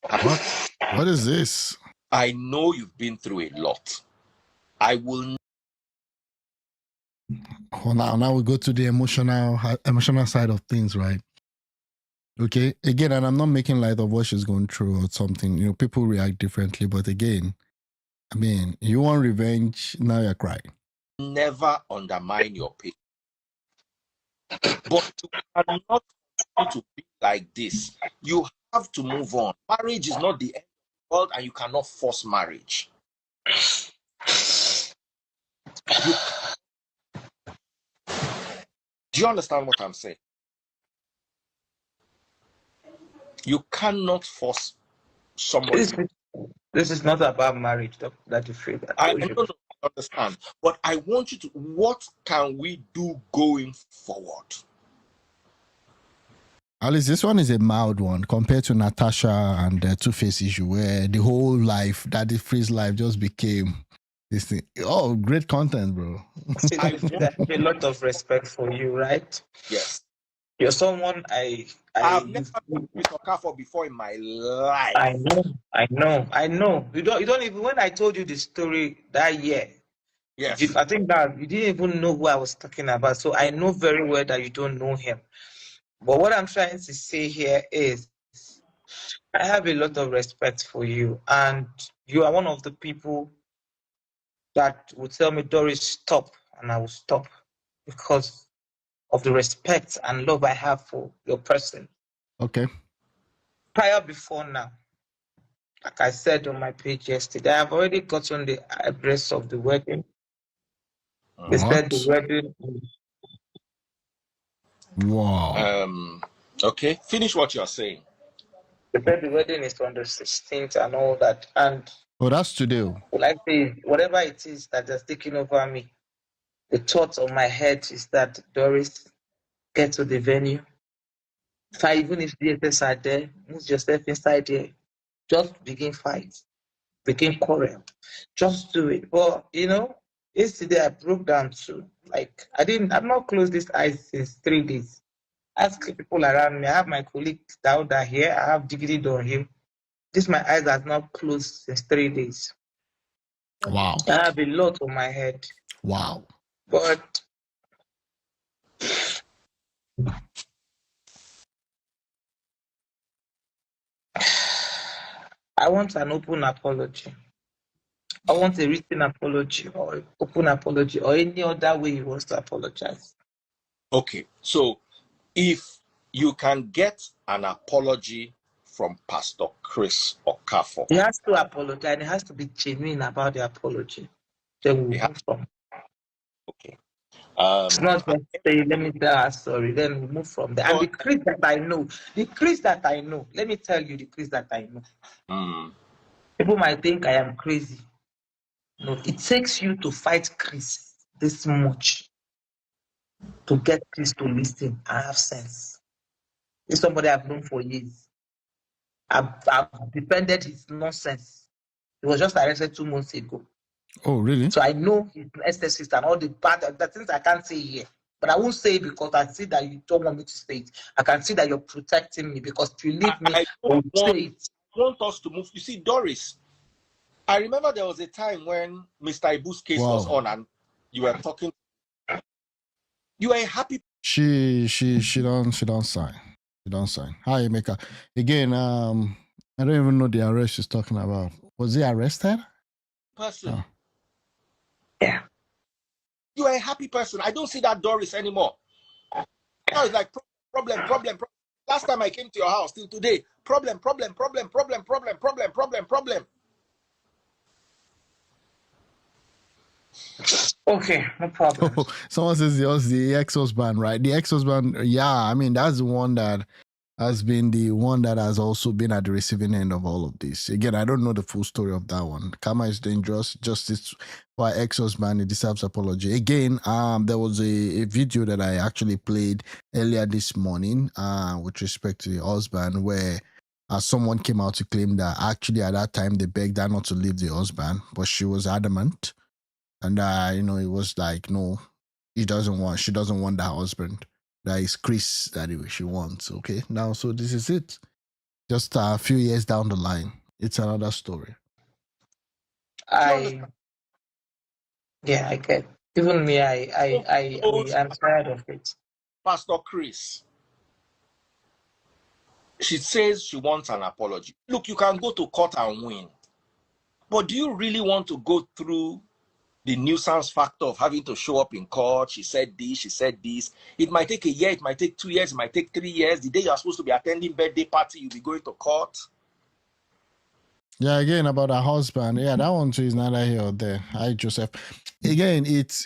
S5: are.
S1: What is this?
S5: I know you've been through a lot. I will.
S1: Oh, now we go to the emotional side of things, right? Okay. Again, and I'm not making light of what she's going through or something. You know, people react differently. But again, I mean, you want revenge, now you're crying.
S5: Never undermine your pain. But you cannot continue to be like this. You have to move on. Marriage is not the end of the world, and you cannot force marriage. Do you understand what I'm saying? You cannot force somebody.
S6: This is not about marriage, that you feel that.
S5: I don't understand, but I want you to. What can we do going forward?
S1: Alice, this one is a mild one compared to Natasha and the Two-Face issue, where the whole life, Daddy Free's life, just became this thing. Oh, great content, bro.
S6: I have a lot of respect for you, right?
S5: Yes.
S6: You're someone
S5: I've never met Mr. Okafor before in my life.
S6: I know. You don't even, when I told you the story that year,
S5: yes,
S6: I think that you didn't even know who I was talking about. So I know very well that you don't know him. But what I'm trying to say here is I have a lot of respect for you, and you are one of the people that would tell me, Doris, stop, and I will stop because of the respect and love I have for your person.
S1: Okay.
S6: Before now, like I said on my page yesterday, I have already gotten the address of the wedding. They said the wedding.
S1: Wow.
S5: Okay, finish what you're saying.
S6: They said the wedding is on the 16th and all that. And
S1: that's today.
S6: Like whatever it is that has taken over me, the thought on my head is that Doris, get to the venue. Even if DSS are there, move yourself inside there. Just begin fight. Begin quarrel. Just do it. But yesterday I broke down too. Like I've not closed this eyes since 3 days. Ask people around me. I have my colleague Dauda here. I have Diggity on him. My eyes has not closed since 3 days.
S1: Wow.
S6: I have a lot on my head.
S1: Wow.
S6: But I want an open apology. I want a written apology or open apology or any other way he wants to apologize.
S5: Okay, so if you can get an apology from Pastor Chris Okafor,
S6: he has to apologize. He has to be genuine about the apology. Then we move from.
S5: Okay.
S6: It's not just say, let me tell her sorry, then we move from there. And the Chris that I know, let me tell you the Chris that I know. People might think I am crazy. No, it takes you to fight Chris this much to get Chris to listen and have sense. It's somebody I've known for years. I've defended his nonsense. He was just arrested 2 months ago.
S1: Oh, really?
S6: So I know his excesses and all the things I can't say here. But I won't say it because I see that you don't want me to say it. I can see that you're protecting me because if you leave me,
S5: I don't want us to move. You see, Doris, I remember there was a time when Mr. Ibu's case was on and you were talking. You are happy.
S1: She don't sign. She don't sign. Hi, Emeka. Again, I don't even know the arrest she's talking about. Was he arrested?
S5: Person.
S6: Yeah.
S5: You are a happy person. I don't see that Doris anymore. Now it's like problem. Last time I came to your house till today, problem.
S6: Okay, no problem.
S1: Someone says the ex-husband, right? The ex-husband, yeah, I mean, that's the one that has been the one that has also been at the receiving end of all of this. Again, I don't know the full story of that one. Karma is dangerous. Justice for ex-husband, it deserves apology. Again, there was a video that I actually played earlier this morning with respect to the husband where someone came out to claim that actually at that time they begged her not to leave the husband, but she was adamant. And it was like, no, she doesn't want that husband. That is Chris that she wants. Okay. Now, so this is it. Just a few years down the line, it's another story.
S6: I get. Even me, I'm tired of it.
S5: Pastor Chris, she says she wants an apology. Look, you can go to court and win. But do you really want to go through the nuisance factor of having to show up in court? She said this. It might take a year, it might take 2 years, it might take 3 years. The day you're supposed to be attending birthday party, you'll be going to court.
S1: Yeah, again, about her husband. Yeah, that one too is neither here or there. Hi, Joseph. Again, it's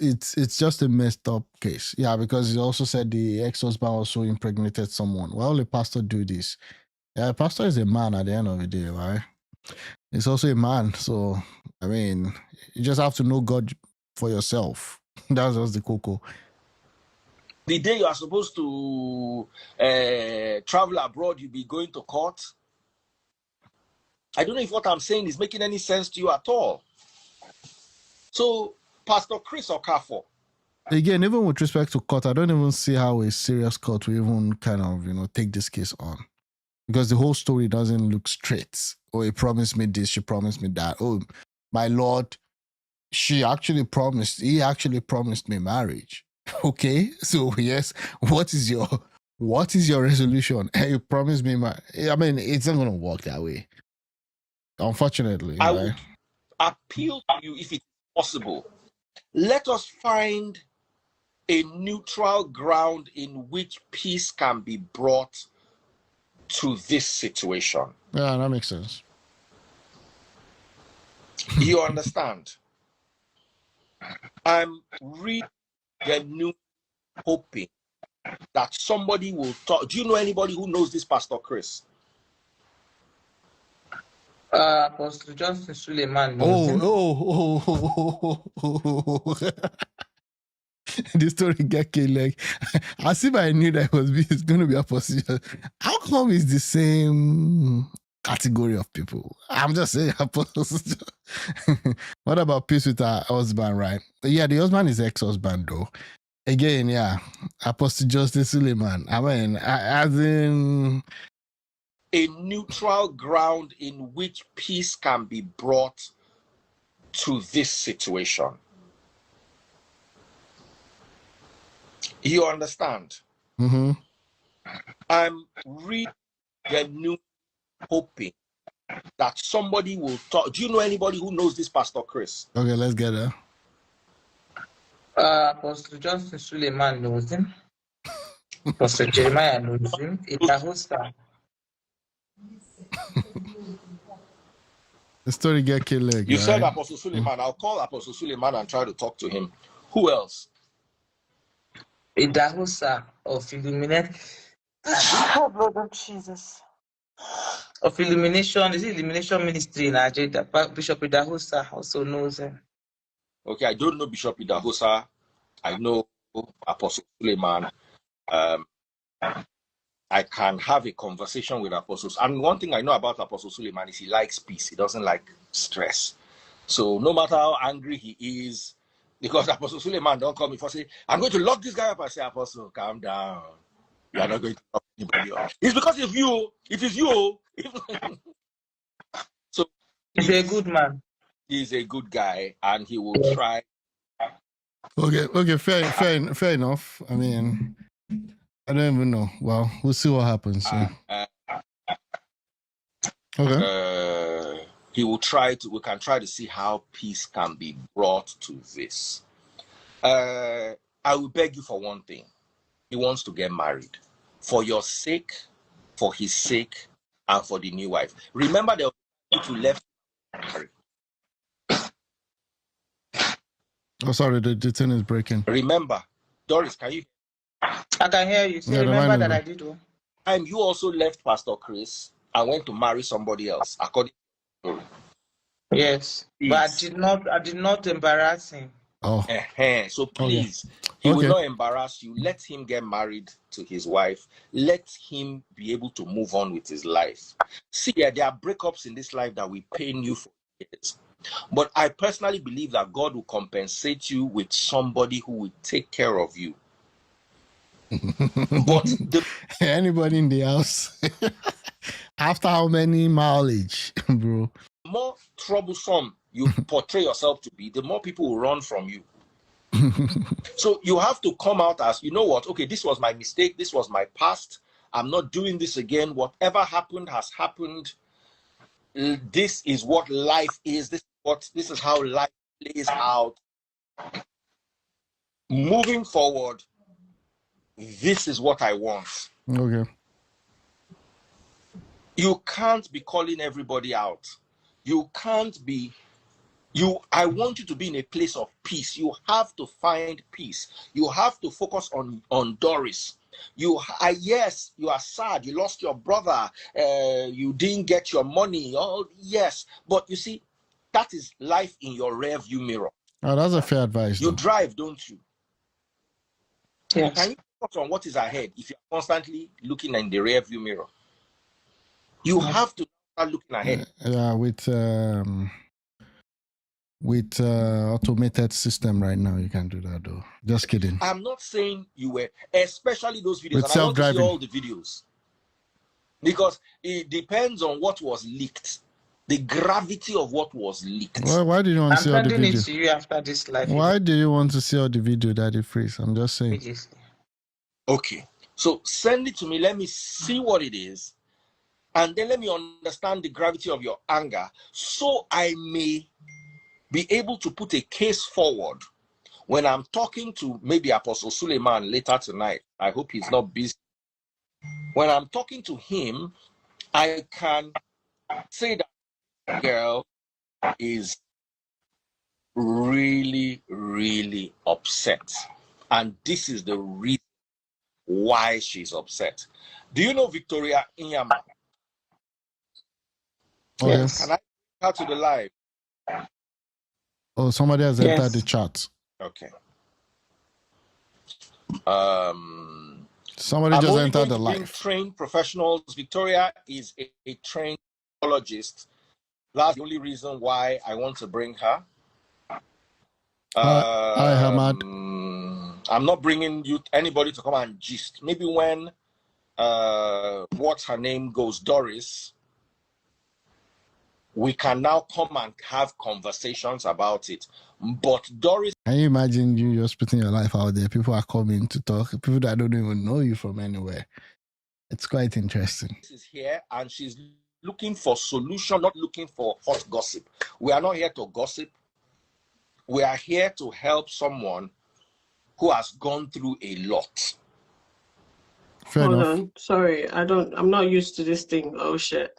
S1: just a messed up case. Yeah, because he also said the ex-husband also impregnated someone. Well, the pastor do this. Yeah, the pastor is a man at the end of the day, right? He's also a man. So, I mean, you just have to know God for yourself. That's just the cocoa.
S5: The day you are supposed to travel abroad, you'll be going to court. I don't know if what I'm saying is making any sense to you at all. So, Pastor Chris Okafor.
S1: Again, even with respect to court, I don't even see how a serious court will even kind of, take this case on. Because the whole story doesn't look straight. Oh, he promised me this, she promised me that. Oh, my Lord, he actually promised me marriage. Okay, so yes, what is your resolution? Hey, you promised me I mean, it's not going to work that way. Unfortunately.
S5: I would appeal to you, if it's possible, let us find a neutral ground in which peace can be brought to this situation.
S1: Yeah, that makes sense.
S5: You understand? I'm really genuinely hoping that somebody will talk. Do you know anybody who knows this Pastor Chris?
S6: Apostle Johnson Suleiman knows him.
S1: The story get killed. Like, as if I knew that it's going to be Apostle. How come it's the same category of people? I'm just saying Apostle. What about peace with her husband, right? Yeah, the husband is ex-husband though. Again, yeah, Apostle Justice Suleiman. I mean, as in
S5: a neutral ground in which peace can be brought to this situation. You understand?
S1: Mm-hmm.
S5: I'm really genuinely hoping that somebody will talk. Do you know anybody who knows this Pastor Chris?
S1: Okay, let's get her.
S6: Apostle Johnson Suleiman knows him. Apostle Jeremiah knows him. Itahosa.
S1: The story get killed.
S5: You said Apostle Suleiman. I'll call Apostle Suleiman and try to talk to him. Who else?
S6: Idahosa of Illuminate. Oh, Lord of Jesus. Of Illumination. Is it Illumination Ministry in Nigeria? Bishop Idahosa also knows him.
S5: Okay, I don't know Bishop Idahosa. I know Apostle Suleiman. I can have a conversation with apostles. And one thing I know about Apostle Suleiman is he likes peace. He doesn't like stress. So no matter how angry he is, because Apostle Suleiman don't come before say, I'm going to lock this guy up. I say, Apostle, calm down. You are not going to lock anybody up. It's because it is you. So
S6: he's a good man.
S5: He's a good guy, and he will try.
S1: Okay, fair enough. I mean, I don't even know. Well, we'll see what happens. Yeah. Okay.
S5: we can try to see how peace can be brought to this. I will beg you for one thing. He wants to get married. For your sake, for his sake, and for the new wife. Remember, there were people who left married.
S1: Oh, sorry, the thing is breaking.
S5: Remember, Doris, can you?
S6: I can hear you. So
S1: Yeah, the
S6: remember
S1: line is
S6: that I
S1: breaking.
S6: did one.
S5: And you also left Pastor Chris and went to marry somebody else, according to the story.
S6: Yes, but I did not embarrass him.
S1: Oh,
S5: So please, he will not embarrass you. Let him get married to his wife. Let him be able to move on with his life. See, there are breakups in this life that will pain you for years. But I personally believe that God will compensate you with somebody who will take care of you. But
S1: anybody in the house? After how many mileage, bro?
S5: The more troublesome you portray yourself to be, the more people will run from you. So you have to come out as, you know what, okay, this was my mistake, this was my past, I'm not doing this again, whatever happened has happened. This is what life is, this is how life plays out. Moving forward, this is what I want.
S1: Okay.
S5: You can't be calling everybody out. You can't be, I want you to be in a place of peace. You have to find peace. You have to focus on Doris. Yes, you are sad. You lost your brother. You didn't get your money. Oh, yes. But you see, that is life in your rear view mirror.
S1: Oh, that's a fair advice.
S5: You drive, don't you?
S6: Yes.
S5: Can you focus on what is ahead if you're constantly looking in the rear view mirror? You have to start looking ahead.
S1: With automated system right now, you can do that though. Just kidding.
S5: I'm not saying you were, especially those videos.
S1: With
S5: and I want to see
S1: self-driving.
S5: all the videos because it depends on what was leaked, the gravity of what was leaked.
S1: Why do you want to see all the
S6: I'm sending
S1: video?
S6: it to you after this live.
S1: Why do you want to see all the video, Daddy Freeze? I'm just saying.
S5: Okay, so send it to me. Let me see what it is, and then let me understand the gravity of your anger, so I may be able to put a case forward when I'm talking to maybe Apostle Suleiman later tonight. I hope he's not busy. When I'm talking to him, I can say that girl is really, really upset. And this is the reason why she's upset. Do you know Victoria Inyama?
S1: Oh, yes.
S5: Can I bring her to the live?
S1: Oh, somebody has entered the chat.
S5: Okay.
S1: Somebody just entered the live.
S5: Trained professionals. Victoria is a trained psychologist. That's the only reason why I want to bring her.
S1: Hi, Hamad.
S5: I'm not bringing anybody to come and gist. Maybe when what's her name goes, Doris, we can now come and have conversations about it. But Doris,
S1: can you imagine you just putting your life out there? People are coming to talk. People that don't even know you from anywhere. It's quite interesting.
S5: Is here and she's looking for solution, not looking for hot gossip. We are not here to gossip. We are here to help someone who has gone through a lot.
S1: Fair enough.
S8: Hold on. Sorry, I'm not used to this thing. Oh shit.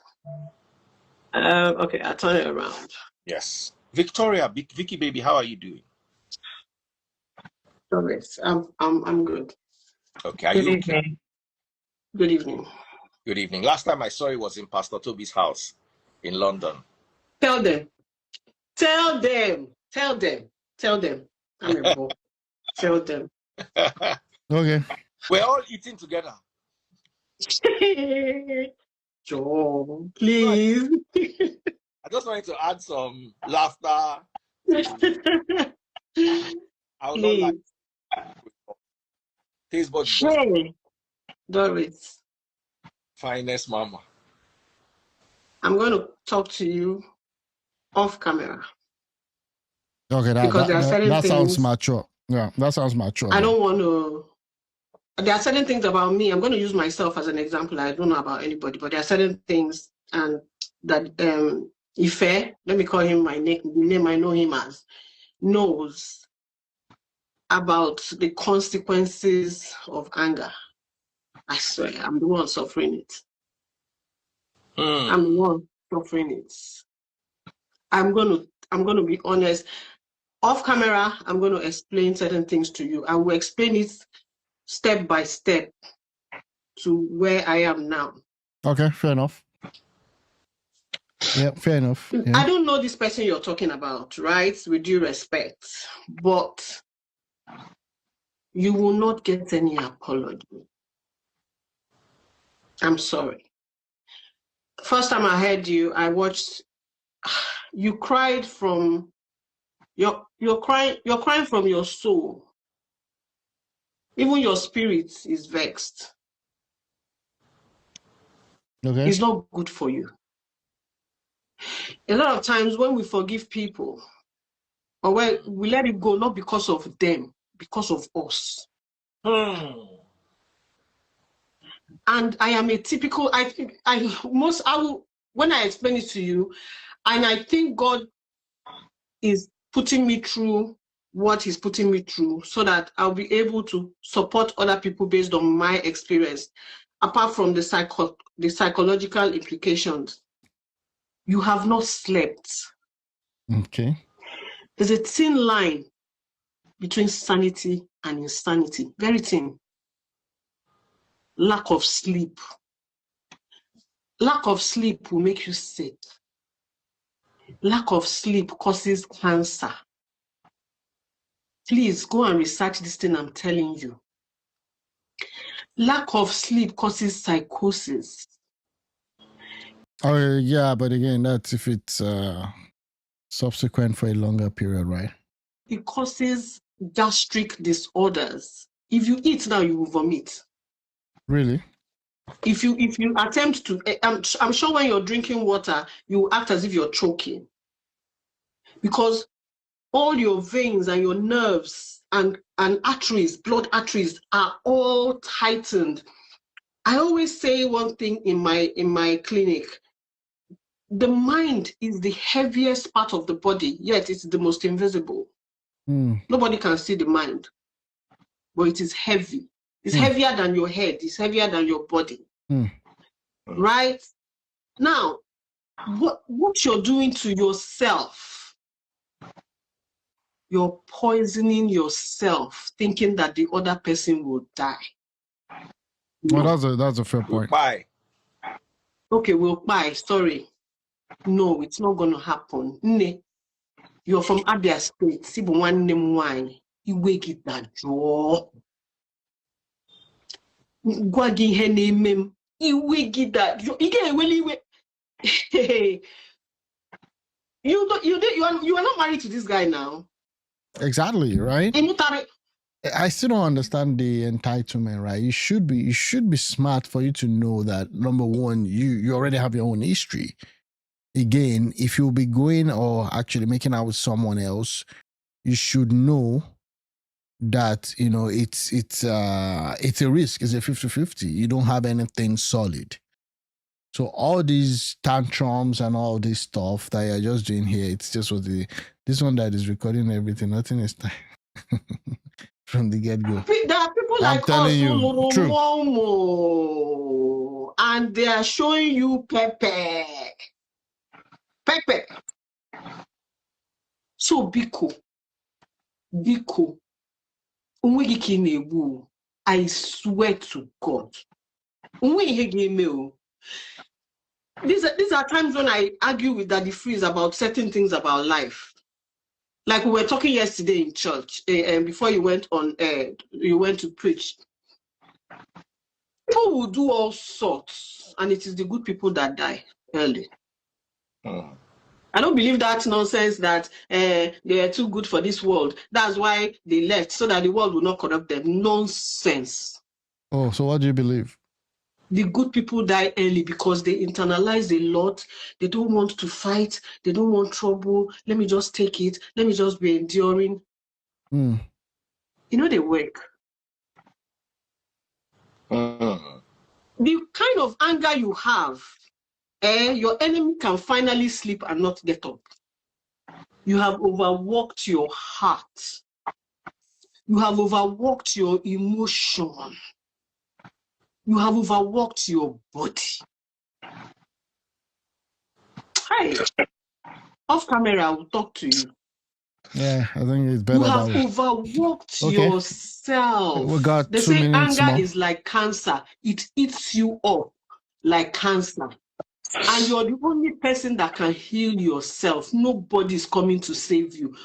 S8: Okay, I'll turn it around.
S5: Yes. Victoria, Vicky baby, how are you doing?
S8: Doris, I'm good.
S5: Okay, are you okay?
S8: Good evening.
S5: Good evening. Last time I saw you was in Pastor Toby's house in London.
S8: Tell them. I'm a boy. Tell them.
S1: Okay.
S5: We're all eating together.
S8: Joe, please.
S5: I just wanted to add some laughter. I will not like Facebook.
S8: Hey, Doris.
S5: Finest mama.
S8: I'm going to talk to you off camera.
S1: Okay, that sounds mature. Yeah, that sounds mature.
S8: I don't want to. There are certain things about me. I'm going to use myself as an example. I don't know about anybody, but there are certain things and that Ife, let me call him my name, the name I know him as, knows about the consequences of anger. I swear, I'm the one suffering it. I'm the one suffering it. I'm gonna be honest. Off camera, I'm going to explain certain things to you. I will explain it step by step to where I am now.
S1: Okay, fair enough. Yeah, fair enough. Yeah.
S8: I don't know this person you're talking about, right? With due respect, but you will not get any apology. I'm sorry. First time I heard you, I watched. You cried from you're crying from your soul. Even your spirit is vexed.
S1: Okay.
S8: It's not good for you. A lot of times when we forgive people, or when we let it go, not because of them, because of us. And I am a typical, when I explain it to you, and I think God is putting me through what he's putting me through so that I'll be able to support other people based on my experience, apart from the psychological implications. You have not slept.
S1: Okay.
S8: There's a thin line between sanity and insanity. Very thin. Lack of sleep. Lack of sleep will make you sick. Lack of sleep causes cancer. Please go and research this thing I'm telling you. Lack of sleep causes psychosis.
S1: Oh, yeah, but again, that's if it's subsequent for a longer period, right?
S8: It causes gastric disorders. If you eat now, you will vomit.
S1: Really?
S8: If you attempt to, I'm sure when you're drinking water, you act as if you're choking. Because all your veins and your nerves and arteries, blood arteries are all tightened. I always say one thing in my clinic. The mind is the heaviest part of the body, yet it's the most invisible. Nobody can see the mind, but it is heavy. It's heavier than your head. It's heavier than your body. Right? Now, what you're doing to yourself, you're poisoning yourself, thinking that the other person will die.
S1: Well, that's a fair point.
S5: Bye.
S8: Okay, we'll buy. Sorry. No, it's not going to happen. You're from Abia State. See, but one name wine. You wake it that draw. Gwagi her name. You wake it that. You get really. You are not married to this guy now.
S1: Exactly, right? I still don't understand the entitlement, right? You should be smart for you to know that, number one, you already have your own history. Again, if you'll be going or actually making out with someone else, you should know that, it's a risk. It's a 50-50. You don't have anything solid. So all these tantrums and all this stuff that you're just doing here, it's just this one that is recording everything. Nothing is from the get-go.
S8: There are people like us who and they are showing you Pepe. So Biko, I swear to God. These are times when I argue with Daddy Freeze about certain things about life. Like we were talking yesterday in church, and before you went to preach. People will do all sorts, and it is the good people that die early. I don't believe that nonsense that they are too good for this world. That's why they left, so that the world will not corrupt them. Nonsense.
S1: Oh, so what do you believe?
S8: The good people die early because they internalize a lot. They don't want to fight. They don't want trouble. Let me just take it. Let me just be enduring. They work. The kind of anger you have your enemy can finally sleep and not get up. You have overworked your heart. You have overworked your emotion. You have overworked your body. Hi. Off camera, I will talk to you.
S1: Yeah, I think it's better
S8: You have
S1: that way.
S8: overworked
S1: Okay.
S8: yourself.
S1: We got
S8: They
S1: 2
S8: say
S1: minutes
S8: anger
S1: more.
S8: is like cancer. It eats you up like cancer. And you're the only person that can heal yourself. Nobody's coming to save you.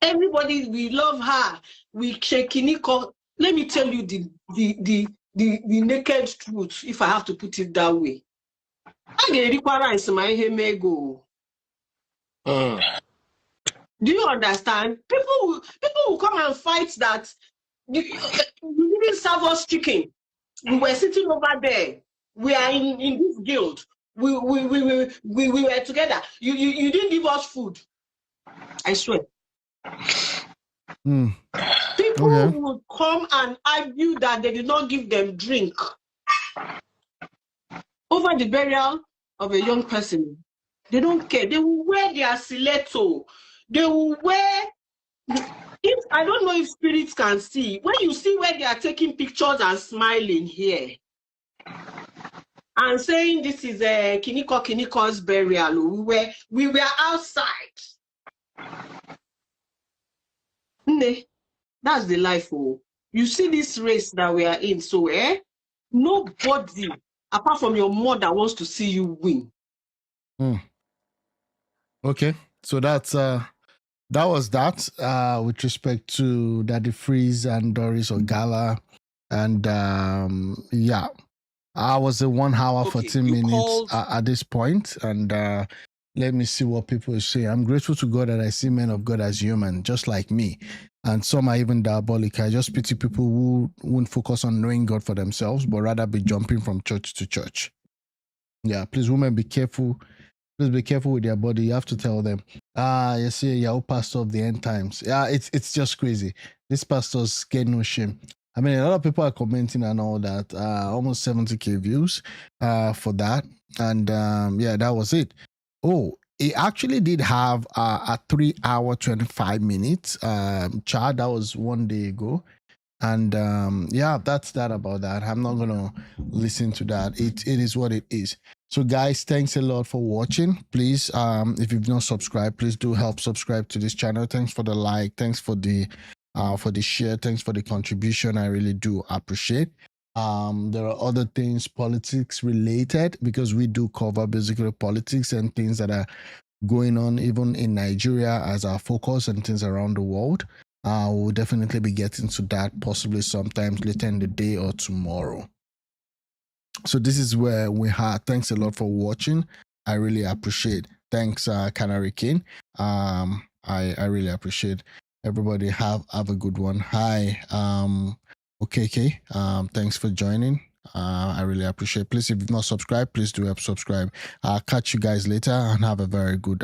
S8: Everybody, we love her. We Kiniko. Let me tell you the naked truth, if I have to put it that way. Do you understand? People will come and fight that you didn't serve us chicken. We were sitting over there. We are in this guild. We were together. You didn't give us food. I swear. People would come and argue that they did not give them drink over the burial of a young person. They don't care. They will wear their stiletto. They will wear. If I don't know if spirits can see, when you see where they are taking pictures and smiling here and saying this is a Kiniko's burial, we were outside. That's the life. Oh, you see this race that we are in. So, nobody apart from your mother wants to see you win.
S1: Okay, so that was that with respect to Daddy Freeze and Doris Ogala, and yeah, I was a 1 hour 14 minutes at this point, and let me see what people say. I'm grateful to God that I see men of God as human, just like me, and some are even diabolic. I just pity people who won't focus on knowing God for themselves, but rather be jumping from church to church. Yeah, please, women, be careful. Please be careful with your body. You have to tell them. You see, you're pastor of the end times. Yeah, it's just crazy. These pastors get no shame. I mean, a lot of people are commenting and all that. Almost 70,000 views for that. And yeah, that was it. Oh, it actually did have a 3 hour 25 minutes chat. That was 1 day ago. And yeah, that's that about that. I'm not gonna listen to that. It is what it is. So guys, thanks a lot for watching. Please, if you've not subscribed, please do help subscribe to this channel. Thanks for the like, thanks for the share, thanks for the contribution. I really do appreciate. There are other things politics related, because we do cover basically politics and things that are going on even in Nigeria as our focus and things around the world. We'll definitely be getting to that possibly sometimes later in the day or tomorrow. So this is where we are. Thanks a lot for watching. I really appreciate. Thanks, Canary King. I really appreciate. Everybody have a good one. Hi, okay. Thanks for joining. I really appreciate. Please, if you've not subscribed, please do help subscribe. I'll catch you guys later and have a very good